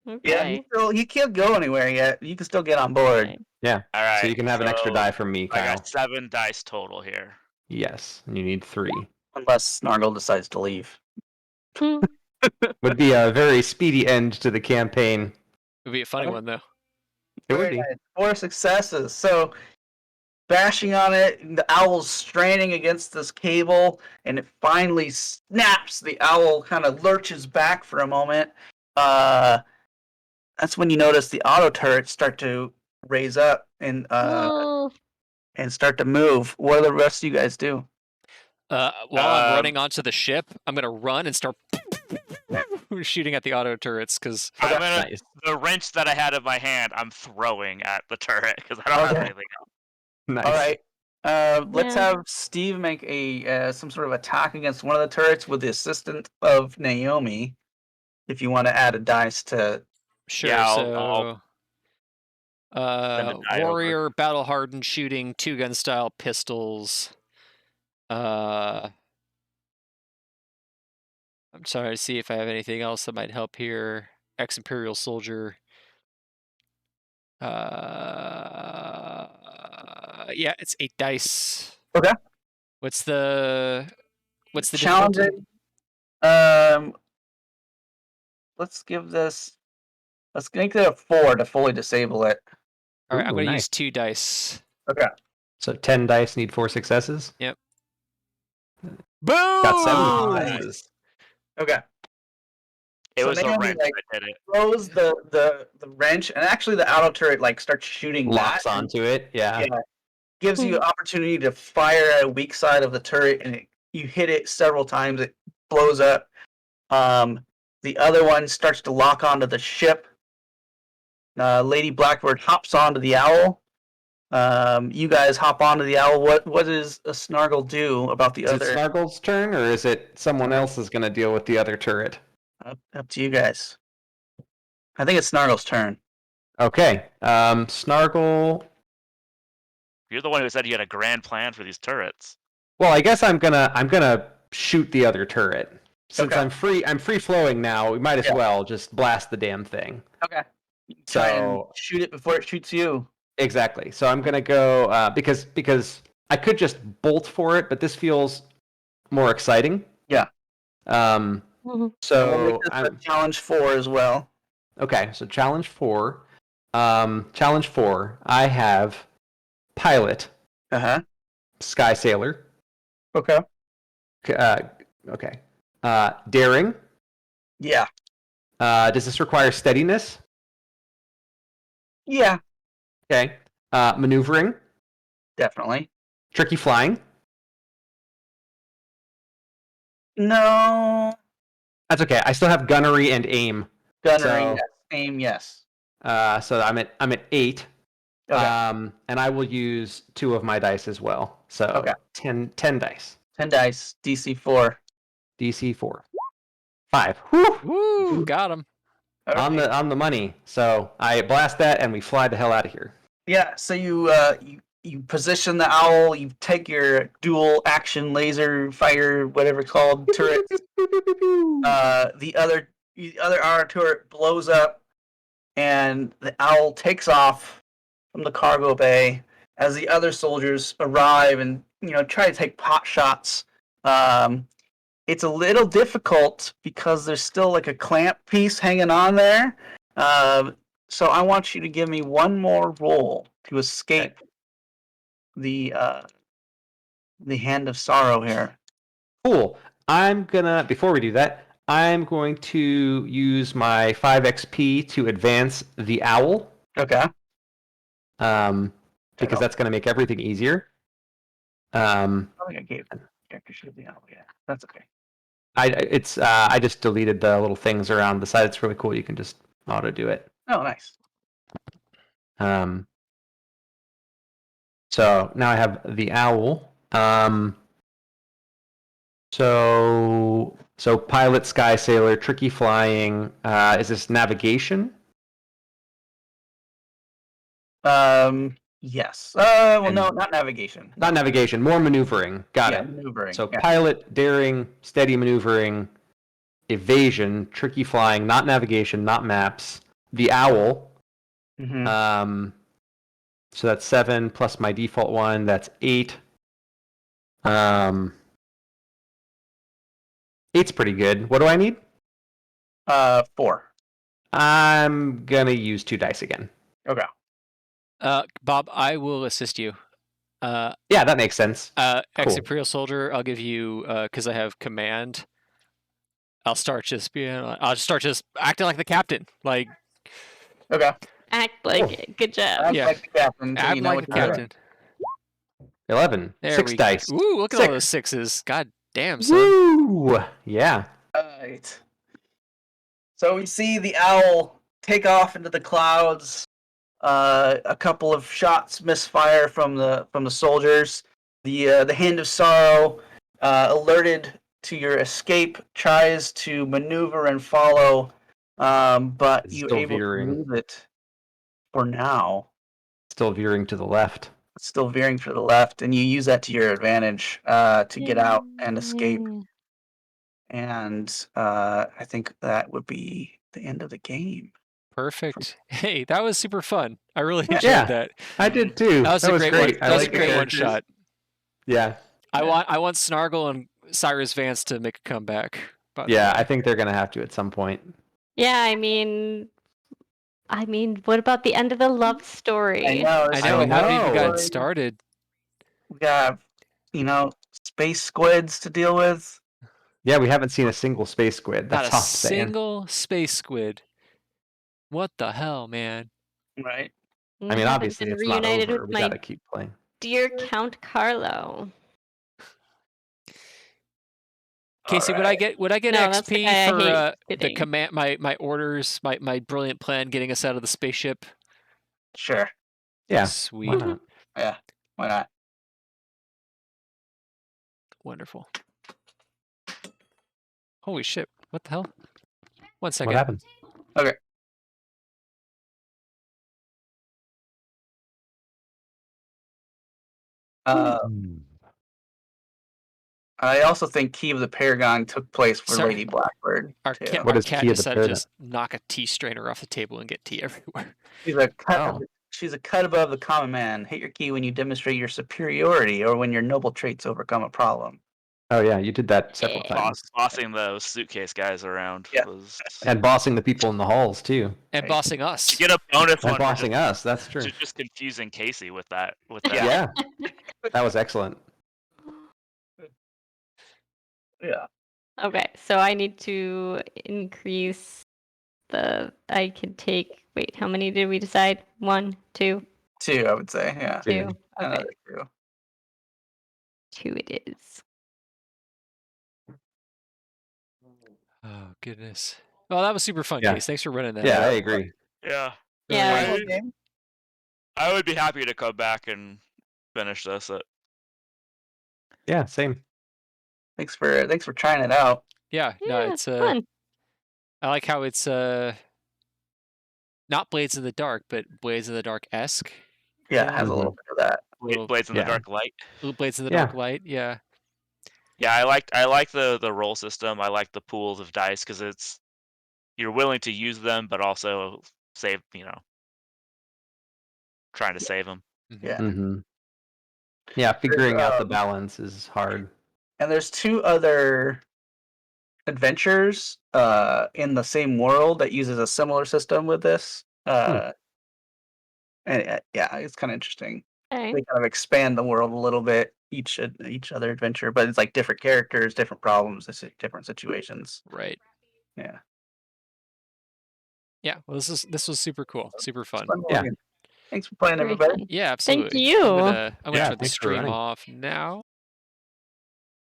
Okay. Yeah, he can't go anywhere yet. You can still get on board. Okay. Yeah. All right. So you can have an extra die from me, I Kyle. got 7 dice total here. Yes. And you need 3. Unless Snargle decides to leave. Would be a very speedy end to the campaign. It would be a funny one though. It would be. 4 successes. So bashing on it, the owl's straining against this cable, and it finally snaps. The owl kind of lurches back for a moment. That's when you notice the auto turrets start to raise up and start to move. What do the rest of you guys do? While I'm running onto the ship, I'm gonna run and start shooting at the auto turrets because The wrench that I had in my hand, I'm throwing at the turret because I don't have anything else. Nice. All right. Let's have Steve make a some sort of attack against one of the turrets with the assistance of Naomi. If you want to add a dice to. sure. Yeah, so Warrior, battle hardened shooting, 2-gun style pistols. I'm sorry to see if I have anything else that might help here. Ex-Imperial soldier. Yeah, it's 8 dice. Okay. What's the challenging? difficulty? Let's make it a 4 to fully disable it. All right, I'm Ooh, going to nice. use 2 dice. Okay. So 10 dice need 4 successes. Yep. Got 7 Boom! successes. Okay. It So was the Naomi, wrench like, that did it. throws the wrench, and actually the auto turret like starts shooting Locks that. onto it. Yeah. Yeah. Gives you an opportunity to fire at a weak side of the turret, and you hit it several times. It blows up. The other one starts to lock onto the ship. Lady Blackbird hops onto the owl. You guys hop onto the owl. What does a Snargle do about the Is other? it Snargle's turn, or is it someone else is going to deal with the other turret? Up to you guys. I think it's Snargle's turn. Okay. Snargle. You're the one who said you had a grand plan for these turrets. Well, I guess I'm gonna shoot the other turret. Since Okay. I'm free flowing now, we might as well just blast the damn thing. Okay. Try and shoot it before it shoots you. Exactly. So I'm gonna go because I could just bolt for it, but this feels more exciting. Yeah. So we'll make this a challenge 4 as well. Okay, so challenge 4. Challenge 4. I have pilot. Sky sailor. Okay. Okay. Daring. Yeah. Does this require steadiness? Yeah. Okay. Maneuvering. Definitely. Tricky flying. No. That's okay. I still have gunnery and aim. Gunnery, yes. Aim, yes. So I'm at 8. Okay. And I will use 2 of my dice as well. So 10 dice. 10 dice. DC 4. DC 4. 5. Whew! Woo! Got him. On the money. So I blast that and we fly the hell out of here. Yeah. So you position the owl. You take your dual action laser fire, whatever it's called, turret. The other outer turret blows up, and the owl takes off from the cargo bay as the other soldiers arrive and try to take pot shots. It's a little difficult because there's still like a clamp piece hanging on there. So I want you to give me one more roll to escape the hand of sorrow here. Cool. Before we do that, I'm going to use my 5 XP to advance the owl. Okay. Because that's going to make everything easier. I think I gave character sheet of the owl. Yeah, that's okay. I just deleted the little things around the side. It's really cool. You can just auto do it. Oh, nice. So now I have the owl. So pilot, sky sailor, tricky flying. Is this navigation? Yes. No, not navigation. Not navigation. More maneuvering. Got it. Maneuvering. So pilot, daring, steady maneuvering, evasion, tricky flying, not navigation, not maps. The owl. So that's 7 plus my default 1. That's 8. 8's pretty good. What do I need? 4. I'm gonna use 2 dice again. Okay. Bob, I will assist you. Yeah, that makes sense. Ex-Imperial soldier, I'll give you because I have command. I'll just start acting like the captain. Like. Okay. Act like it. Good job. Act like the captain. Act like the captain. 11. There 6 dice. Ooh, look at all those 6s. God damn, son. Woo! Yeah. Alright. So we see the owl take off into the clouds. A couple of shots misfire from the soldiers. The Hand of Sorrow, alerted to your escape, tries to maneuver and follow, but you're able to move it for now. Still veering to the left. Still veering to the left, and you use that to your advantage to get out and escape. Yay. And I think that would be the end of the game. Perfect. Hey, that was super fun. I really enjoyed Yeah. that. I did too. That was a great great. one. That was a like the great one characters. shot. Yeah. I want Snargle and Cyrus Vance to make a comeback. Yeah, I think they're gonna have to at some point. Yeah, I mean, what about the end of the love story? I know. I know. I We haven't even know. gotten started. We got, space squids to deal with. Yeah, we haven't seen a single space squid. Not That's a all I'm saying. single space squid. What the hell, man? Right. I mean, obviously, been it's not reunited over. with We my gotta keep playing. dear Count Carlo. Casey, Alright. would I get No, that's the XP guy I for hate the spitting. command my orders, my brilliant plan getting us out of the spaceship? Sure. Yeah. Sweet. Why not? Yeah. Why not? Wonderful. Holy shit. What the hell? 1 second. What happened? Okay. I also think Key of the Paragon took place for Sorry. Lady Blackbird. Our too. cat, What our is cat Key of the decided to Paragon? just knock a tea strainer off the table and get tea everywhere. She's a cut. Oh. She's a cut above the common man. Hit your key when you demonstrate your superiority or when your noble traits overcome a problem. Oh yeah, you did that several Yeah. times. Bossing those suitcase guys around Yeah. was. And bossing the people in the halls too. And Right. bossing us. You get a bonus And one for bossing us. That's true. just confusing Casey with that. Yeah. Yeah. That was excellent. Yeah. Okay, so I need to increase I can take. Wait, how many did we decide? 1, 2, 2, I would say. Yeah. 2. Two. Okay, Another 2. 2 it is. Oh goodness. Well, that was super fun, Yeah. Case. Thanks for running that. Yeah, I agree. Yeah. Yeah. I would be happy to come back and finish this. Yeah, same. Thanks for trying it out. Yeah, no, Yeah, it's fun. I like how it's not Blades in the Dark, but Blades in the Dark-esque. Yeah, it has a little bit of that. Blades in the yeah. Dark Light. Blades in the Yeah. Dark Light, yeah. Yeah, I like the roll system. I like the pools of dice because you're willing to use them, but also save. Trying to save them. Yeah. Mm-hmm. Yeah, figuring out the balance is hard. And there's 2 other adventures in the same world that uses a similar system with this. And yeah, it's kind of interesting. Okay. They kind of expand the world a little bit each other adventure, but it's like different characters, different problems, different situations. Right. Yeah. Yeah, well this was super cool. Super fun. Yeah. Thanks for playing, Very everybody. fun. Yeah, absolutely. Thank you. I'm gonna Yeah, turn the thanks for stream running. off now.